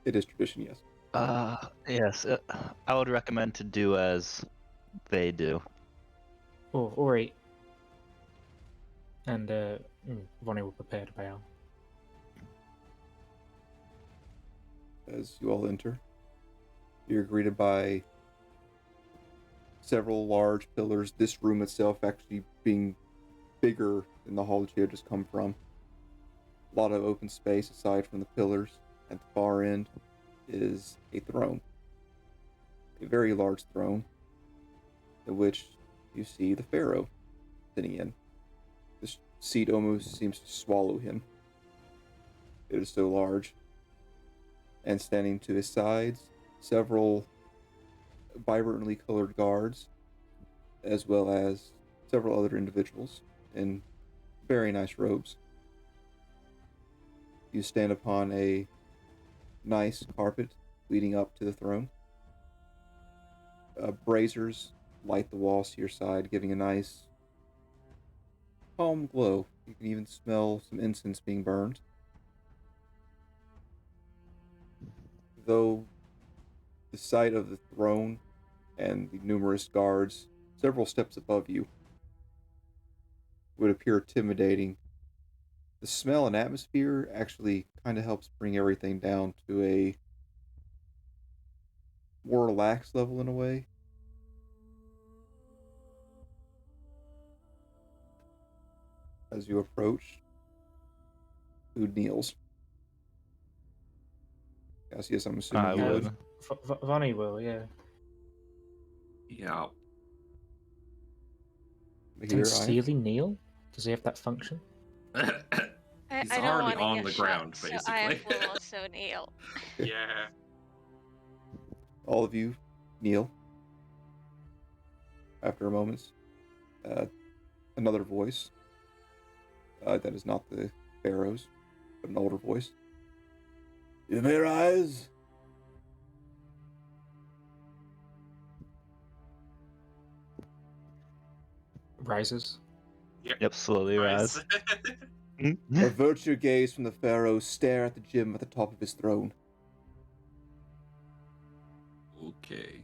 It is tradition, yes. yes, I would recommend to do as they do. Oh, alright. And Vonnie will prepare to bow. As you all enter, you're greeted by several large pillars, this room itself actually being bigger than the hall that you had just come from. A lot of open space aside from the pillars. At the far end is a throne. A very large throne, in which you see the Pharaoh sitting in. This seat almost seems to swallow him. It is so large. And standing to his sides, several vibrantly colored guards, as well as several other individuals in very nice robes. You stand upon a nice carpet leading up to the throne. Braziers light the walls to your side, giving a nice calm glow. You can even smell some incense being burned. Though the sight of the throne and the numerous guards several steps above you would appear intimidating, the smell and atmosphere actually kind of helps bring everything down to a more relaxed level in a way. As you approach, who kneels? Yes, I'm assuming I you would. would. Vonnie will, yeah. Yeah. Can Here, I Steely kneel? Does he have that function? He's I don't already want to on get the shot, ground, so I basically. will also kneel. Yeah. all of you kneel. After a moment, another voice that is not the Pharaoh's, but an older voice. You may rise. Rises. Yep, slowly rise. Avert your gaze from the Pharaoh. Stare at the gem at the top of his throne. Okay.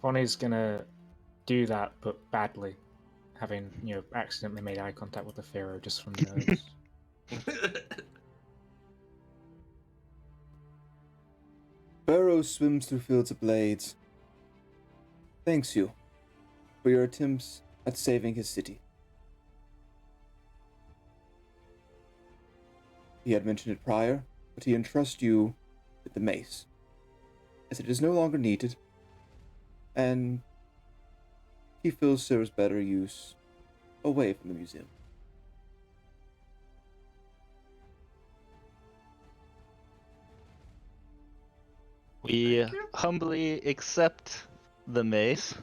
Vonnie's gonna do that, but badly, having accidentally made eye contact with the Pharaoh just from nerves. Pharaoh swims through fields of blades. Thanks you for your attempts at saving his city. He had mentioned it prior, but he entrusts you with the mace, as it is no longer needed, and he feels serves better use away from the museum. We humbly accept the mace,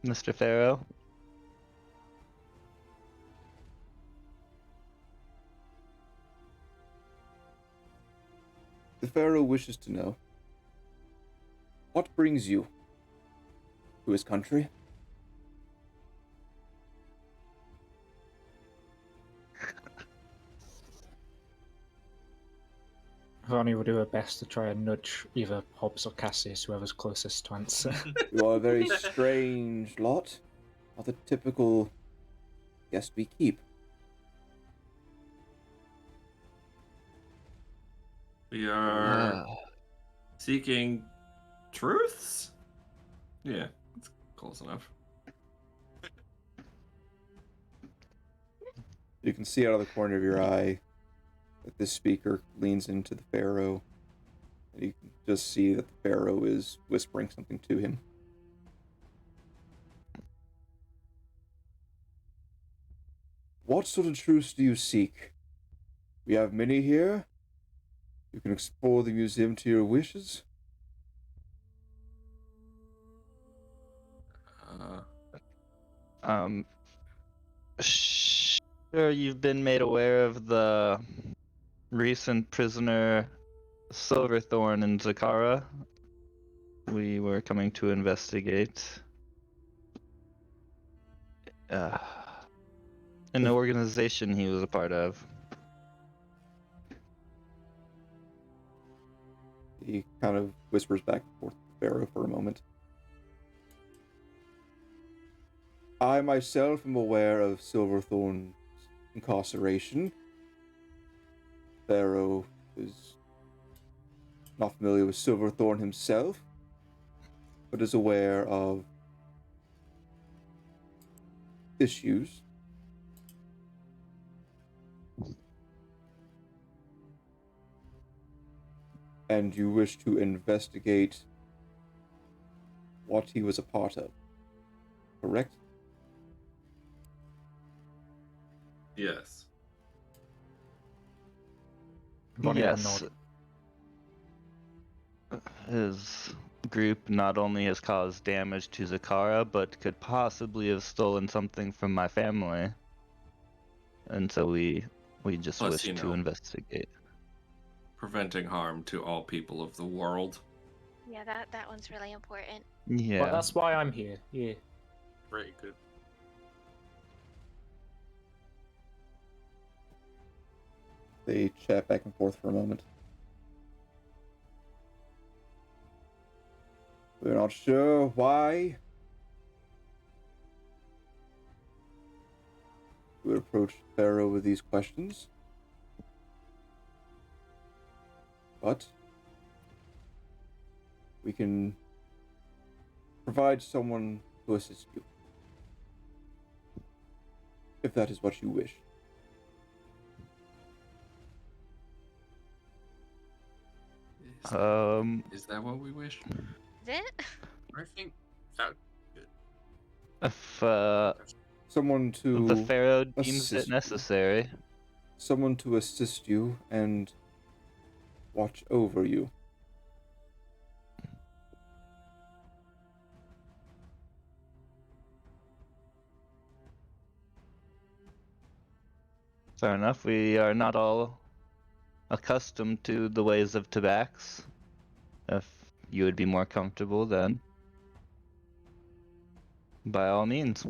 Mr. Pharaoh. The Pharaoh wishes to know, what brings you to his country? Vonnie will do her best to try and nudge either Hobbs or Cassius, whoever's closest to answer. You are a very strange lot, not the typical guest we keep. We are seeking truths? Yeah, that's close enough. You can see out of the corner of your eye that this speaker leans into the Pharaoh, and you can just see that the Pharaoh is whispering something to him. What sort of truths do you seek? We have many here. You can explore the museum to your wishes. Sure, you've been made aware of the recent prisoner Silverthorn in Zakara. We were coming to investigate an organization he was a part of. He kind of whispers back and forth to the Pharaoh for a moment. I myself am aware of Silverthorn's incarceration. Pharaoh is not familiar with Silverthorn himself, but is aware of issues. And you wish to investigate what he was a part of. Correct? Yes. Vonnie will Yes. nod. His group not only has caused damage to Zakara, but could possibly have stolen something from my family. And so we just Plus, wish you to know. investigate. Preventing harm to all people of the world. Yeah, that one's really important. Yeah. Well, that's why I'm here. Yeah. Very good. They chat back and forth for a moment. We're not sure why we would approach Pharaoh with these questions. But we can provide someone to assist you. If that is what you wish. Is that what we wish? Is it? I think that If Someone to the Pharaoh deems assist it you. necessary. Someone to assist you and watch over you. Fair enough. We are not all accustomed to the ways of Tabax. If you would be more comfortable, then by all means.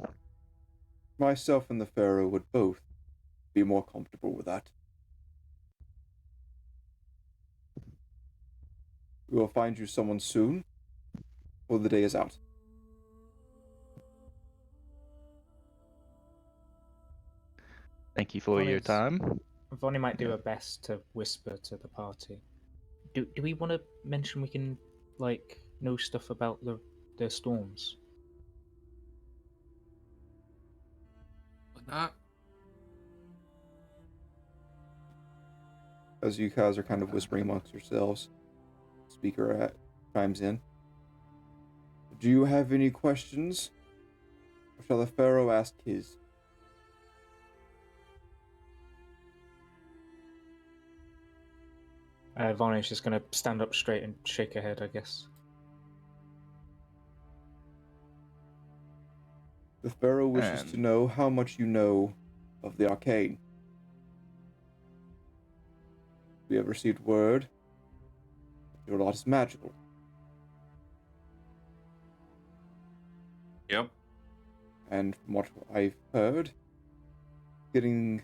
Myself and the Pharaoh would both be more comfortable with that. We will find you someone soon, or the day is out. Thank you for your Vonnie's- time. Vonnie might do Yeah. her best to whisper to the party. Do we want to mention we can like know stuff about the storms? But not. As you guys are kind of whispering amongst yourselves, speaker chimes in. Do you have any questions? Or shall the Pharaoh ask his? Vonnie's just gonna stand up straight and shake her head, I guess. The Pharaoh wishes to And- know how much you know of the arcane. We have received word that your lot is magical. Yep. And from what I've heard, getting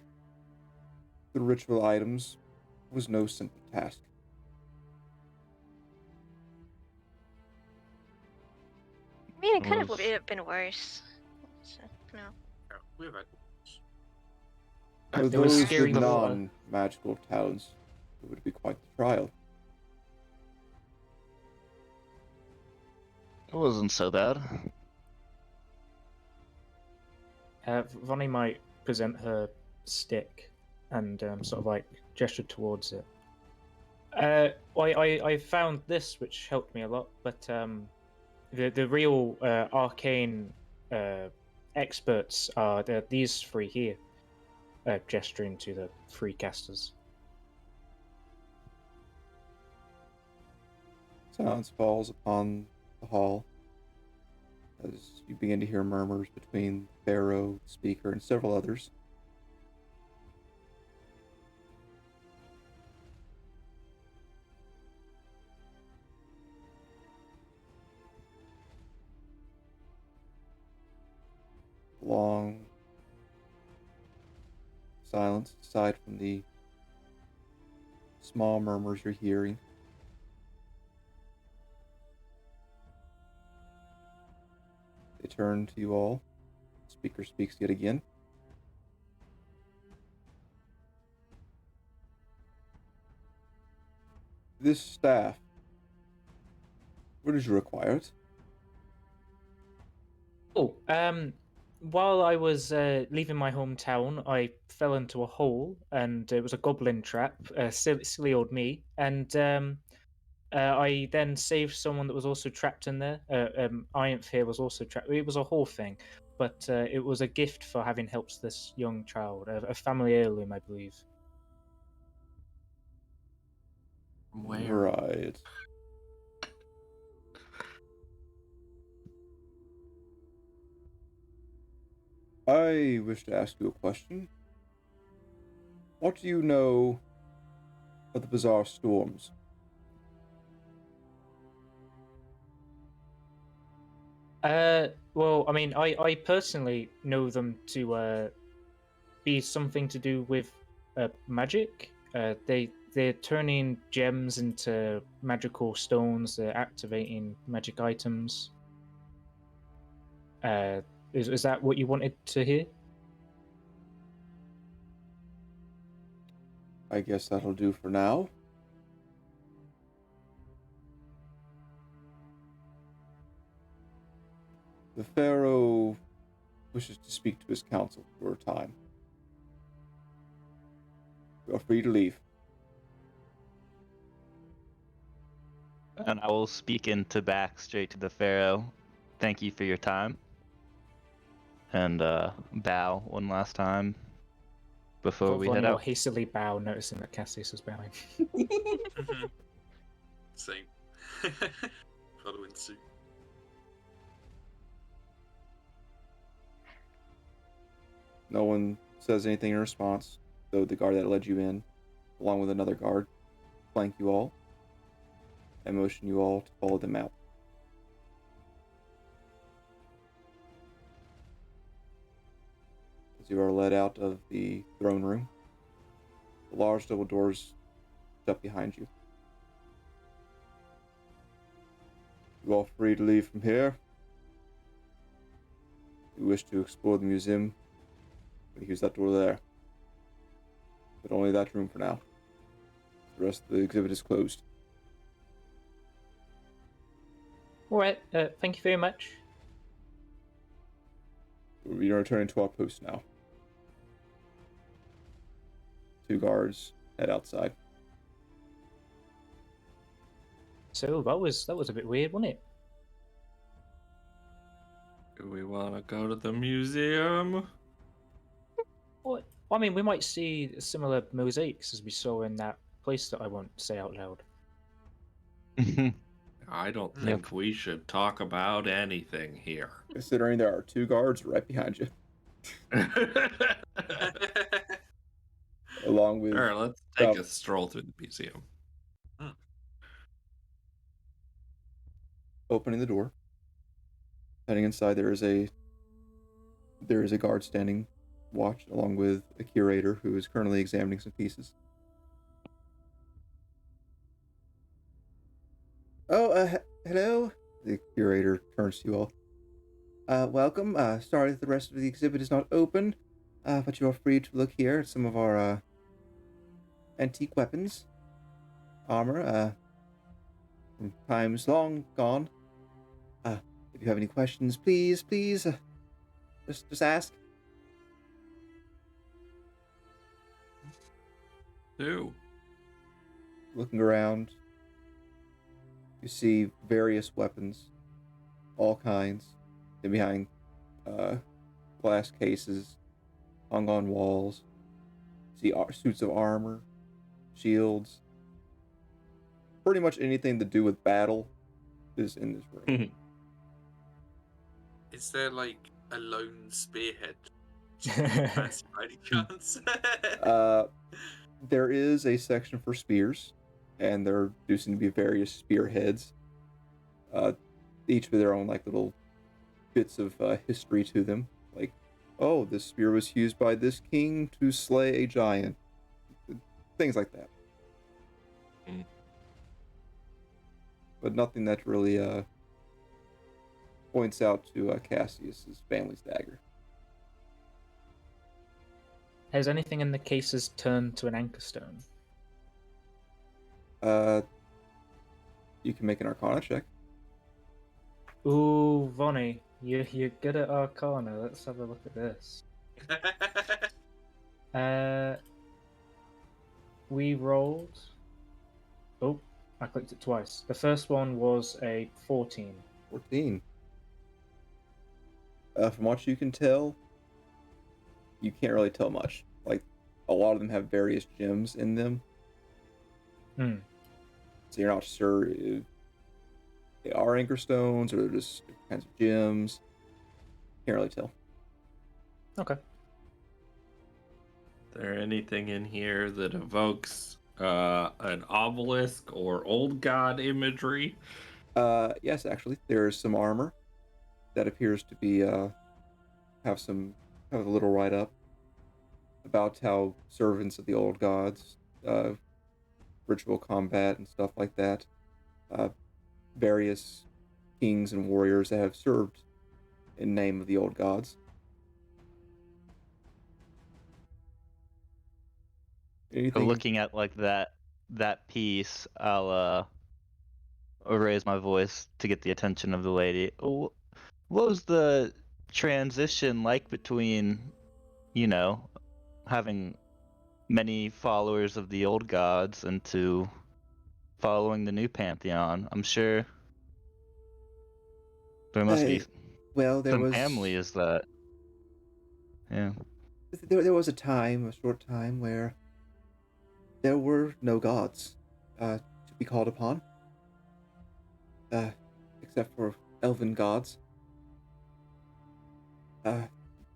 the ritual items was no simple task. I mean, it kind of Was- would have been worse. So, no. yeah, we've had. For There was those scary with water. non-magical talents, it would be quite the trial. It wasn't so bad. Vonnie might present her stick and sort of like gesture towards it. I found this, which helped me a lot, but the real arcane experts are these three here, gesturing to the three casters. Silence falls upon the hall as you begin to hear murmurs between Pharaoh, the speaker, and several others. Long silence aside from the small murmurs you're hearing. They turn to you all. The speaker speaks yet again. This staff, where did you require it? Oh, while I was leaving my hometown, I fell into a hole, and it was a goblin trap. Silly old me. And I then saved someone that was also trapped in there. Ankqorveil was also trapped. It was a whole thing, but it was a gift for having helped this young child, a family heirloom, I believe. Where? Right. I wish to ask you a question. What do you know of the bizarre storms? Well, I mean, I personally know them to be something to do with magic. They're turning gems into magical stones. They're activating magic items. Is that what you wanted to hear? I guess that'll do for now. The Pharaoh wishes to speak to his council for a time. You are free to leave. And I will speak into back straight to the Pharaoh. Thank you for your time. And bow one last time before we head Vonnie will out. hastily bow, noticing that Cassius is bowing. Same. Following suit. No one says anything in response, though the guard that led you in, along with another guard, flank you all and motion you all to follow them out. As you are led out of the throne room, the large double doors shut behind you. You are free to leave from here. If you wish to explore the museum, use that door there. But only that room for now. The rest of the exhibit is closed. All right. Thank you very much. We are returning to our post now. 2 guards head outside. So that was a bit weird, wasn't it? Do we want to go to the museum? Well, I mean, we might see similar mosaics as we saw in that place that I won't say out loud. I don't Yep. think we should talk about anything here. Considering there are 2 guards right behind you, along with Alright, let's take a stroll through the museum. opening the door. Heading inside, there is a guard standing watch, along with a curator who is currently examining some pieces. Oh, hello. The curator turns to you all. Welcome. Sorry that the rest of the exhibit is not open, but you are free to look here at some of our antique weapons, armor, from times long gone. If you have any questions, please, just ask. Do. Looking around, you see various weapons, all kinds, and behind glass cases, hung on walls. See suits of armor, shields. Pretty much anything to do with battle is in this room. Is there like a lone spearhead? Fancy by any chance? There is a section for spears, and there do seem to be various spearheads, each with their own like little bits of history to them. Like, oh, this spear was used by this king to slay a giant. Things like that. Mm. But nothing that really points out to Cassius's family's dagger. Has anything in the cases turned to an anchor stone? You can make an Arcana check. Ooh, Vonnie, you're good at Arcana. Let's have a look at this. We rolled. Oh, I clicked it twice. The first one was a 14. 14. From what you can tell, you can't really tell much. Like, a lot of them have various gems in them. Hmm. So you're not sure if they are anchor stones or they're just different kinds of gems. Can't really tell. Okay. Is there anything in here that evokes an obelisk or old god imagery? Yes, actually, there's some armor that appears to be have a little write up about how servants of the old gods, ritual combat and stuff like that. Various kings and warriors that have served in name of the old gods. Anything? Looking at like that piece, I'll raise my voice to get the attention of the lady. What was the transition like between, you know, having many followers of the old gods into following the new pantheon? I'm sure there must be Well, there some was families that, yeah. there was a short time, where there were no gods to be called upon, except for elven gods.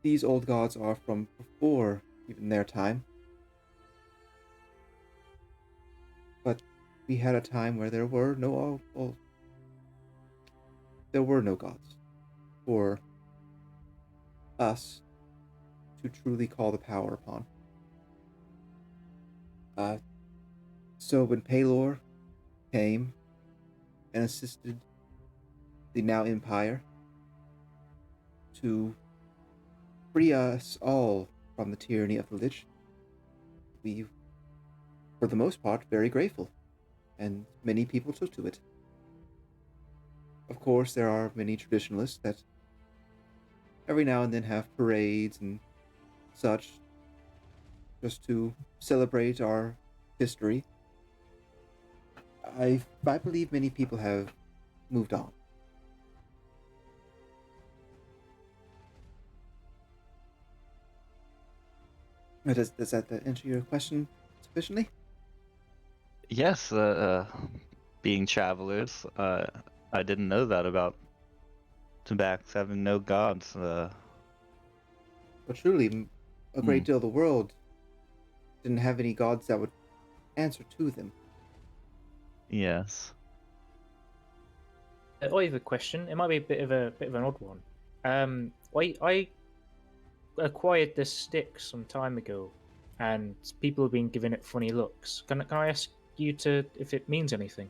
These old gods are from before even their time. But we had a time where there were no gods for us to truly call the power upon. So when Pelor came and assisted the now Empire to free us all from the tyranny of the Lich, we, for the most part, very grateful, and many people took to it. Of course, there are many traditionalists that every now and then have parades and such, just to celebrate our history. I believe many people have moved on. Does that answer your question sufficiently? Yes, being travelers, I didn't know that about Tabax having no gods. But truly, a great deal of the world didn't have any gods that would answer to them. Yes. I have a question. It might be a bit of an odd one. I acquired this stick some time ago, and people have been giving it funny looks. Can I ask you to if it means anything?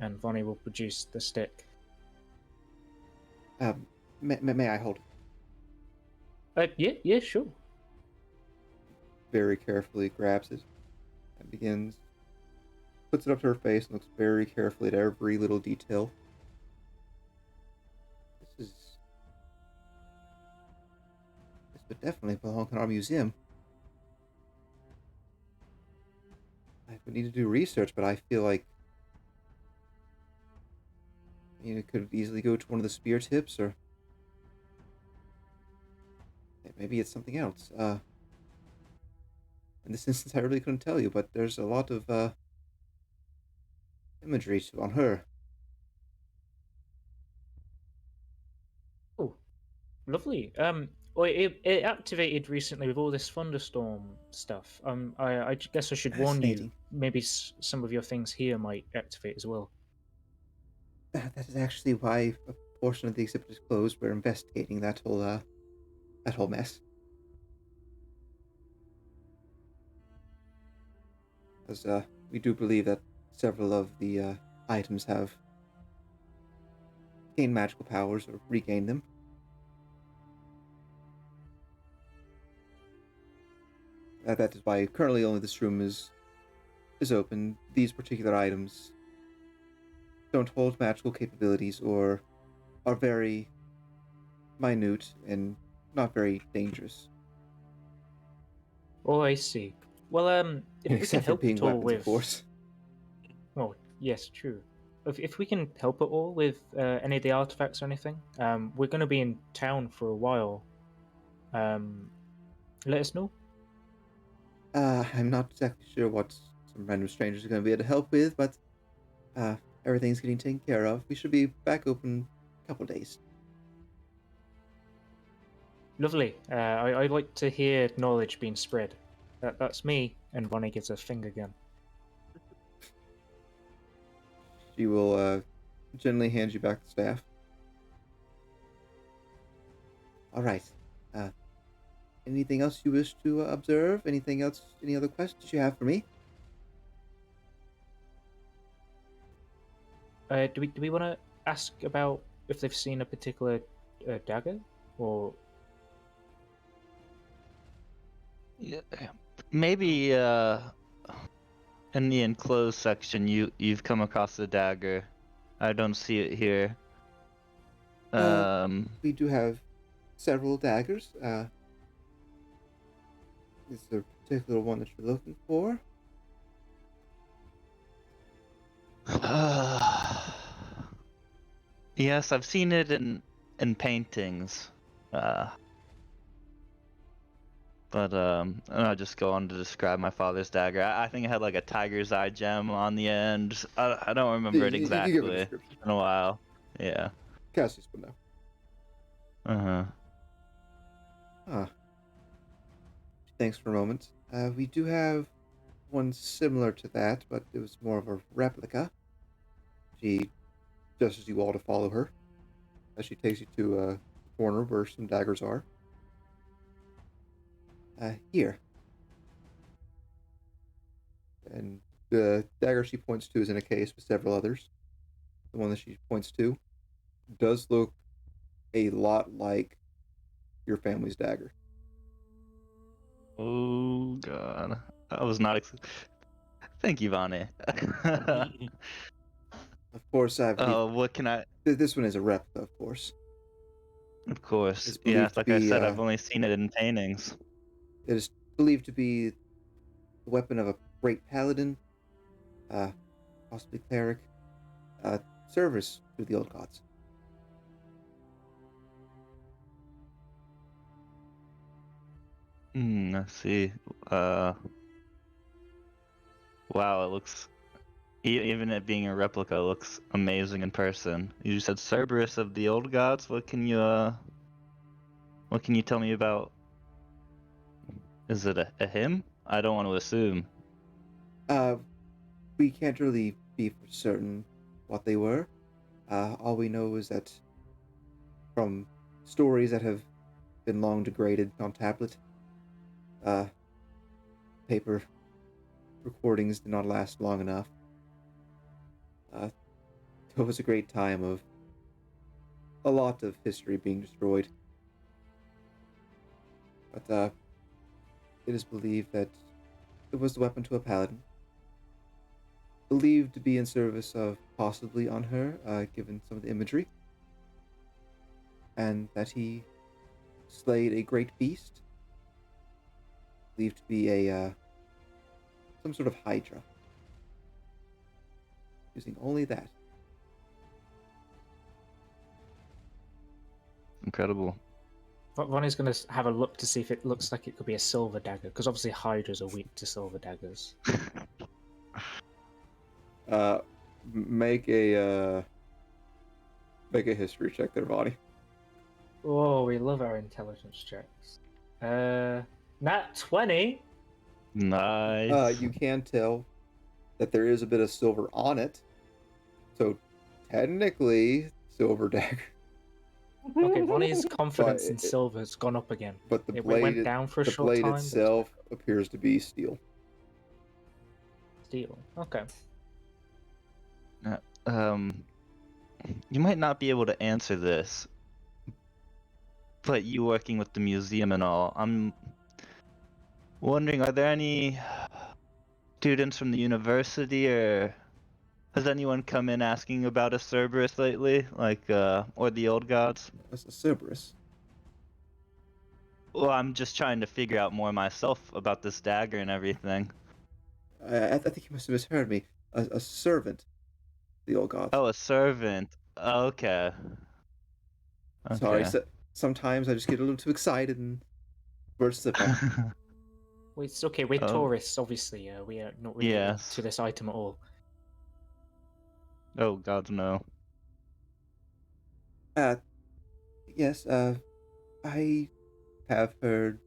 And Vonnie will produce the stick. May I hold it? Yeah, sure. Very carefully grabs it and puts it up to her face and looks very carefully at every little detail. This would definitely belong in our museum. I would need to do research, but I feel like it could easily go to one of the spear tips, or maybe it's something else. In this instance, I really couldn't tell you, but there's a lot of imagery on her. Oh, lovely. Well, it activated recently with all this thunderstorm stuff. I guess I should warn you. Fascinating. Maybe some of your things here might activate as well. That is actually why a portion of the exhibit is closed. We're investigating that whole mess. As we do believe that several of the items have gained magical powers or regained them. That is why currently only this room is open. These particular items don't hold magical capabilities or are very minute and not very dangerous. Oh, I see. Well, if we can Except for help being at all weapons, with, of course. well, Yes, true. If we can help at all with any of the artifacts or anything, we're going to be in town for a while. Let us know. I'm not exactly sure what some random strangers are going to be able to help with, but everything's getting taken care of. We should be back open a couple days. Lovely. I like to hear knowledge being spread. That's me. And Bonnie gives a finger gun. She will gently hand you back the staff. All right. Anything else you wish to observe? Anything else? Any other questions you have for me? Do we want to ask about if they've seen a particular dagger, or Yeah, maybe in the enclosed section you've come across the dagger. I don't see it here. We do have several daggers. Is there a particular one that you're looking for? Yes, I've seen it in paintings. But I'll just go on to describe my father's dagger. I think it had like a tiger's eye gem on the end. I don't remember it You give a exactly. description. It's been a while. Yeah. Cassius would know. Uh-huh. Ah. Thanks for a moment. We do have one similar to that, but it was more of a replica. She gestures you all to follow her as she takes you to a corner where some daggers are. Here. And the dagger she points to is in a case with several others. The one that she points to does look a lot like your family's dagger. Oh God. I was not. Thank you, Vane. Of course, I believe What can I? this one is a replica, of course. Of course. It's Yeah, believed to like I be, said, I've only seen it in paintings. It is believed to be the weapon of a great paladin, possibly cleric, Cerberus through the old gods. I see. Wow, it looks. Even it being a replica, looks amazing in person. You said Cerberus of the old gods. What can you tell me about? Is it a him? I don't want to assume. We can't really be for certain what they were. All we know is that from stories that have been long degraded on tablet, paper recordings did not last long enough. It was a great time of a lot of history being destroyed. But it is believed that it was the weapon to a paladin. Believed to be in service of possibly on her, given some of the imagery. And that he slayed a great beast. Believed to be a some sort of Hydra. Using only that. Incredible. Vonnie's going to have a look to see if it looks like it could be a silver dagger, because obviously Hydras are weak to silver daggers. Make a history check there, Vonnie. Oh, we love our intelligence checks. Nat 20. Nice. You can tell that there is a bit of silver on it. So technically, silver dagger. Okay, Vonnie's confidence in But silver has gone up again. But the It blade, went down for a the short blade time, but it's itself appears to be steel. steel. Okay. You might not be able to answer this, but you working with the museum and all, I'm wondering, are there any students from the university, or has anyone come in asking about a Cerberus lately, or the old gods? That's a Cerberus. Well, I'm just trying to figure out more myself about this dagger and everything. I think you must have misheard me. A servant. the old gods. Oh, a servant. Okay. Sorry, Okay. sometimes I just get a little too excited and burst slip up. Well, it's okay. We're Oh. tourists, obviously. We are not really Yes. to this item at all. Oh God, no. Yes, I have heard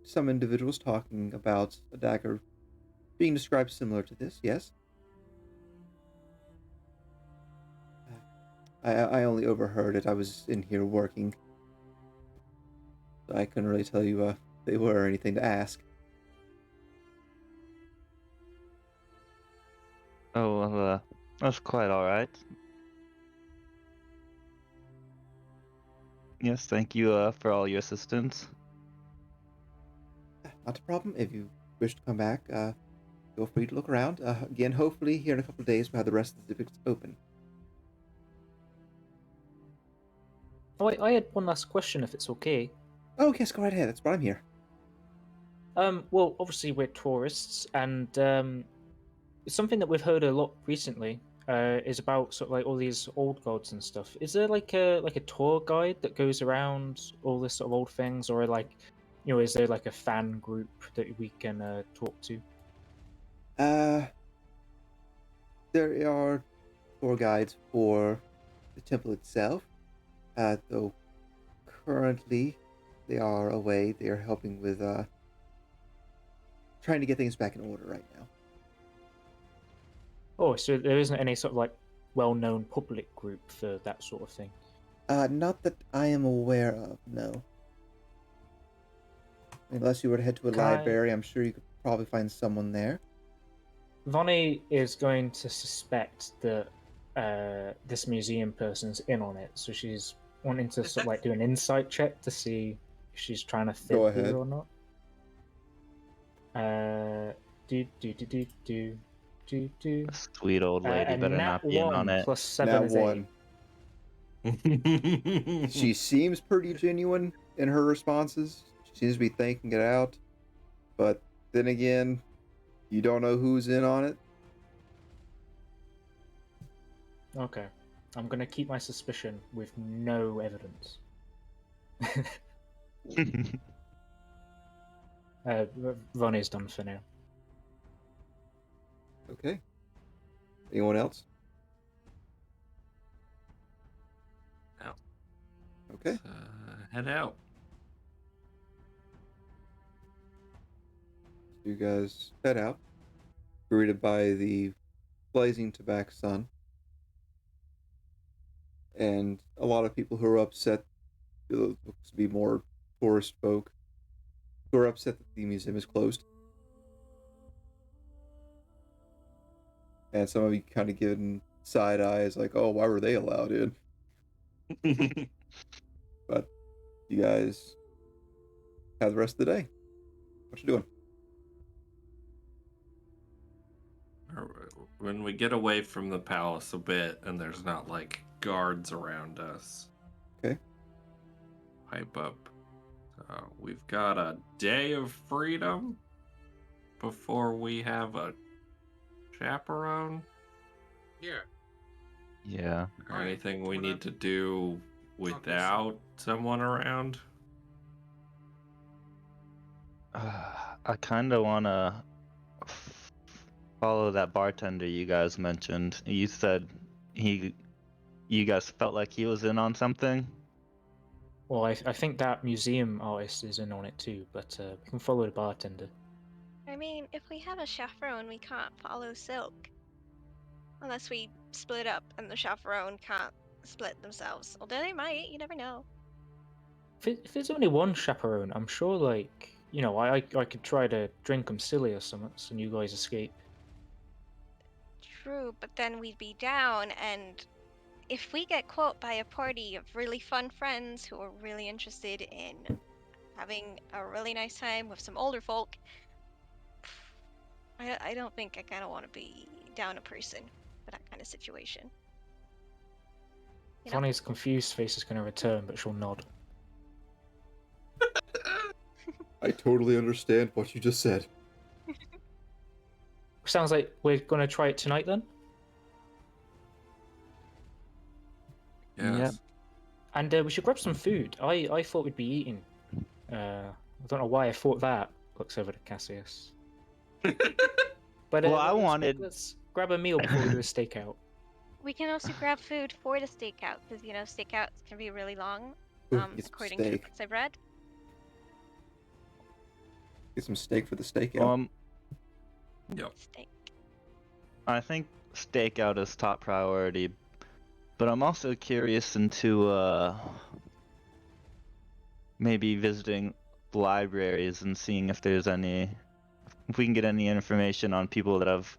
some individuals talking about a dagger being described similar to this, yes? I only overheard it. I was in here working. So I couldn't really tell you if they were or anything to ask. Oh well, that's quite all right. Yes, thank you for all your assistance. Not a problem. If you wish to come back, feel free to look around. Again, hopefully here in a couple of days we'll have the rest of the districts open. Oh, I had one last question, if it's okay. Oh, yes, go right ahead. That's why I'm here. Well, obviously we're tourists, and something that we've heard a lot recently is about sort of like all these old gods and stuff. Is there like a tour guide that goes around all this sort of old things, or like, you know, is there like a fan group that we can talk to? There are tour guides for the temple itself, though currently they are away. They are helping with trying to get things back in order right now. Oh, so there isn't any sort of like well-known public group for that sort of thing? Not that I am aware of, no. Unless you were to head to a library, I'm sure you could probably find someone there. Vonnie is going to suspect that this museum person's in on it, so she's wanting to sort of like do an insight check to see if she's trying to Go fit ahead. here or not. Do. Sweet old lady better not be in on it. Plus 7 Nat is 1. 8. She seems pretty genuine in her responses. She seems to be thinking it out. But then again, you don't know who's in on it. Okay. I'm gonna keep my suspicion with no evidence. Vonnie's done for now. Okay. Anyone else? No. Okay. Head out. You guys head out, greeted by the blazing tobacco sun, and a lot of people who are upset. It looks to be more tourist folk who are upset that the museum is closed. And some of you kind of giving side eyes, like, "Oh, why were they allowed in?" But you guys have the rest of the day. What you doing? When we get away from the palace a bit and there's not like guards around us. Okay. Pipe up. We've got a day of freedom before we have a chaperone. Yeah. Yeah. Or Right. anything we Wanna- need to do without someone around? I kind of want to follow that bartender you guys mentioned. You said you guys felt like he was in on something? Well, I think that museum artist is in on it too, but we can follow the bartender. I mean, if we have a chaperone, we can't follow Silk. Unless we split up and the chaperone can't split themselves. Although they might, you never know. If there's only one chaperone, I'm sure, like, you know, I could try to drink them silly or something, so you guys escape. True, but then we'd be down, and if we get caught by a party of really fun friends who are really interested in having a really nice time with some older folk, I don't think I kind of want to be down a person for that kind of situation. You know? Vonnie's confused face is going to return, but she'll nod. I totally understand what you just said. Sounds like we're going to try it tonight then? Yes. And we should grab some food. I thought we'd be eating. I don't know why I thought that. Looks over to Cassius. But Well, I wanted. let's grab a meal before we do a stakeout. We can also grab food for the stakeout because stakeouts can be really long. Ooh, get some According to the steak. books I've read. Get some steak for the stakeout. Yep. Steak. I think stakeout is top priority, but I'm also curious into maybe visiting libraries and seeing if we can get any information on people that have,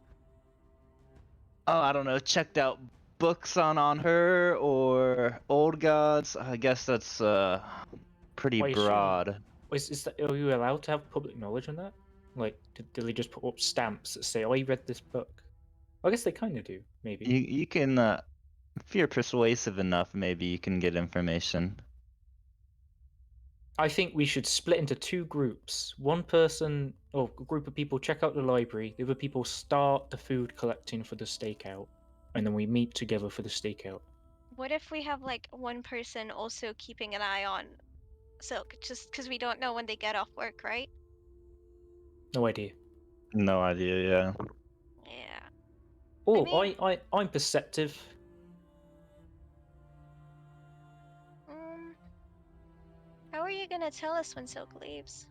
I don't know, checked out books on her or old gods. I guess that's pretty Why is she- broad. Are you allowed to have public knowledge on that? Like, did they just put up stamps that say, "Oh, you read this book"? I guess they kind of do, maybe. You can, if you're persuasive enough, maybe you can get information. I think we should split into two groups. One person or a group of people check out the library. The other people start the food collecting for the stakeout, and then we meet together for the stakeout. What if we have like one person also keeping an eye on Silk, just because we don't know when they get off work, right? No idea. No idea, yeah. Yeah. Oh, mean- I'm perceptive. How are you gonna tell us when Silk leaves?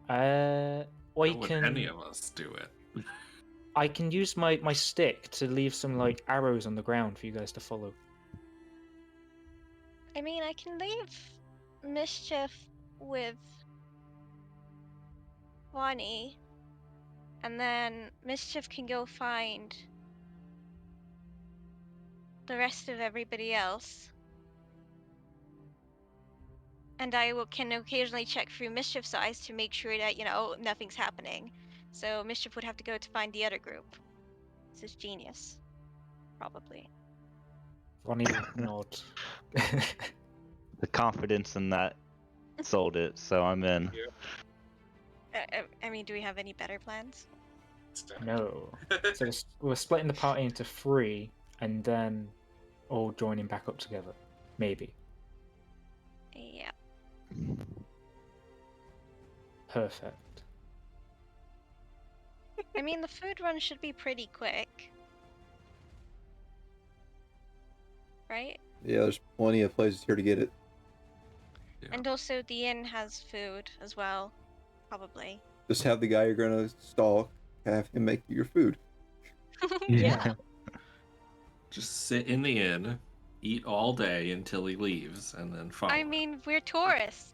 I How would can. any of us do it? I can use my stick to leave some like arrows on the ground for you guys to follow. I mean, I can leave Mischief with Bonnie, and then Mischief can go find the rest of everybody else. And can occasionally check through Mischief's eyes to make sure that, nothing's happening. So Mischief would have to go to find the other group. This is genius. Probably. Ronnie would nod. The confidence in that sold it, so I'm in. I mean, do we have any better plans? No. So we're splitting the party into 3, and then all joining back up together. Maybe. Yeah. Perfect. I mean, the food run should be pretty quick. Right? Yeah, there's plenty of places here to get it. Yeah. And also the inn has food as well. Probably. Just have the guy you're gonna stalk, have him make you your food. Yeah. Just sit in the inn, eat all day until he leaves, and then follow. I mean, we're tourists.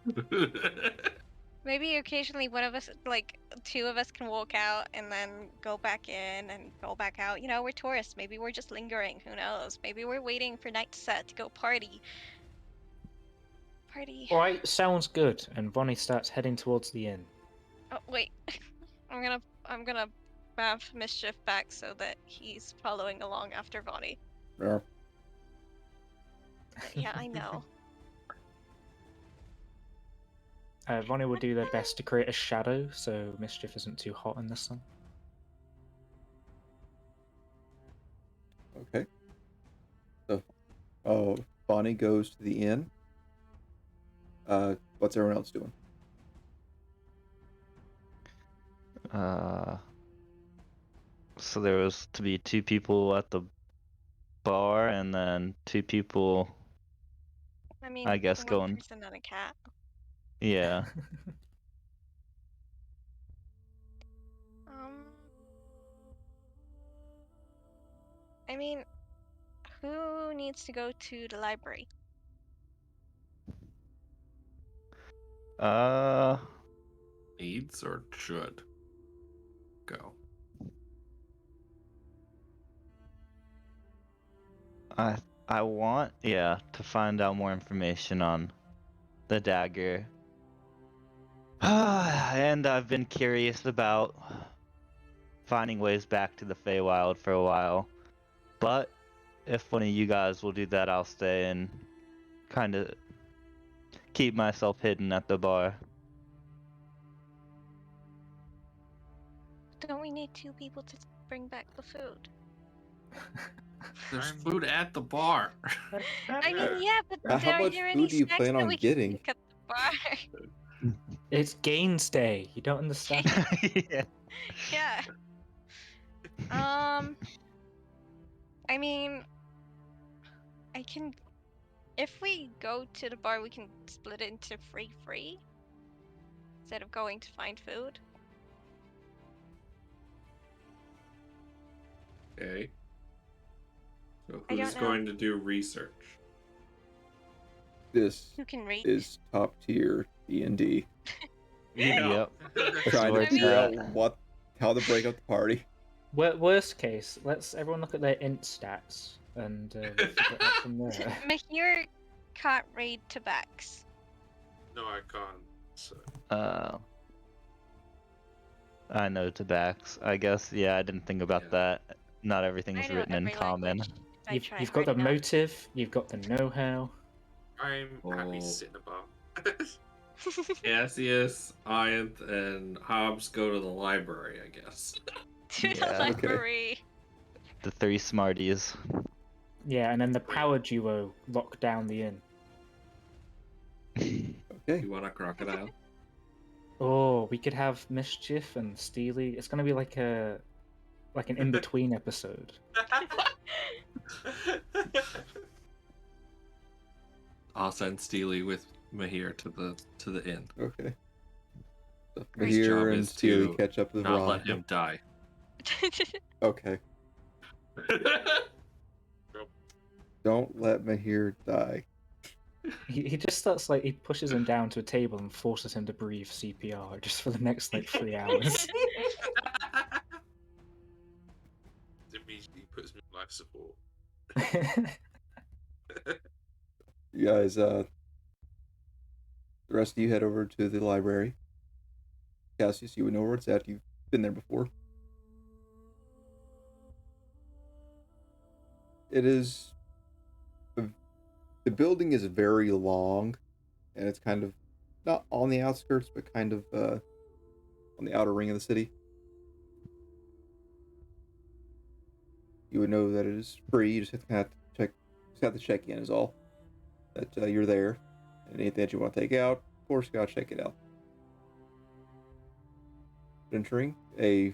Maybe occasionally one of us, like, 2 of us can walk out and then go back in and go back out. We're tourists. Maybe we're just lingering. Who knows? Maybe we're waiting for night to set to go party. Alright, sounds good. And Bonnie starts heading towards the inn. Oh, wait. I'm gonna have Mischief back so that he's following along after Bonnie. Yeah. Yeah, I know. Bonnie will do their best to create a shadow so Mischief isn't too hot in the sun. Okay. So, Bonnie goes to the inn. What's everyone else doing? So there was to be 2 people at the bar and then 2 people, I mean, I guess, one going. person and a cat. Yeah. I mean, who needs to go to the library? Needs or should go. I want, to find out more information on the dagger. And I've been curious about finding ways back to the Feywild for a while. But if one of you guys will do that, I'll stay and kind of keep myself hidden at the bar. Don't we need 2 people to bring back the food? There's I'm- food at the bar. I mean, yeah, but How are much there food any do you snacks plan that on we getting? can pick up the bar? It's Gaines Day. You don't understand. Yeah. Yeah. I mean, I can. If we go to the bar, we can split it into free instead of going to find food. Okay. So I don't who's know. going to do research? This Who can read? is top tier D&D. Yep. Trying where to it's figure out at. how to break up the party. Worst case, let's everyone look at their int stats and figure it out from there. Mahir can't read tabax. No, I can't. So. I know tabax. I guess, yeah, I didn't think about Yeah. that. Not I everything's know written in every common. language. I You've, try you've got the hard enough. motive, you've got the know-how. I'm happy Oh. to sit in a bar. Cassius, Ianth, and Hobbs go to the library, I guess. To the Yeah. Okay. library. The three smarties. Yeah, and then the power duo lock down the inn. Okay. You want a crocodile? Oh, we could have Mischief and Steely. It's gonna be like an in-between episode. I'll send Steely with Mahir to the inn. Okay. So His job Mahir and is Steely to catch up with Not Ron. let him die. Okay. Don't let Mahir die. He just starts he pushes him down to a table and forces him to breathe CPR just for the next 3 hours. Immediately puts me on life support. You guys, the rest of you head over to the library. Cassius, you would know where it's at. You've been there before. It is... The building is very long, and it's kind of not on the outskirts, but kind of on the outer ring of the city. You would know that it is free. You just have to check in is all. That you're there, and anything that you want to take out, of course, you gotta check it out. Entering, a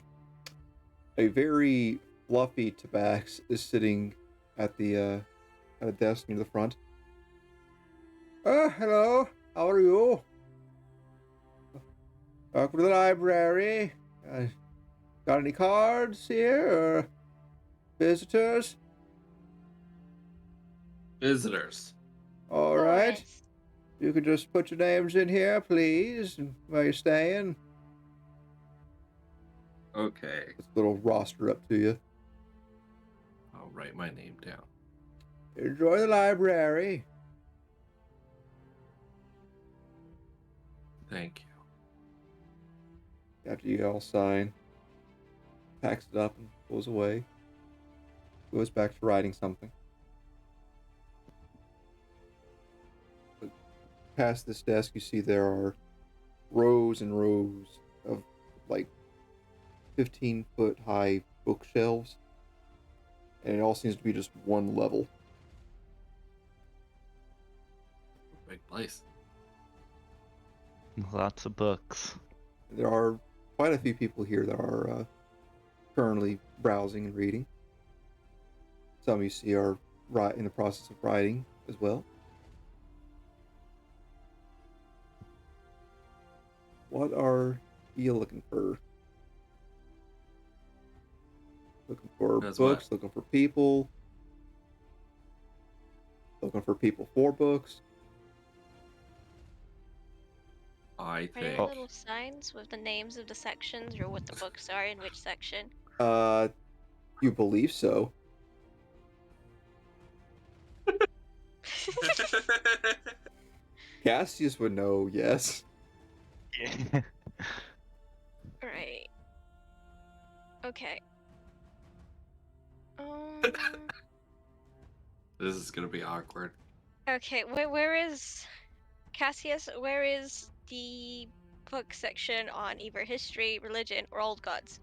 very fluffy tabax is sitting at a desk near the front. Hello. How are you? Welcome to the library. Got any cards here, or visitors? Visitors. All right. Nice. You could just put your names in here, please, and where you're staying. Okay. It's a little roster up to you. I'll write my name down. Enjoy the library. Thank you. After you all sign, packs it up and goes away. Goes back to writing something. But past this desk, you see there are rows and rows of 15-foot high bookshelves. And it all seems to be just one level. Big place. Lots of books. There are quite a few people here that are currently browsing and reading. Some you see are in the process of writing as well. What are you looking for? Looking for That's books, what? looking for people. Looking for people for books. I Are think. there little signs with the names of the sections or what the books are in which section? You believe so. Cassius would know, yes. Yeah. Right. Okay. This is gonna be awkward. Okay, where is Cassius? Where is the book section on either history, religion, or old gods?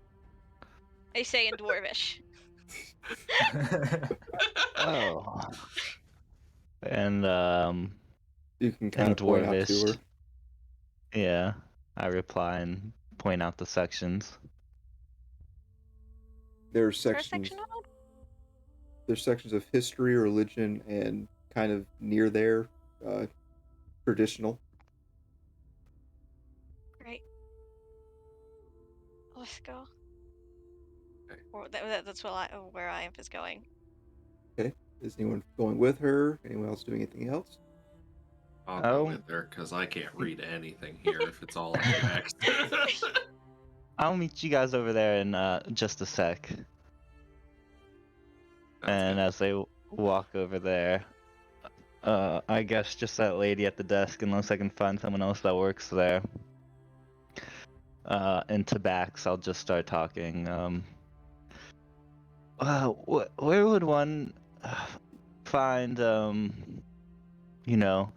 I say in Dwarvish. Oh. And You can kind in of point out to her. Dwarvish, yeah, I reply and point out the sections. There's First sections. section on? There's sections of history, religion, and kind of near there, traditional. Great. Let's go. Okay. Or that's where I am is going. Okay. Is anyone going with her? Anyone else doing anything else? I'll Oh. go with her because I can't read anything here if it's all in text. I'll meet you guys over there in just a sec. And good. as they walk over there, I guess just that lady at the desk, unless I can find someone else that works there. In Tabax, I'll just start talking. Where would one find, you know,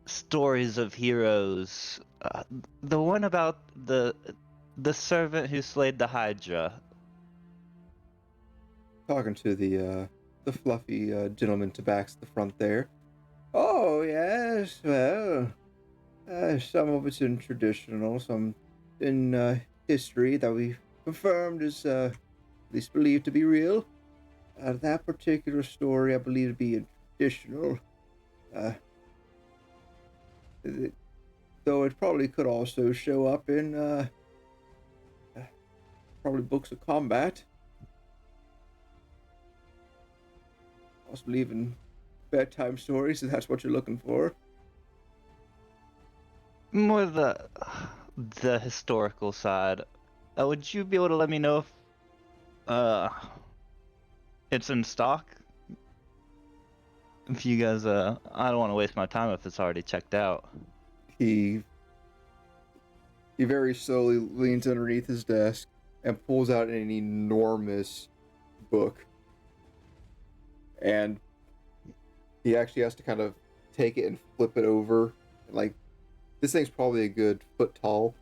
stories of heroes? The one about the servant who slayed the Hydra. Talking to the fluffy gentleman to backs the front there. Oh yes, well, some of it's in traditional, some in history that we confirmed is at least believed to be real. That particular story, I believe to be in traditional. Though it probably could also show up in probably books of combat. Possibly even bedtime stories, if that's what you're looking for. More the historical side. Would you be able to let me know if it's in stock? If you guys I don't want to waste my time if it's already checked out. He very slowly leans underneath his desk and pulls out an enormous book. And he actually has to kind of take it and flip it over. Like, this thing's probably a good foot tall.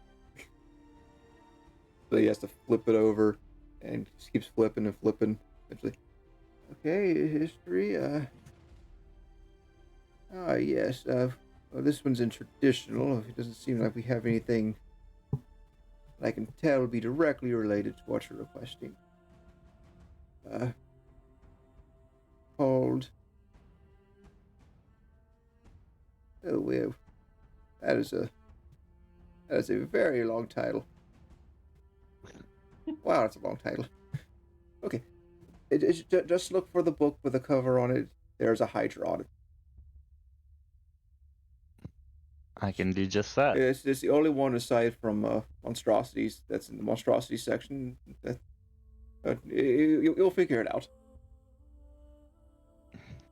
So he has to flip it over and just keeps flipping and flipping. Eventually, okay, history. Yes. Well, this one's in traditional. It doesn't seem like we have anything that I can tell will be directly related to what you're requesting. Called. Oh, well, that is a very long title. Wow, that's a long title. Okay, just look for the book with a cover on it. There's a Hydra on it. I can do just that. It's the only one aside from monstrosities that's in the monstrosity section. That you'll figure it out.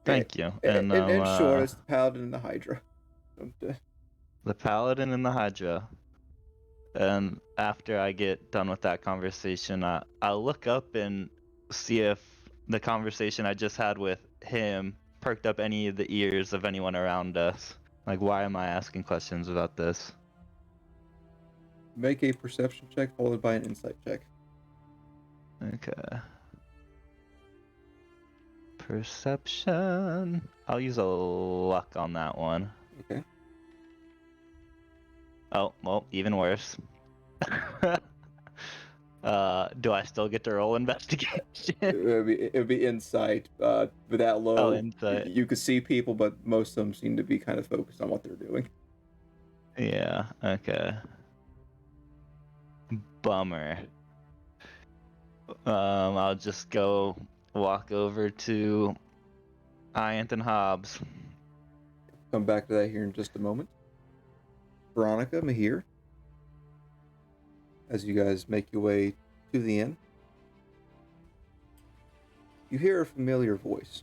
Thank you. And sure, it's the Paladin and the Hydra. The Paladin and the Hydra. And after I get done with that conversation, I'll look up and see if the conversation I just had with him perked up any of the ears of anyone around us. Like, why am I asking questions about this? Make a perception check followed by an insight check. Okay. Perception. I'll use a luck on that one. Okay. Oh, well, even worse. Do I still get to roll investigation? It would be insight. With that low, Oh, insight. you could see people, but most of them seem to be kind of focused on what they're doing. Yeah, okay. Bummer. I'll just go walk over to Iant and Hobbs. Come back to that here in just a moment. Veronica, Mahir, as you guys make your way to the inn, you hear a familiar voice.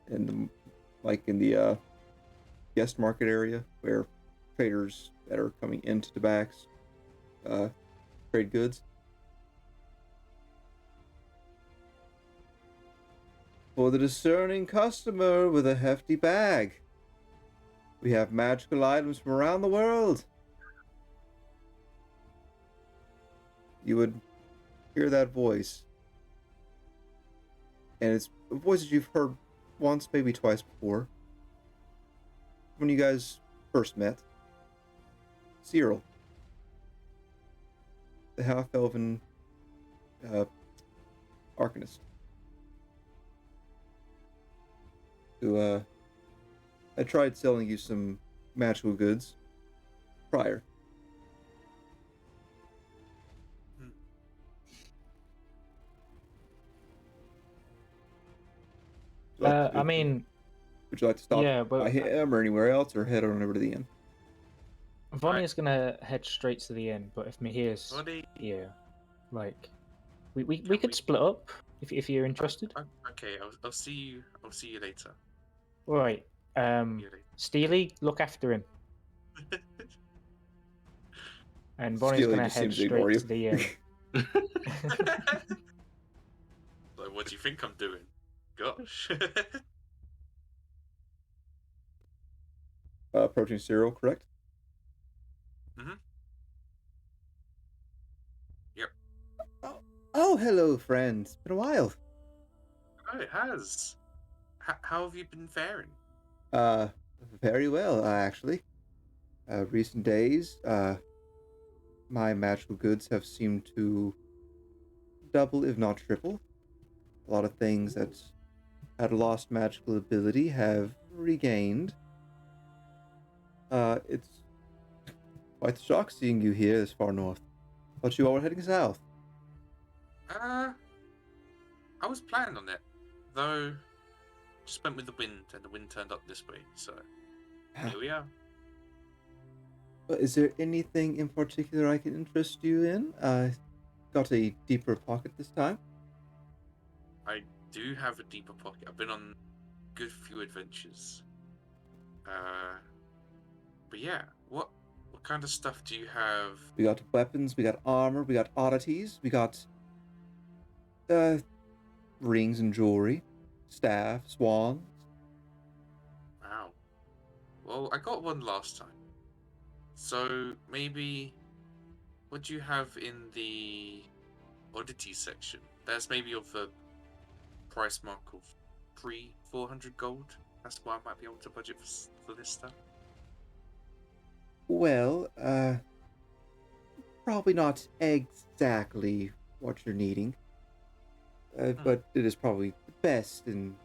In the guest market area where traders that are coming into Tabax trade goods. For the discerning customer with a hefty bag, we have magical items from around the world. you would hear that voice. And it's a voice that you've heard once, maybe twice before. When you guys first met. Cyril. The half-elven arcanist. Who had tried selling you some magical goods prior. I mean, would you like to stop yeah, but by him or anywhere else, or head on over to the inn? Vonnie's gonna head straight to the inn, but if Mahir's Vonnie, here, like, we Can could we- split up if you're interested. okay, I'll see you. I'll see you later. All right. See you later. Steely, look after him, and Bonnie's Steely gonna just head seems to ignore straight you. to the inn. Like, what do you think I'm doing? Gosh. Approaching Cyril, correct? Mhm. Yep. Oh, hello, friend. It's been a while. Oh, it has. How have you been faring? Very well, actually. Recent days, my magical goods have seemed to double, if not triple. A lot of things that had lost magical ability have regained. It's quite the shock seeing you here this far north. Thought you all were heading south. I was planning on it, though. Just went with the wind, and the wind turned up this way. So here we are. But is there anything in particular I can interest you in? Got a deeper pocket this time. I do have a deeper pocket. I've been on a good few adventures. But yeah, what kind of stuff do you have? We got weapons, we got armor, we got oddities, we got rings and jewelry, staff, swans. Wow. Well, I got one last time. So maybe what do you have in the oddity section? There's maybe of a price mark of 400 gold. That's why I might be able to budget for this stuff. Well, probably not exactly what you're needing. But it is probably the best in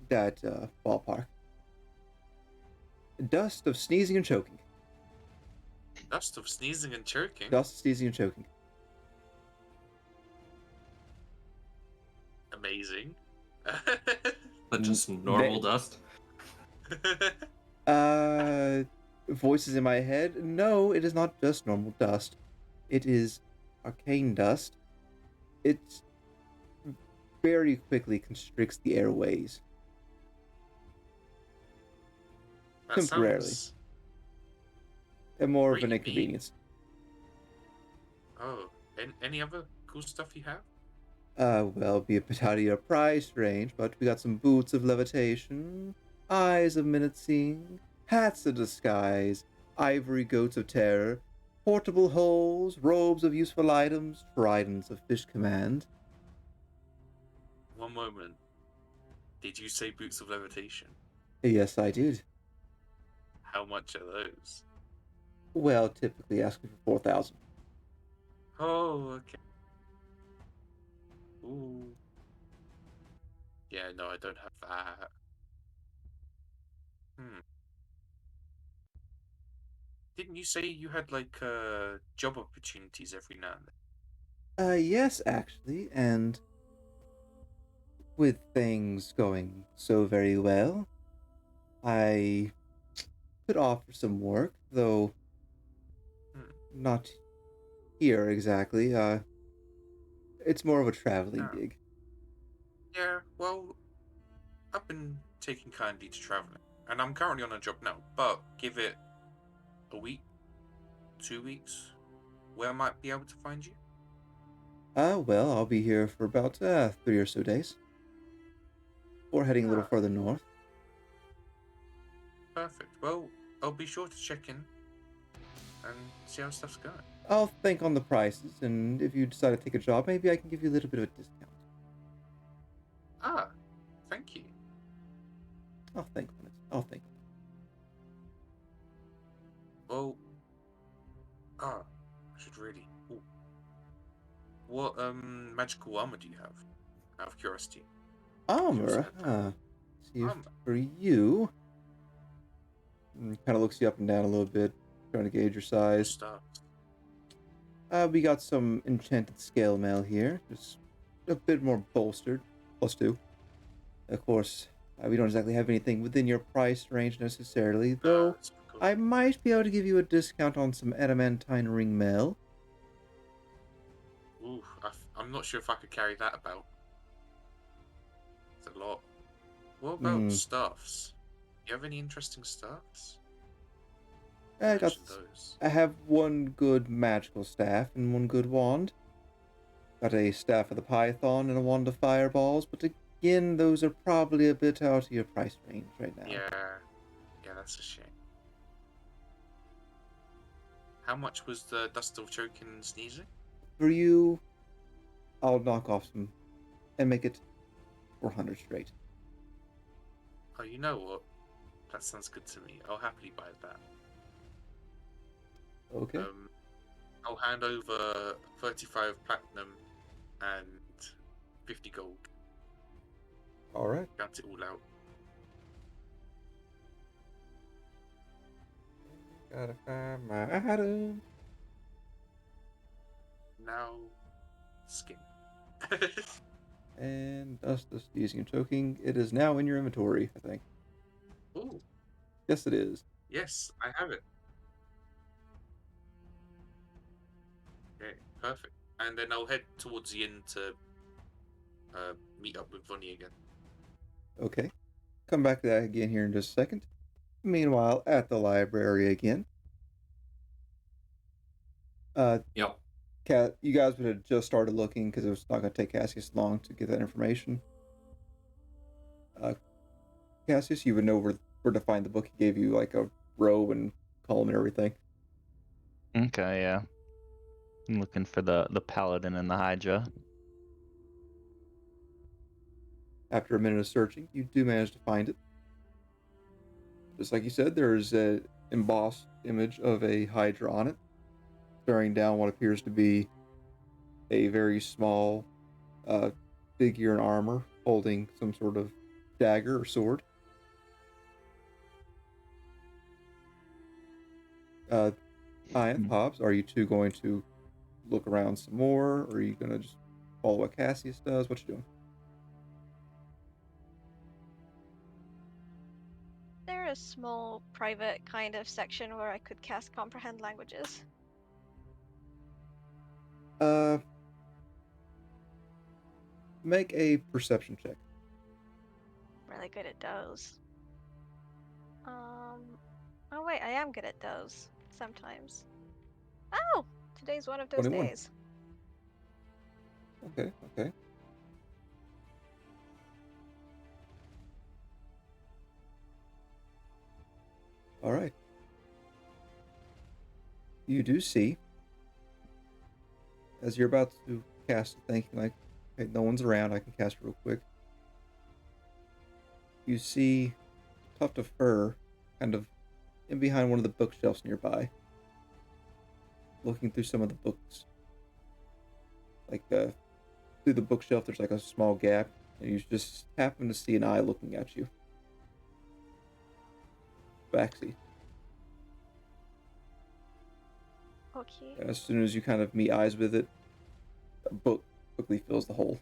that ballpark. Dust of sneezing and choking. Dust of sneezing and choking. Dust of sneezing and choking. Amazing. But just normal dust? Voices in my head. No, it is not just normal dust. It is arcane dust. It very quickly constricts the airways. That Temporarily. sounds- And more of an Really? inconvenience. Oh, and any other cool stuff you have? Well, be a bit out of your price range, but we got some boots of levitation, eyes of minute seeing, hats of disguise, ivory goats of terror, portable holes, robes of useful items, tridents of fish command. One moment. Did you say boots of levitation? Yes, I did. How much are those? Well, typically asking for 4,000. Oh, okay. Ooh. Yeah, no, I don't have that. Didn't you say you had like job opportunities every now and then? Yes, actually, and with things going so very well, I could offer some work, though not here exactly. It's more of a traveling Oh. gig. Yeah, well, I've been taking kindly to traveling, and I'm currently on a job now, but give it a week, 2 weeks, where I might be able to find you. Well, I'll be here for about 3 or so days. Or heading a little Ah. further north. Perfect. Well, I'll be sure to check in and see how stuff's going. I'll think on the prices, and if you decide to take a job, maybe I can give you a little bit of a discount. Ah, thank you. I'll think on it. I'll think. Well, I should really. Ooh. What magical armor do you have? Out of curiosity. Armor, huh? See, if for you, kind of looks you up and down a little bit, trying to gauge your size. Stuff. We got some enchanted scale mail here, just a bit more bolstered, +2. Of course, we don't exactly have anything within your price range necessarily, though. I might be able to give you a discount on some adamantine ring mail. Ooh, I'm not sure if I could carry that about. It's a lot. What about stuffs? Do you have any interesting stuffs? I Those. have one good magical staff and one good wand. Got a staff of the python and a wand of fireballs, but again, those are probably a bit out of your price range right now. Yeah, that's a shame. How much was the dust of choking and sneezing? For you, I'll knock off some and make it 400 straight. Oh, you know what? That sounds good to me. I'll happily buy that. Okay. I'll hand over 35 platinum and 50 gold. All right. Count it all out. Gotta find my item. Now, skin. And dust of sneezing and choking. It is now in your inventory, I think. Ooh. Yes, it is. Yes, I have it. Okay, perfect. And then I'll head towards the inn to meet up with Vonnie again. Okay. Come back to that again here in just a second. Meanwhile, at the library again. Yep. You guys would have just started looking because it was not going to take Cassius long to get that information. Cassius, you would know where to find the book. He gave you like a row and column and everything. Okay, yeah. I'm looking for the Paladin and the Hydra. After a minute of searching, you do manage to find it. Just like you said, there's an embossed image of a Hydra on it, staring down what appears to be a very small figure in armor, holding some sort of dagger or sword. Ian, Pops, are you two going to look around some more, or are you going to just follow what Cassius does? What you doing? There a small private kind of section where I could cast comprehend languages? Make a perception check. Really good at those. Oh wait, I am good at those sometimes. Oh, today's one of those 21. days. Okay. All right. You do see, as you're about to cast it, thinking like, hey, no one's around, I can cast it real quick. You see a tuft of fur kind of in behind one of the bookshelves nearby, looking through some of the books. Like, through the bookshelf, there's like a small gap, and you just happen to see an eye looking at you. Baxi. Okay. And as soon as you kind of meet eyes with it, a book quickly fills the hole.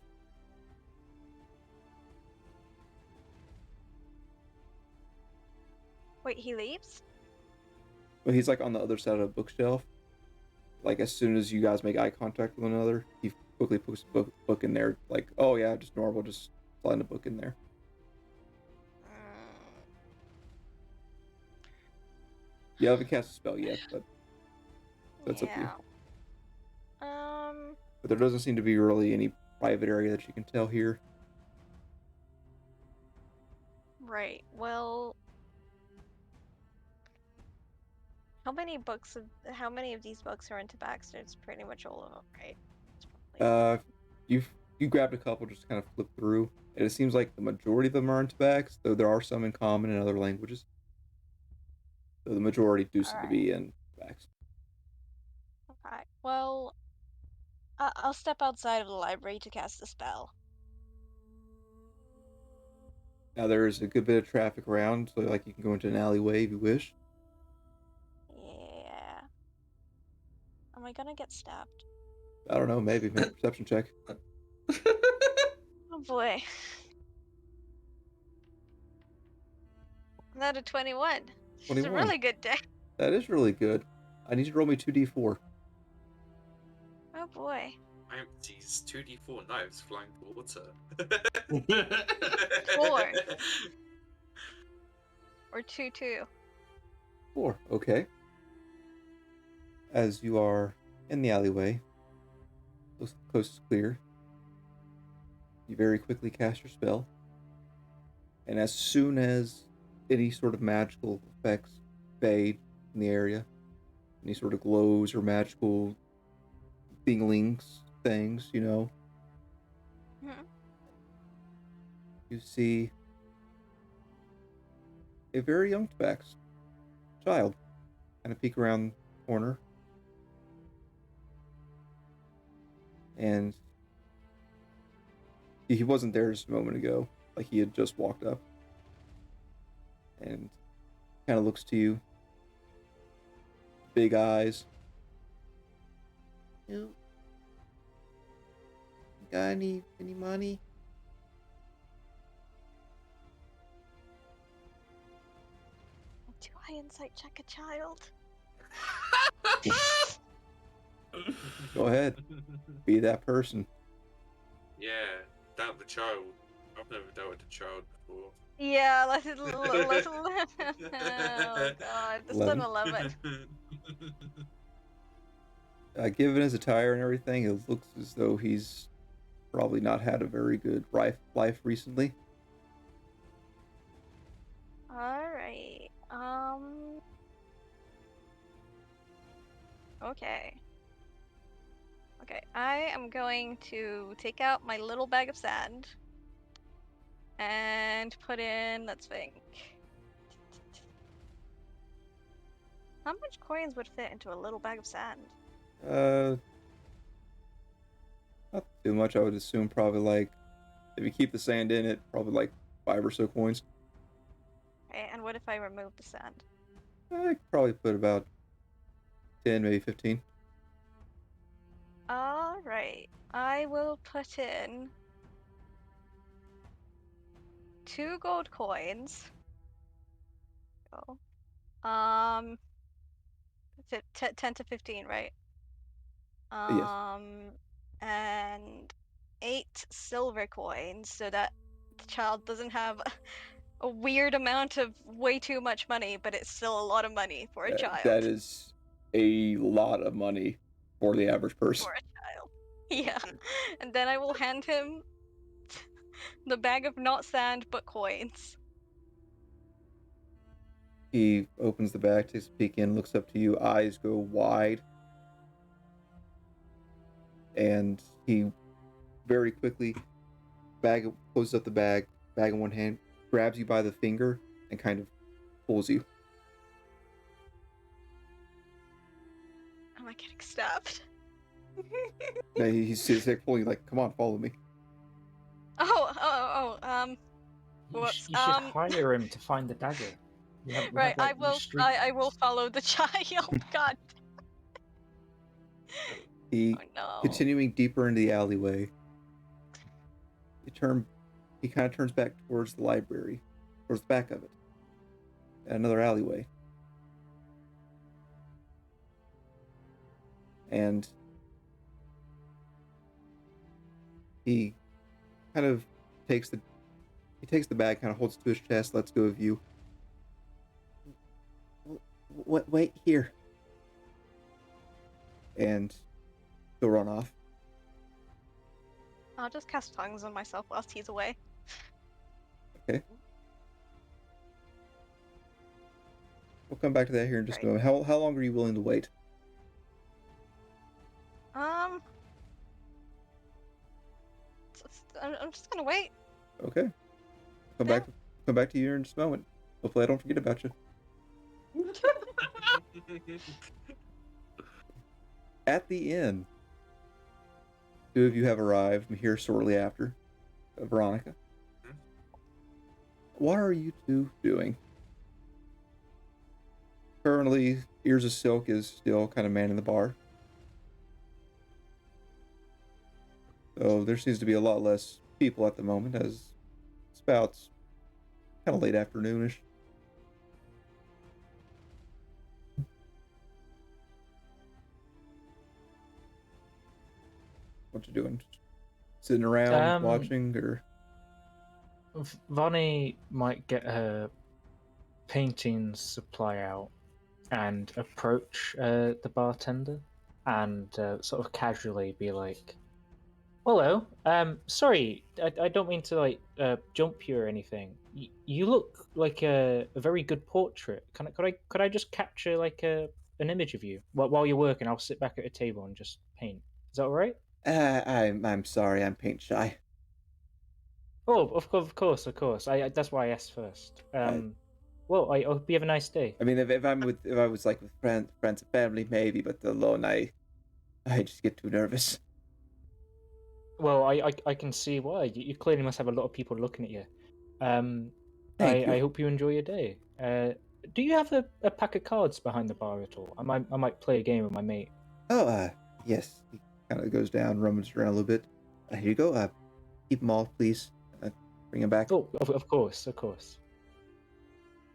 Wait, he leaves? But he's like on the other side of the bookshelf. Like as soon as you guys make eye contact with one another, he quickly puts the book in there. Like, oh yeah, just normal, just sliding the book in there. You haven't cast a spell yet, but that's up to you. But there doesn't seem to be really any private area that you can tell here. Right. Well, How many of these books are into Baxter? It's pretty much all of them, right? It's probably... You grabbed a couple, just kind of flipped through, and it seems like the majority of them are into Bax, though there are some in common in other languages. So the majority do seem to be in Bax. Okay. Well, I'll step outside of the library to cast the spell. Now there's a good bit of traffic around, so like you can go into an alleyway if you wish. Yeah. Am I gonna get stabbed? I don't know, maybe make a perception check. Oh boy. Another 21. It's a 21. really good day. That is really good. I need you to roll me 2d4. Oh boy. I hope these 2d4 knives flying towards her. 4. Or 2-2. 4. Okay. As you are in the alleyway, the coast is clear. You very quickly cast your spell, and as soon as any sort of magical effects fade in the area, any sort of glows or magical thinglings, things, Mhm. you see a very young Tabax child kind of peek around the corner, and he wasn't there just a moment ago, like he had just walked up, and kind of looks to you, big eyes. You got any money? Do I insight check a child? Go ahead, be that person. Yeah, doubt the child. I've never dealt with a child before. Yeah, let's oh god, this is an 11. Given his attire and everything, it looks as though he's probably not had a very good life recently. Alright. Okay. Okay, I am going to take out my little bag of sand and put in, let's think. How much coins would fit into a little bag of sand? Not too much, I would assume. Probably like, if you keep the sand in it, probably like 5 or so coins. Okay, and what if I remove the sand? I could probably put about 10, maybe 15. Alright, I will put in 2 gold coins. Oh. Is it 10 to 15, right? Yes. And 8 silver coins so that the child doesn't have a weird amount of way too much money, but it's still a lot of money for a child. That is a lot of money for the average person. For a child. Yeah. And then I will hand him the bag of not sand but coins. He opens the bag, takes a peek in, looks up to you, eyes go wide, and he very quickly closes up the bag in one hand, grabs you by the finger, and kind of pulls you. Am I getting stabbed? And he's like pulling you, like, come on, follow me. Whoops. You should hire him to find the dagger. Right, I will follow the child. God. He, Oh no. continuing deeper into the alleyway, he kind of turns back towards the library, towards the back of it, at another alleyway. And he kind of takes the bag, kind of holds it to his chest, lets go of you. Wait here. And he'll run off. I'll just cast tongues on myself whilst he's away. Okay. We'll come back to that here in just a moment. How long are you willing to wait? I'm just gonna wait. Okay. Come Yeah. back to you here in just a moment. Hopefully I don't forget about you. At the inn, two of you have arrived here shortly after. Veronica. What are you two doing? Currently, Ears of Silk is still kind of manning the bar. So there seems to be a lot less people at the moment, as it's about kind of late afternoonish. What you doing? Sitting around watching, or? Vonnie might get her painting supply out and approach the bartender and sort of casually be like, "Hello, sorry, I don't mean to like jump you or anything. You look like a very good portrait. Could I just capture like an image of you while you're working? I'll sit back at a table and just paint. Is that all right?" I'm sorry, I'm paint shy. Oh, of course. I that's why I asked first. Well, I hope you have a nice day. I mean, if I was like with friends and family, maybe, but alone, I just get too nervous. Well, I can see why. You clearly must have a lot of people looking at you. Thank you. I hope you enjoy your day. Do you have a pack of cards behind the bar at all? I might play a game with my mate. Oh, yes. He kind of goes down, rummages around a little bit. Here you go. Keep them all, please. Bring them back. Oh, of course.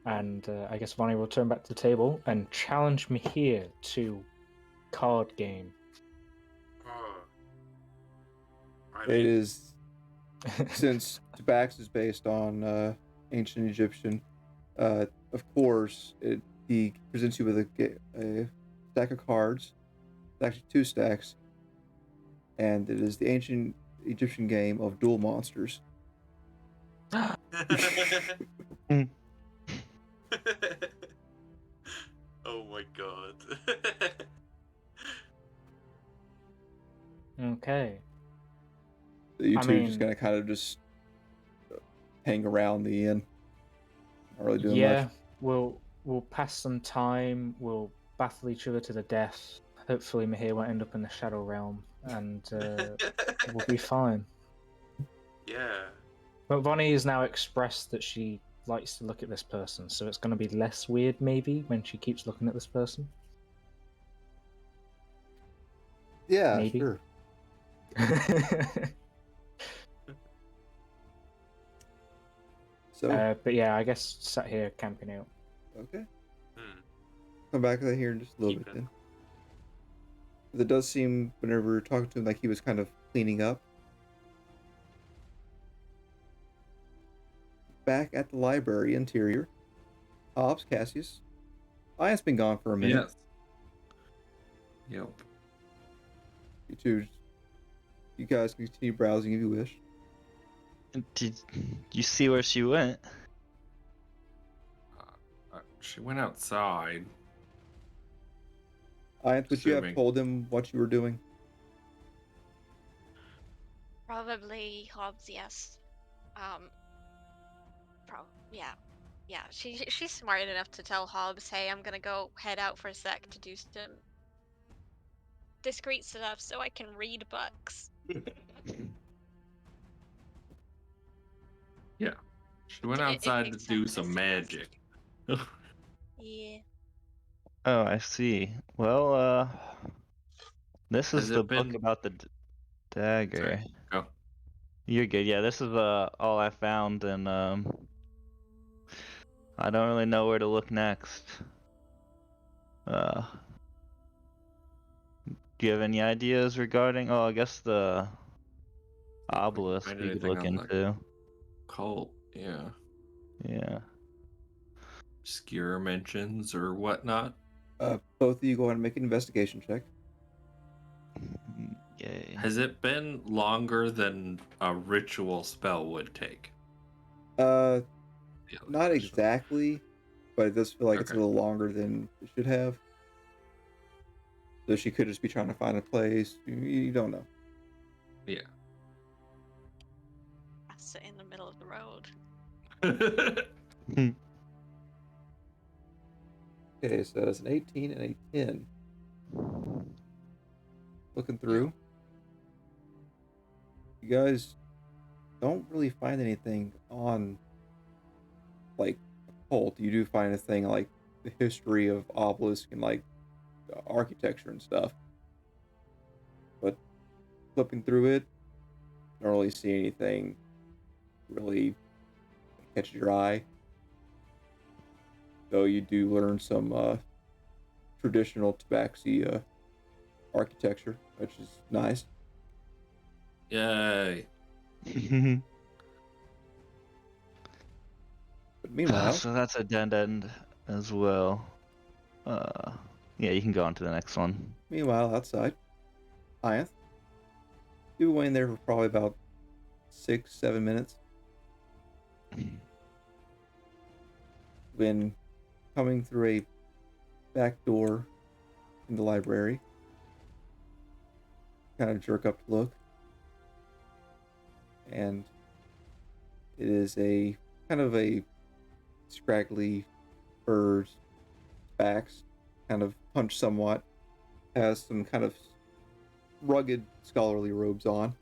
And I guess Vonnie will turn back to the table and challenge me here to card game. Oh. I It mean, is, since Tabax is based on ancient Egyptian, of course, he presents you with a stack of cards. It's actually 2 stacks. And it is the ancient Egyptian game of duel monsters. oh my god. Okay. So you I two just mean, kind of just hang around the inn. Not really doing yeah, much. we'll pass some time. We'll battle each other to the death. Hopefully, Mahir won't end up in the Shadow Realm, and we'll be fine. Yeah. But Vonnie has now expressed that she likes to look at this person, so it's going to be less weird, maybe, when she keeps looking at this person. Yeah, Maybe. sure. So, but yeah, I guess sat here camping out. okay. Hmm. Come back to that here in just a little bit then. But it does seem, whenever we were talking to him, like he was kind of cleaning up. Back at the library interior, Hobbs, Cassius. Ian's been gone for a minute. Yes. Yep. You guys can continue browsing if you wish. Did you see where she went? She went outside. Ian, would you have Assuming. told him what you were doing? Probably Hobbs, yes. Yeah. She's smart enough to tell Hobbs, hey, I'm gonna go head out for a sec to do some discreet stuff so I can read books. Yeah. She went It outside to makes do sense, some yes. magic. Yeah. Oh, I see. Well, this Has is it the book been- about the dagger. Sorry, go. You're good. Yeah, this is all I found, and I don't really know where to look next. Do you have any ideas regarding? Oh, I guess the obelisk Find you could anything look on the into. cult, yeah. Yeah. Obscure mentions or whatnot. Both of you go ahead and make an investigation check. Yay. Has it been longer than a ritual spell would take? Not question. exactly. but it does feel like it's a Okay. little longer than it should have. So she could just be trying to find a place. You don't know. Yeah. I sit in the middle of the road. Okay, so that's an 18 and a 10. Looking through. You guys don't really find anything on, like, cult. You do find a thing like the history of obelisk and, like, architecture and stuff. But flipping through it, don't really see anything really catch your eye. Though you do learn some traditional Tabaxi architecture, which is nice. Yay. But meanwhile, So that's a dead end as well. Yeah, you can go on to the next one. outside, Ianth, you went in there for probably about 6-7 minutes. When coming through a back door in the library, kind of jerk up to look, and it is a kind of a scraggly bird, backs, kind of punched somewhat, has some kind of rugged scholarly robes on,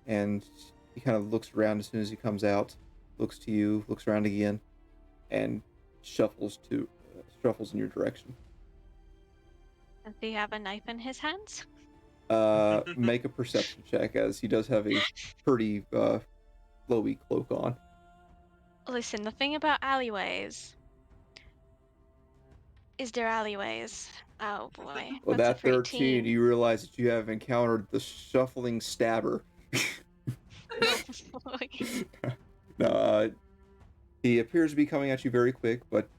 and he kind of looks around as soon as he comes out, looks to you, looks around again, and shuffles in your direction. Does he have a knife in his hands? Make a perception check, as he does have a pretty flowy cloak on. Listen, the thing about alleyways is they're alleyways. Oh boy, Well, that's that a 13, 13. you realize that you have encountered the shuffling stabber. Oh boy. No, he appears to be coming at you very quick, but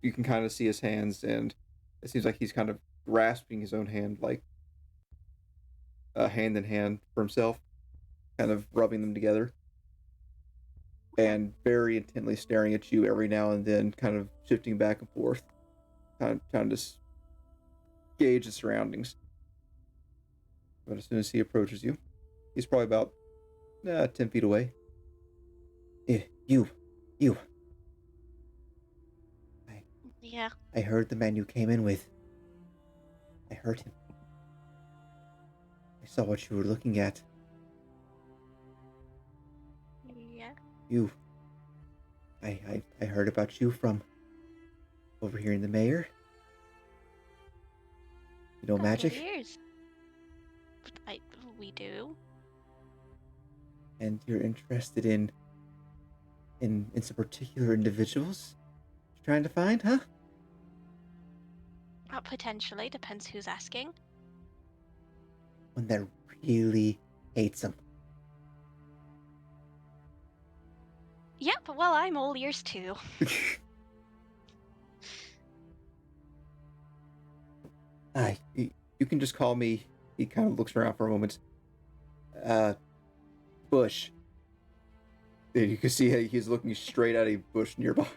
you can kind of see his hands, and it seems like he's kind of grasping his own hand, like hand in hand for himself, kind of rubbing them together, and very intently staring at you every now and then, kind of shifting back and forth, kind of trying to gauge the surroundings. But as soon as he approaches you, he's probably about 10 feet away. You. Yeah. I heard the man you came in with. I heard him. I saw what you were looking at. Yeah. You. I heard about you from over here in the mayor. You know magic? Years. We do. And you're interested in some particular individuals you're trying to find, huh? Potentially, depends who's asking. One that really hates them. Yeah, but well, I'm all ears too. You can just call me. He kind of looks around for a moment. Bush. And you can see he's looking straight at a bush nearby.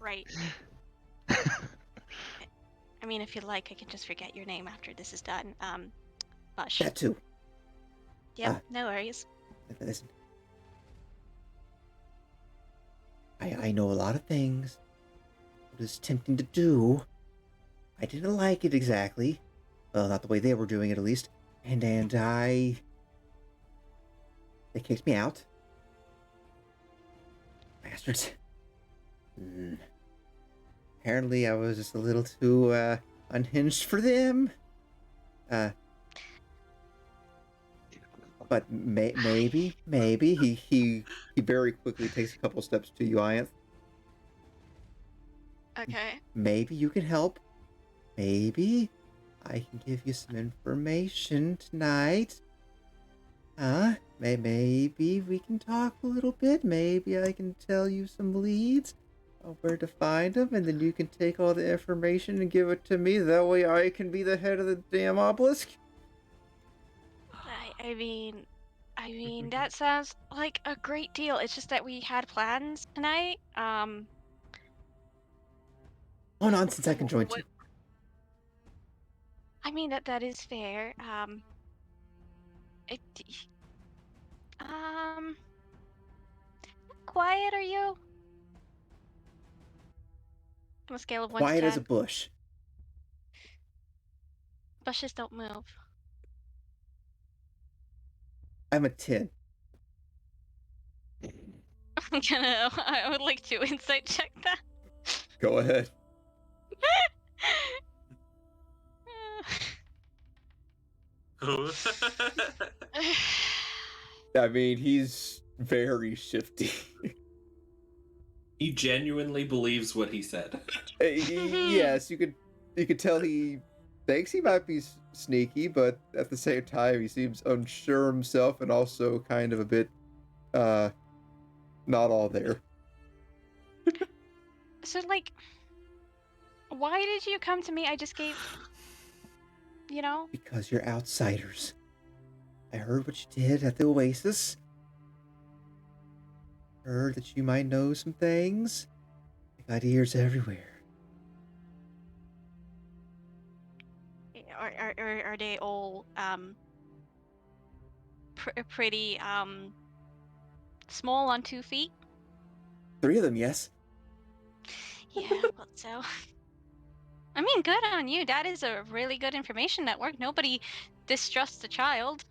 Right. I mean, if you like, I can just forget your name after this is done. Bush. That too. Yep, no worries. Listen. I know a lot of things. It was tempting to do. I didn't like it exactly. Well, not the way they were doing it, at least. And they kicked me out. Bastards. Apparently I was just a little too unhinged for them. But maybe he very quickly takes a couple steps to you, Ianth. Okay. Maybe you can help. Maybe I can give you some information tonight. Huh? Maybe we can talk a little bit. Maybe I can tell you some leads on where to find them, and then you can take all the information and give it to me. That way I can be the head of the damn obelisk. I mean, I mean, that sounds like a great deal. It's just that we had plans tonight. Oh, nonsense, I can join what- too. I mean, that is fair. It, how quiet are you? On a scale of 1 to Quiet 10. as a bush. Bushes don't move. I'm a 10. I would like to insight check that. Go ahead. I mean, he's very shifty. He genuinely believes what he said. Yes, you could tell he thinks he might be sneaky, but at the same time, he seems unsure himself and also kind of a bit, not all there. So, like, why did you come to me? I just gave, you know? Because you're outsiders. I heard what you did at the Oasis. Heard that you might know some things. I got ears everywhere. Are they all pretty small on 2 feet? 3 of them, yes. Yeah, well, so. I mean, good on you. That is a really good information network. Nobody distrusts a child.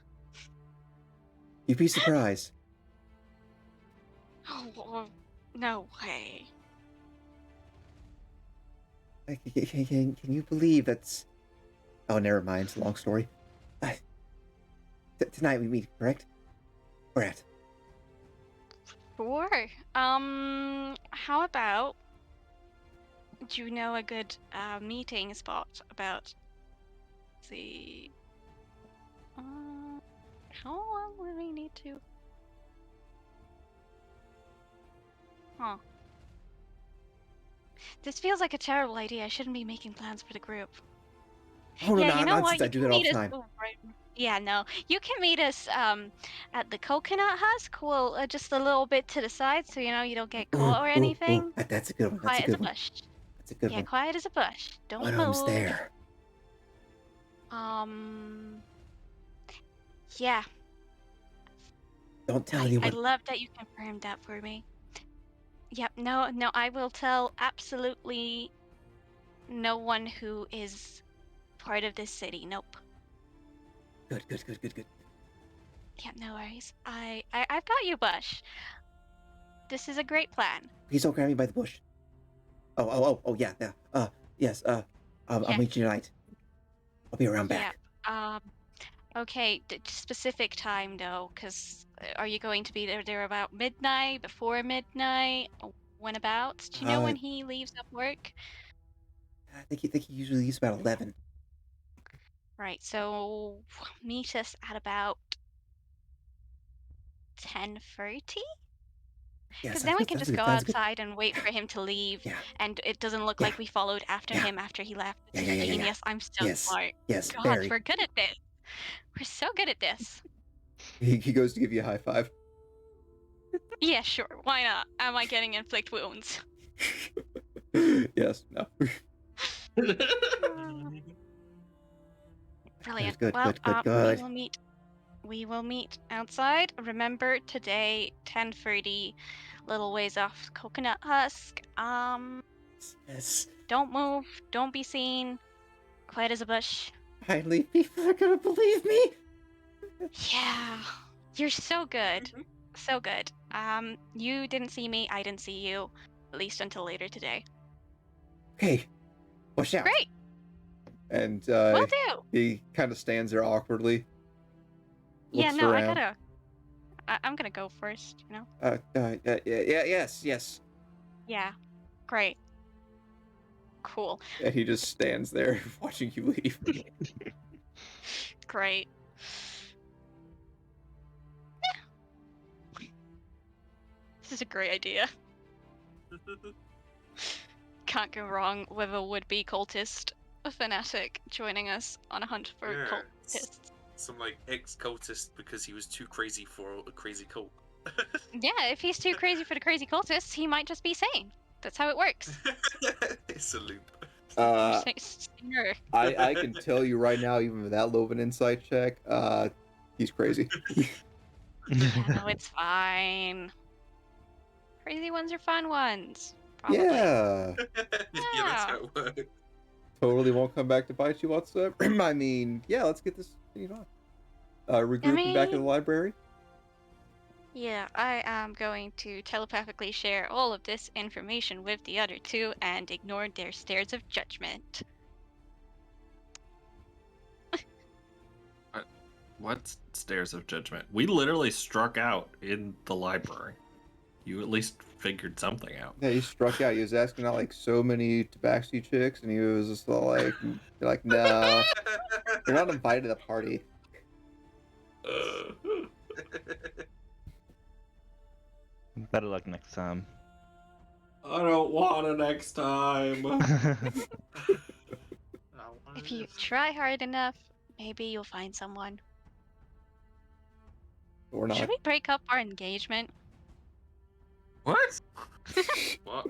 You'd be surprised. Oh, no way. Can you believe that's... Oh, never mind. It's a long story. Tonight we meet, correct? Where at? Sure. How about... Do you know a good meeting spot about the... how long will we need to... Huh. This feels like a terrible idea. I shouldn't be making plans for the group. Oh, no, Yeah, you know nonsense. what? I You do can that all meet the us. time. Oh, right. Yeah, no. You can meet us at the coconut husk. Well, just a little bit to the side, so you know you don't get caught or anything. That's a good one. That's Quiet a as a good one. bush. That's a good Yeah, one. quiet as a bush. Don't One of move. them's there. Yeah. Don't tell I anyone. love that you confirmed that for me. Yep. No, I will tell absolutely no one who is part of this city. Nope. Good. Yeah, no worries. I've got you, Bush. This is a great plan. Please don't grab me by the bush. Oh, yeah. Yes, I'll Yeah. meet you tonight. I'll be around back. Yeah. Okay, specific time though, because are you going to be there about midnight, before midnight, when about? Do you know when he leaves up work? I think he usually leaves about 11. Right, so meet us at about 10:30? Yeah, Because sounds then we good. can Sounds just good. go Sounds good. outside and wait for him to leave, Yeah. and it doesn't look Yeah. like we followed after Yeah. him after he left. Yeah, It's yeah. genius. I'm so Yes. smart. Yes, God, very. we're good at this. We're so good at this. He goes to give you a high five. Yeah, sure. Why not? Am I getting inflict wounds? Yes. No. Brilliant. Good. We will meet outside. Remember today, 10:30, little ways off Coconut Husk. Yes. Don't move. Don't be seen. Quiet as a bush. Finally, people are gonna believe me. Yeah, you're so good. So good. You didn't see me. I didn't see you. At least until later today. Okay. Watch out. Great. And Will do. he kind of stands there awkwardly. Yeah, Looks no, around. I'm gonna go first. You know. Yes. Yeah. Great. Cool. And he just stands there watching you leave. Great. This is a great idea. Can't go wrong with a would-be cultist, a fanatic, joining us on a hunt for cultists. some like ex-cultist because he was too crazy for a crazy cult. Yeah, if he's too crazy for the crazy cultists, he might just be sane. That's how it works. It's a loop. Singer. I can tell you right now, even with that low of an insight check, he's crazy. Yeah, no, it's fine. Crazy ones are fun ones. Probably. Yeah, Yeah, that's how it works. totally won't come back to bite you whatsoever. I mean, yeah, let's get this on. Regrouping back in the mean- library. Yeah, I am going to telepathically share all of this information with the other two and ignore their stares of judgment. What stares of judgment? We literally struck out in the library. You at least figured something out. Yeah, he struck out. He was asking out like so many tabaxi chicks, and he was just like, no, you're not invited to the party. Better luck next time. I don't want it next time. If you try hard enough, maybe you'll find someone. Or not. Should we break up our engagement? What? What?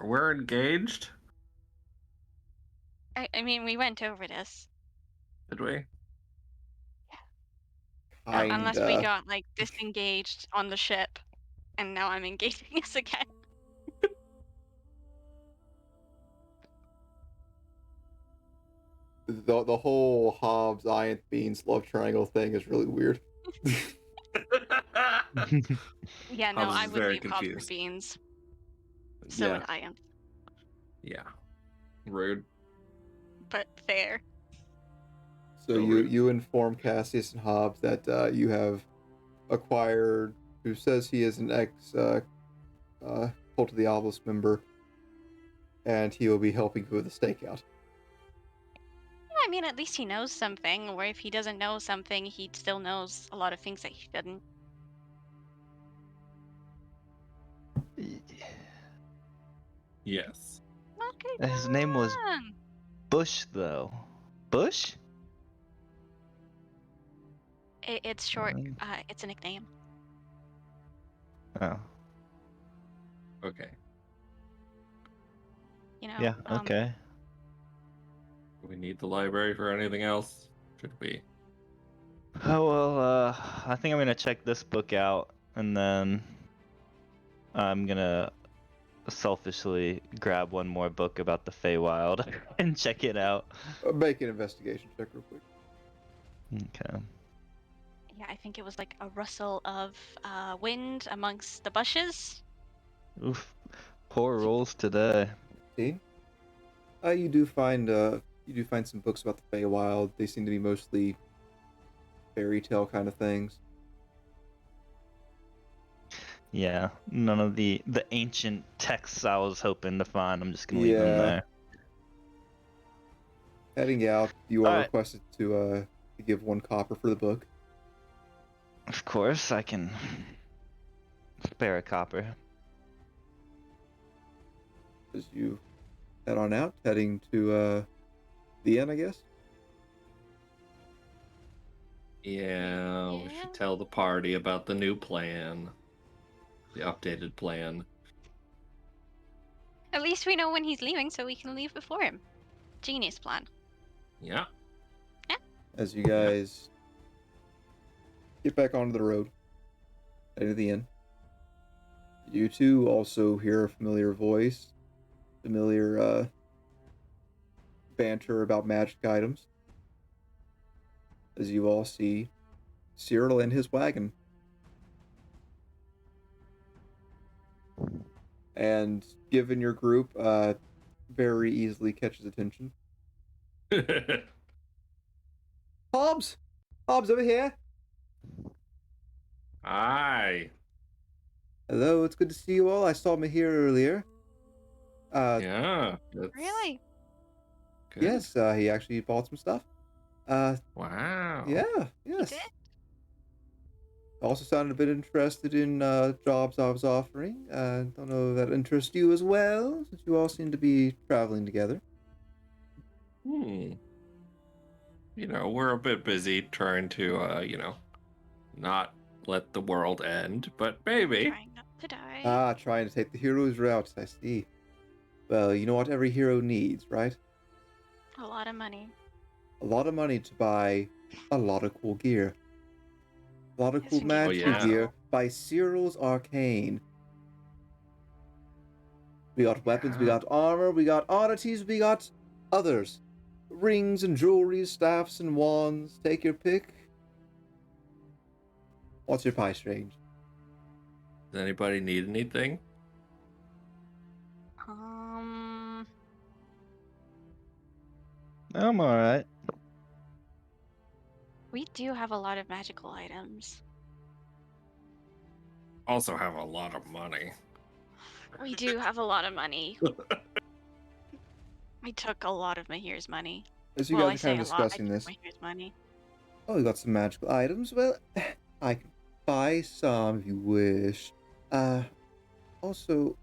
We're engaged? I mean, we went over this. Did we? Unless we Kinda. got, like, disengaged on the ship, and now I'm engaging us again. The whole Hobbs, Iant, Beans love triangle thing is really weird. Yeah, no, Hobbs I is would very leave Hobbs for confused. Beans. So would I am. Yeah. Rude. But fair. So So rude. you inform Cassius and Hobbs that you have acquired, who says he is an ex Cult of the Obelisk member, and he will be helping you with the stakeout. Yeah, I mean, at least he knows something, or if he doesn't know something, he still knows a lot of things that he shouldn't. Yes. Okay, His name was fine. Bush, though. Bush? It's short. It's a nickname. Oh, Okay. You know. yeah, okay. Do we need the library for anything else? Should we? Oh, well, I think I'm gonna check this book out, and then I'm gonna selfishly grab one more book about the Feywild and check it out. Make an investigation check real quick. Okay. Yeah, I think it was like a rustle of wind amongst the bushes. Oof. Poor rolls today. 15. You do find some books about the Feywild. They seem to be mostly fairy tale kind of things. Yeah, none of the ancient texts I was hoping to find. I'm just gonna leave them Yeah. there. Heading out, you are Alright. requested to give 1 copper for the book. Of course, I can spare a copper. As you head on out, heading to the inn, I guess. Yeah, we Yeah. should tell the party about the new plan. The updated plan. At least we know when he's leaving, so we can leave before him. Genius plan. Yeah. As you guys get back onto the road, heading to the inn. You two also hear a familiar voice, familiar banter about magic items. As you all see Cyril in his wagon. And given your group, very easily catches attention. Hobbs! Hobbs, over here! Hi. Hello, it's good to see you all. I saw him here earlier. Yeah. That's Really? good. Yes, he actually bought some stuff. Wow. Yeah, yes. did? Also sounded a bit interested in jobs I was offering. Don't know if that interests you as well, since you all seem to be traveling together. we're a bit busy trying to, not let the world end, but maybe. Trying not to die. Ah, trying to take the hero's route, I see. Well, you know what every hero needs, right? A lot of money. A lot of money to buy a lot of cool gear. A lot of Yes, cool we need magical yeah. gear by Cyril's Arcane. We got weapons, we Yeah. got armor, we got oddities, we got others. Rings and jewelry, staffs and wands. Take your pick. What's your price range? Does anybody need anything? I'm alright. We do have a lot of magical items. Also have a lot of money. We do have a lot of money. I took a lot of Mahir's money. As you Well, I guys are kind say of a lot. I discussing took this. Mahir's money. Oh, we got some magical items. Well, I can buy some if you wish. Also,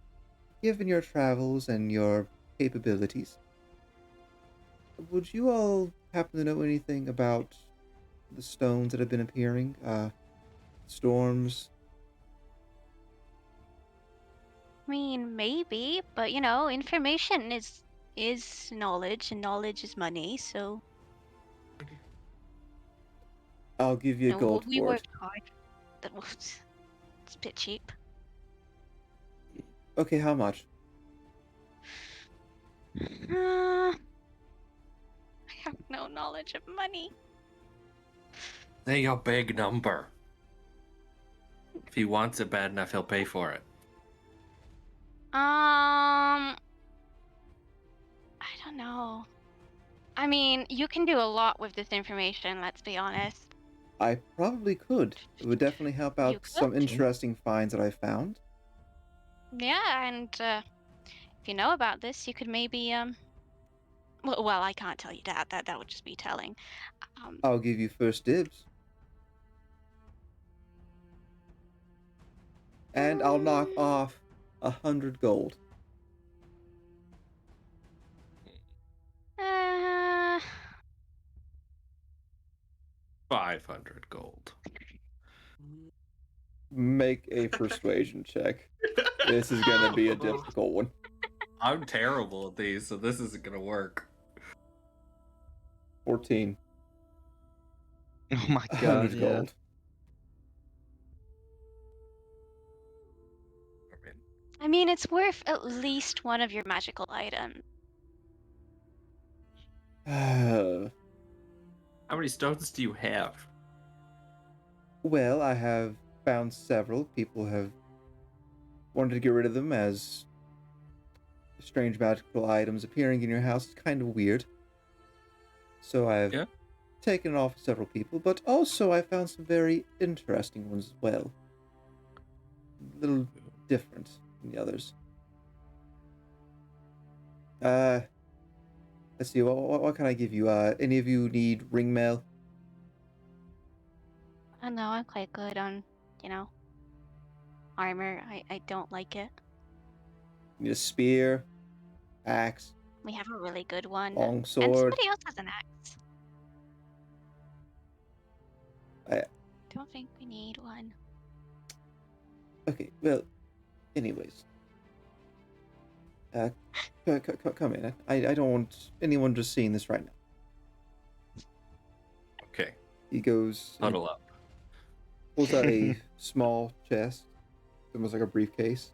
given your travels and your capabilities, would you all happen to know anything about the stones that have been appearing? Storms? I mean, maybe, but information is knowledge, and knowledge is money. So I'll give you a gold we for it. worked hard. That was it's a bit cheap. Okay, how much? I have no knowledge of money. Say a big number. If he wants it bad enough, he'll pay for it. I don't know. I mean, you can do a lot with this information. Let's be honest. I probably could. It would definitely help You out some could. interesting finds that I found. Yeah, and if you know about this, you could maybe well, I can't tell you that. That would just be telling. I'll give you first dibs. And I'll knock off 100 gold. Uh, 500 gold. Make a persuasion check. This is gonna be a difficult one. I'm terrible at these, so this isn't gonna work. 14. Oh my god, 100 yeah. gold. I mean, it's worth at least one of your magical items. How many stones do you have? Well, I have found several. People have wanted to get rid of them as strange magical items appearing in your house. It's kind of weird. So I've taken it off several people, but also I found some very interesting ones as well. A little different than the others. Let's see, what can I give you? Any of you need ring mail? I know I'm quite good on, armor. I don't like it. Need a spear, axe, We have a really good one. long And sword. somebody else has an axe. I don't think we need one. Okay, well, anyways. Come in. I don't want anyone just seeing this right now. Okay. He goes... Huddle up. Pulls out a small chest. It's almost like a briefcase.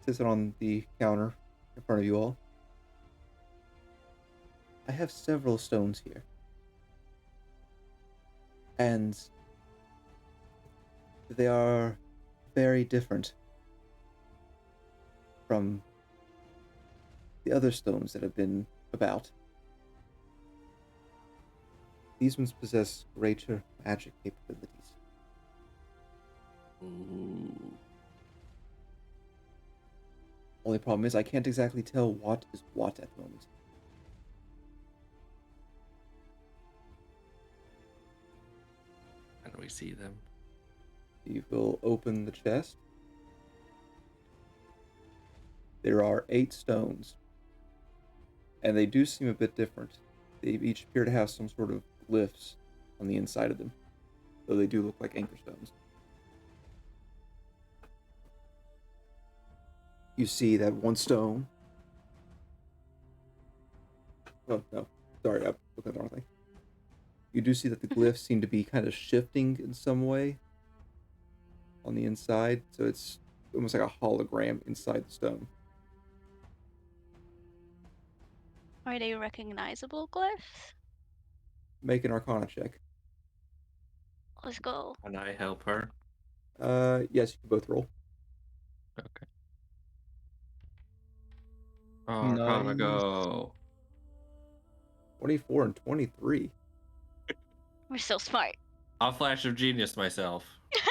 Sits it on the counter in front of you all. I have several stones here. And they are very different from the other stones that have been about. These ones possess greater magic capabilities. Ooh. Only problem is I can't exactly tell what is what at the moment. Can we see them? You will open the chest. There are 8 stones. And they do seem a bit different. They each appear to have some sort of glyphs on the inside of them, though they do look like anchor stones. You see that one stone. Oh, no. Sorry, I'm looking at the wrong thing. You do see that the glyphs seem to be kind of shifting in some way on the inside, so it's almost like a hologram inside the stone. Are they recognizable glyphs? Make an Arcana check. Let's go. Can I help her? Yes, you can both roll. Okay. Arcana go. 24 and 23. We're so smart. I'll flash of genius myself.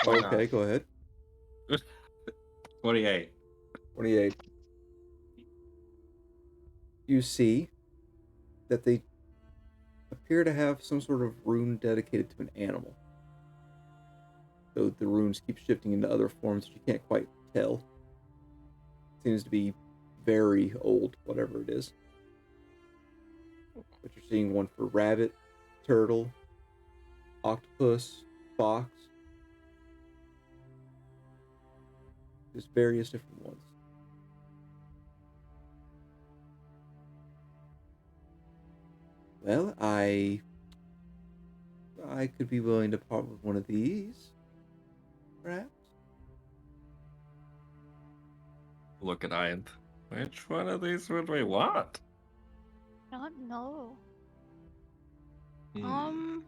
Why not? Okay, go ahead. 28. 28. You see that they appear to have some sort of rune dedicated to an animal. Though the runes keep shifting into other forms that you can't quite tell. Seems to be very old, whatever it is. But you're seeing one for rabbit, turtle, octopus, fox. Just various different ones. Well, I could be willing to part with one of these, perhaps. Look at Ian. Which one of these would we want? I don't know. Hmm.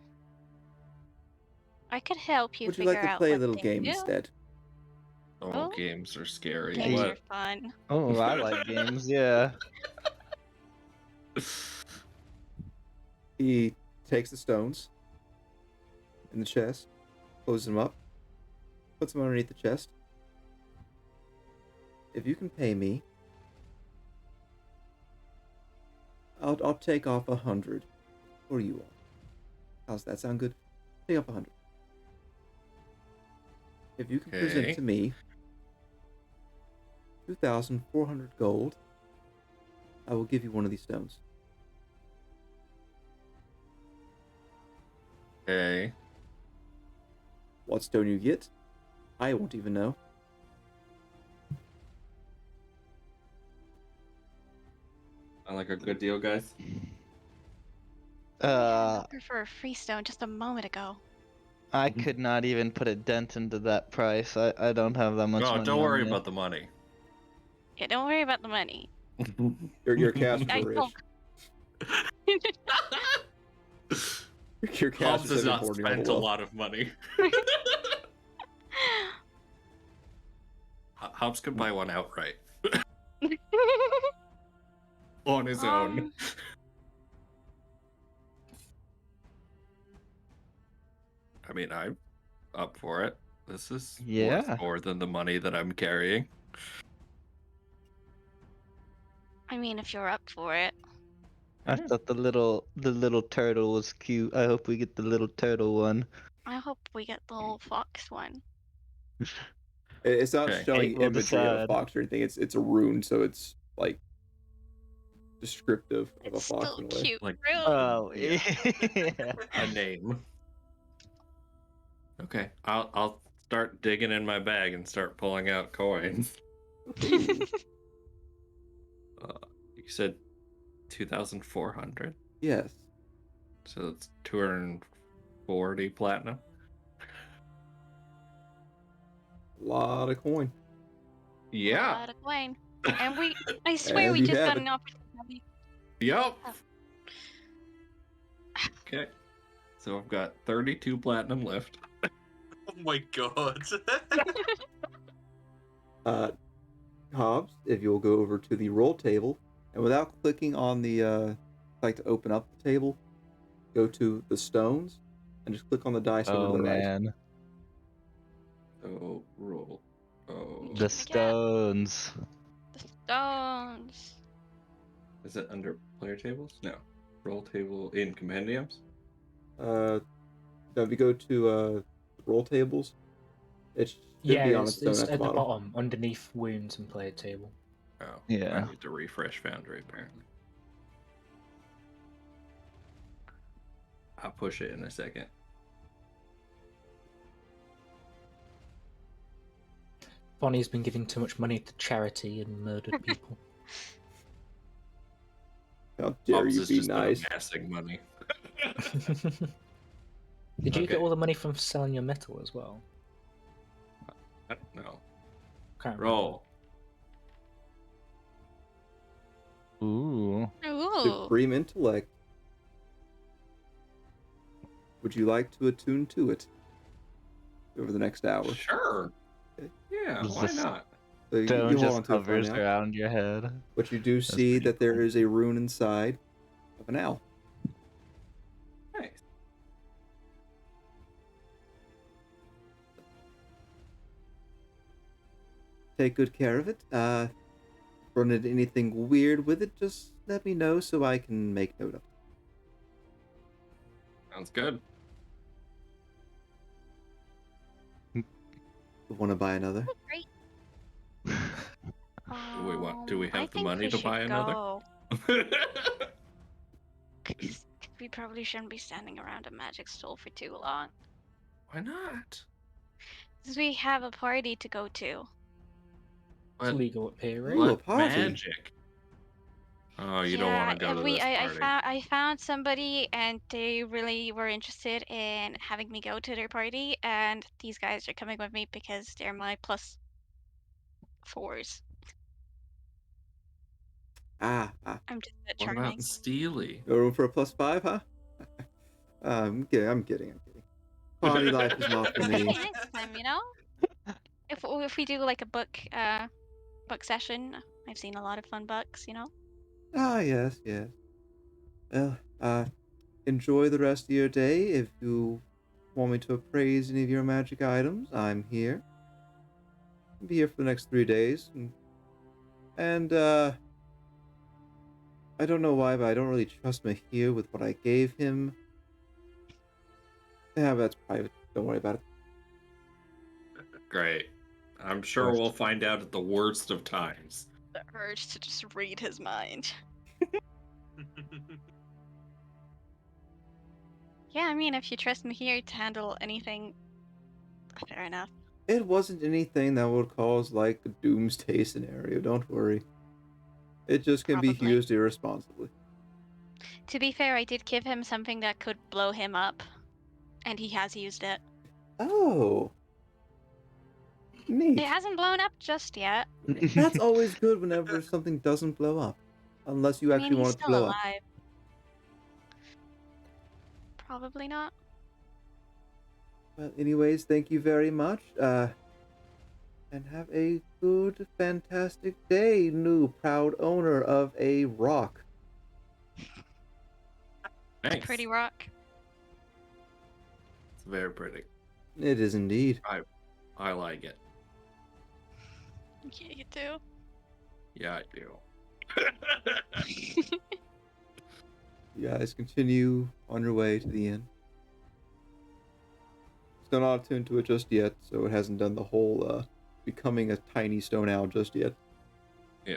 I could help you Would you figure like to out play a what little they game do. instead? Oh, Oh. games are scary. Games are What? fun. Oh, I like games. Yeah. He takes the stones in the chest, closes them up, puts them underneath the chest. If you can pay me, I'll take off 100 for you all. How's that sound good? Take off 100. If you can present Okay. to me 2,400 gold, I will give you one of these stones. Okay. What stone you get, I won't even know. I like a good deal, guys. Uh, For a free stone just a moment ago. I could not even put a dent into that price. I don't have that much Oh, money. don't on worry me. about the money. Yeah, don't worry about the money. Your casters I are rich. don't. Your Hobbs casters has have been not hoarding all spent the a wealth. lot of money. Hobbs could buy one outright on his own. I mean, I'm up for it. This is Yeah. worth more than the money that I'm carrying. I mean, if you're up for it. I thought the little turtle was cute. I hope we get the little turtle one. I hope we get the whole fox one. It's not Okay. showing Fate will imagery of a decide. fox or anything. It's a rune, so it's like descriptive of a It's fox still in a way. cute. Like, Really? Oh, Yeah. yeah. A name. Okay, I'll start digging in my bag and start pulling out coins. You said 2,400, Yes. so that's 240 platinum. A lot of coin. A Yeah. lot of coin. And I swear And we you just have got it. an opportunity. Yep. Okay. So I've got 32 platinum left. Oh my god. Hobbs, if you'll go over to the roll table, and without clicking on the, like to open up the table, go to the stones, and just click on the dice over to Oh the right. man, So roll. Oh, the stones. The stones. is it under player tables? No. Roll table in compendiums. Now if you go to roll tables, it should be on its own it's at the at the bottom. bottom, underneath wounds and player table. Oh, Yeah. I need to refresh Foundry apparently. I'll push it in a second. Bonnie's been giving too much money to charity and murdered people. How dare Bubbles you has be just been nice? amassing money. Did you get Okay. all the money from selling your metal as well? I don't know. Can't remember. Roll. Ooh. Ooh. Supreme intellect. Would you like to attune to it over the next hour? Sure. Okay. Yeah, Does why the not? So you Stone hold just on to it for hovers now. around your head. But you do see pretty that there cool. is a rune inside of an owl. Nice. Take good care of it. Run into anything weird with it, just let me know so I can make note of it. Sounds good. Want to buy another? Great. Do we I have the think money we to should buy another? go. 'Cause we probably shouldn't be standing around a magic stool for too long. Why not? Because we have a party to go to. It's legal up here, right? Ooh, a What party. magic? Oh, you don't want to go to this party. I found somebody and they really were interested in having me go to their party, and these guys are coming with me because they're my plus 4s. Ah. I'm just a bit What charming. about Steely? No room for a +5, huh? I'm kidding. Party life is not for me. Maybe next time, you know? If we do like a book session, I've seen a lot of fun books, you know? Ah, yes. Well, enjoy the rest of your day. If you want me to appraise any of your magic items, I'm here. I'll be here for the next 3 days. And I don't know why, but I don't really trust Mahir with what I gave him. Yeah, but that's private. Don't worry about it. Great. I'm sure we'll find out at the worst of times. The urge to just read his mind. Yeah, I mean, if you trust me here to handle anything, fair enough. It wasn't anything that would cause, like, a doomsday scenario. Don't worry. It just can be Probably. used irresponsibly. To be fair, I did give him something that could blow him up, and he has used it. Oh. Neat. It hasn't blown up just yet. That's always good whenever something doesn't blow up. Unless you I actually mean, he's want it to still blow up. alive. Probably not. Well, anyways, thank you very much. And have a good, fantastic day, new proud owner of a rock. It's Thanks. a pretty rock. It's very pretty. It is indeed. I like it. Yeah, you do. Yeah, I do. You guys continue on your way to the inn. Still not attuned to it just yet, so it hasn't done the whole becoming a tiny stone owl just yet. Yeah.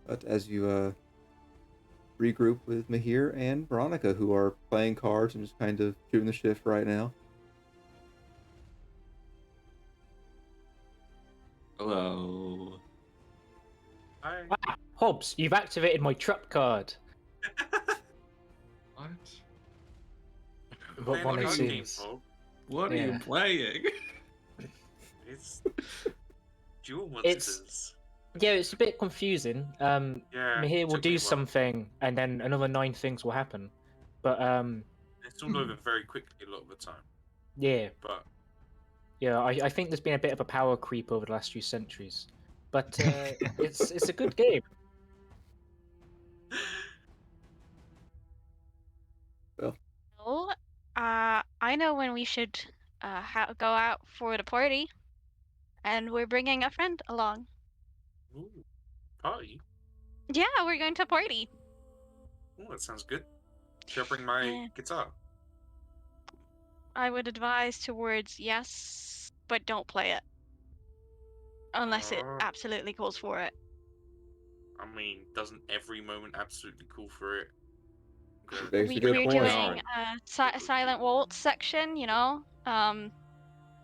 But as you regroup with Mahir and Veronica, who are playing cards and just kind of shooting the shift right now. Hello. Hi. Ah, Hobbs, you've activated my trap card. What? But Playing one a it card game, seems. Bob. What are you Yeah. playing? It's dual It's- monsters. Yeah, it's a bit confusing. Yeah. Mahir will took me do a while. something, and then another 9 things will happen. But It's all over very quickly a lot of the time. yeah, But I think there's been a bit of a power creep over the last few centuries. But it's a good game. Oh, I know when we should go out for the party, and we're bringing a friend along. ooh, party. Yeah, we're going to a party. Oh, that sounds good. Should I bring my Yeah. guitar? I would advise towards yes, but don't play it unless it Oh. absolutely calls for it. I mean, doesn't every moment absolutely call for it? Great. Makes a good we're point. doing a silent waltz section, you know.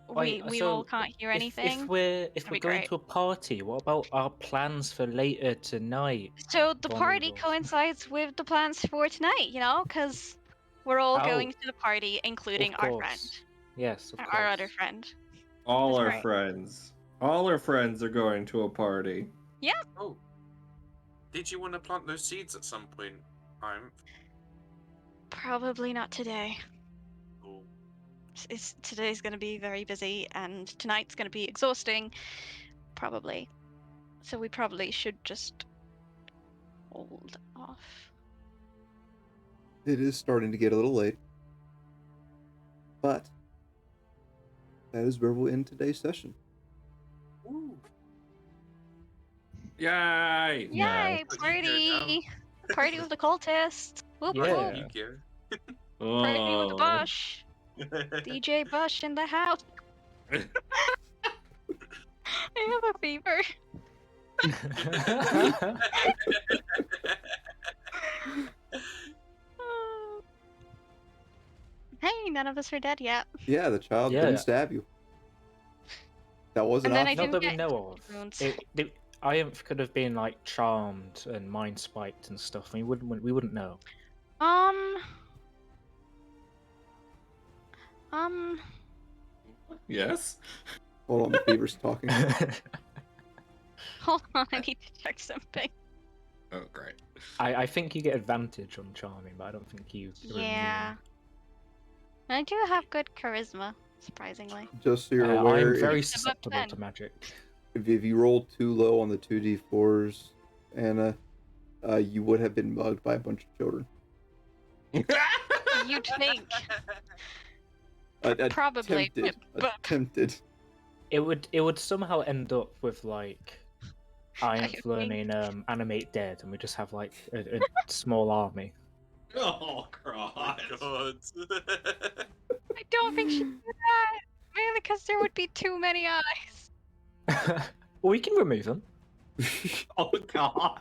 Wait, We so all can't hear anything. If we're That'd be going great. to a party, what about our plans for later tonight? So the Von party Eagles? coincides with the plans for tonight, you know, because we're all Oh, going to the party, including of our course. friend, Yes, of course. our other friend. All That's our right. friends. All our friends are going to a party. Oh. Did you want to plant those seeds at some point? Probably not today. Oh. Today's going to be very busy, and tonight's going to be exhausting, probably. So we probably should just hold off. It is starting to get a little late. But that is where we'll end today's session. Ooh. Yay! Yay, But you go party! Party with the cultists! Whoop Yeah. whoop! You go. Party with the Oh. Bush! DJ Bush in the house! I have a fever. Hey, none of us are dead yet. Yeah, the child Yeah. didn't stab you. That wasn't And then I optional. Not didn't that we get know of. wounds. Ianth could have been like charmed and mind spiked and stuff. We wouldn't know. Yes? Hold on, the fever's talking. Hold on, I need to check something. Oh, great. I think you get advantage on charming, but I don't think you. are Yeah. immune. I do have good charisma, surprisingly. Just so you're aware, I'm very It's above susceptible 10. to magic. if you rolled too low on the 2d4s, Anna, you would have been mugged by a bunch of children. You'd think. Attempted. Probably, but- Attempted. It would somehow end up with like Ianth think- learning animate dead, and we just have like a small army. Oh, Oh God. God. I don't think she'd do that. Mainly because there would be too many eyes. Well, we can remove them. Oh, God.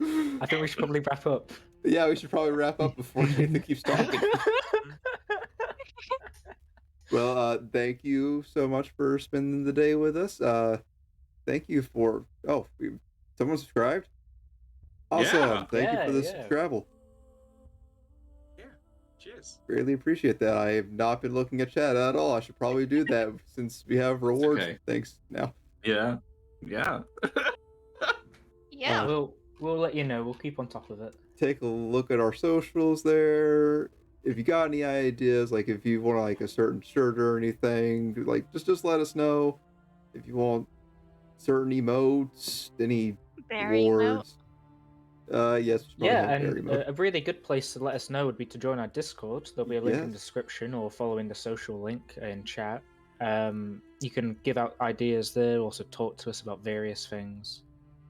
I think we should probably wrap up. Yeah, we should probably wrap up before Nathan keeps talking. Well, thank you so much for spending the day with us. Thank you for... Oh, someone subscribed? Awesome. Yeah. Thank you for the Yeah. travel. Cheers. Greatly appreciate that. I have not been looking at chat at all. I should probably do that since we have rewards okay. and things now. Yeah. Yeah. Yeah. We'll let you know. We'll keep on top of it. Take a look at our socials there. If you got any ideas, like if you want like a certain shirt or anything, like just let us know. If you want certain emotes, any Berry emote. rewards. Yes. we should probably Yeah, have berry and emote. a really good place to let us know would be to join our Discord. There'll be a link in the Yes. description or following the social link in chat. You can give out ideas there, also talk to us about various things.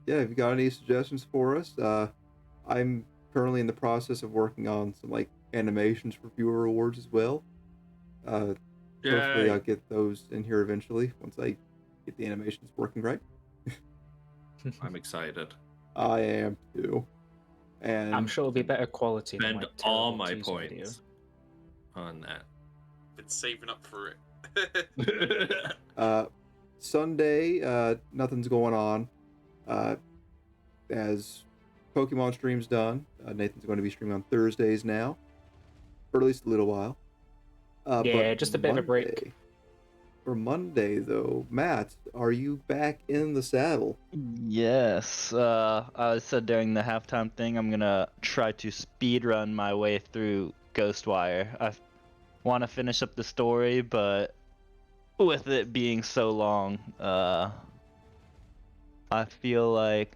Yeah, if you got any suggestions for us, I'm currently in the process of working on some like animations for viewer rewards as well. Hopefully Yay. I'll get those in here eventually once I get the animations working right. I'm excited. I am too. And I'm sure it'll be better quality than Spend like all terrible my teaser points video. on that. Been saving up for it. Sunday, nothing's going on. As Pokemon stream's done, Nathan's going to be streaming on Thursdays now, for at least a little while. Yeah, But just a bit of a break. Monday- For Monday, though, Matt, are you back in the saddle? Yes. I said during the halftime thing, I'm gonna try to speed run my way through Ghostwire. I want to finish up the story, but with it being so long, I feel like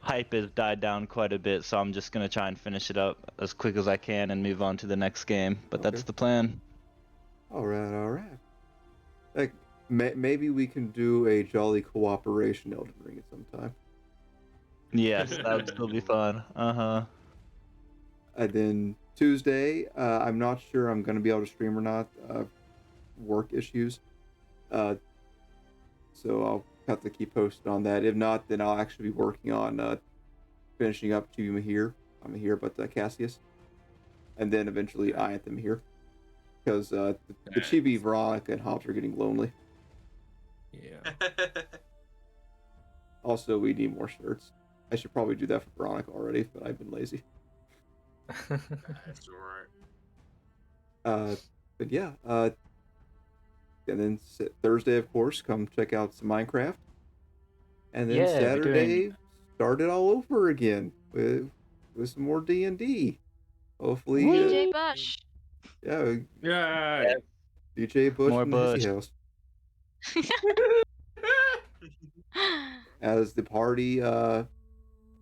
hype has died down quite a bit, so I'm just gonna try and finish it up as quick as I can and move on to the next game. But that's Okay. the plan. All right. Like, maybe we can do a jolly cooperation Elden Ring at some time. Yes, that would still be fun. And then Tuesday, I'm not sure I'm going to be able to stream or not. Work issues. So I'll have to keep posted on that. If not, then I'll actually be working on finishing up Chibi Mahir. I'm here, but Cassius. And then eventually I at them here. Because the Chibi, Veronica, and Hobbs are getting lonely. Yeah. Also, we need more shirts. I should probably do that for Veronica already, but I've been lazy. That's alright. But yeah, and then Thursday, of course, come check out some Minecraft. And then Yeah, we're Saturday, start it all over again with some more D&D. Hopefully, DJ Bush. yeah, Yeah. DJ Bush More and the Hissy Bush. House. As the party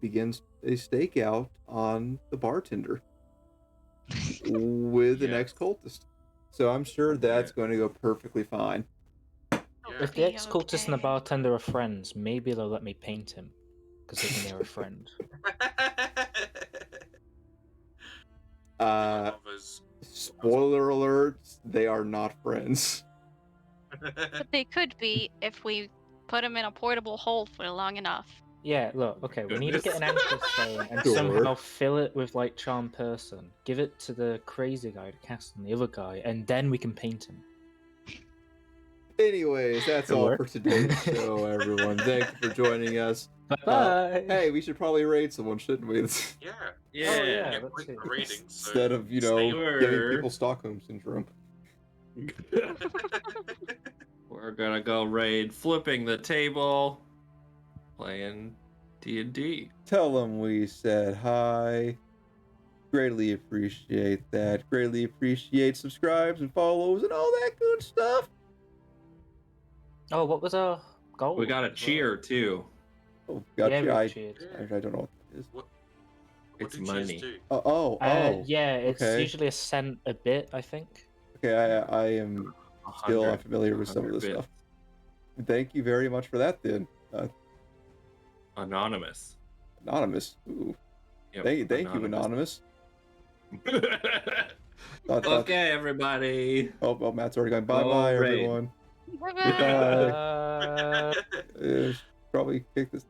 begins a stakeout on the bartender with an Yes. ex-cultist. So I'm sure that's going to go perfectly fine. If the ex-cultist and the bartender are friends, maybe they'll let me paint him. Because they're near a friend. Lovers. Spoiler alert, they are not friends. But they could be if we put them in a portable hole for long enough. Yeah, look, okay, we need to get an anchor stone and Sure. somehow fill it with, like, charm person. Give it to the crazy guy to cast on the other guy, and then we can paint him. Anyways, that's Good all work. for today's show, everyone. Thank you for joining us. Bye-bye! Hey, we should probably raid someone, shouldn't we? Yeah. Yeah. Oh, yeah. Get let's point see. for ratings. So Instead of, stay giving Sure. people Stockholm Syndrome. We're gonna go raid flipping the table, playing D&D. Tell them we said hi. Greatly appreciate that. Greatly appreciate subscribes and follows and all that good stuff. Oh, what was our goal? We got a cheer too. Oh, Yeah, gotcha. we I cheered. don't know what that is. What It's do cheers money. do? Yeah, it's okay. usually a cent a bit, I think. Okay, I am still 100 unfamiliar with some of this 100 stuff. Thank you very much for that, then. Anonymous. Anonymous. Ooh. Yep, Thank you, Anonymous. Okay, everybody. Oh, Matt's already gone. Bye-bye, raid. everyone. Bye-bye. Goodbye. Probably kick this.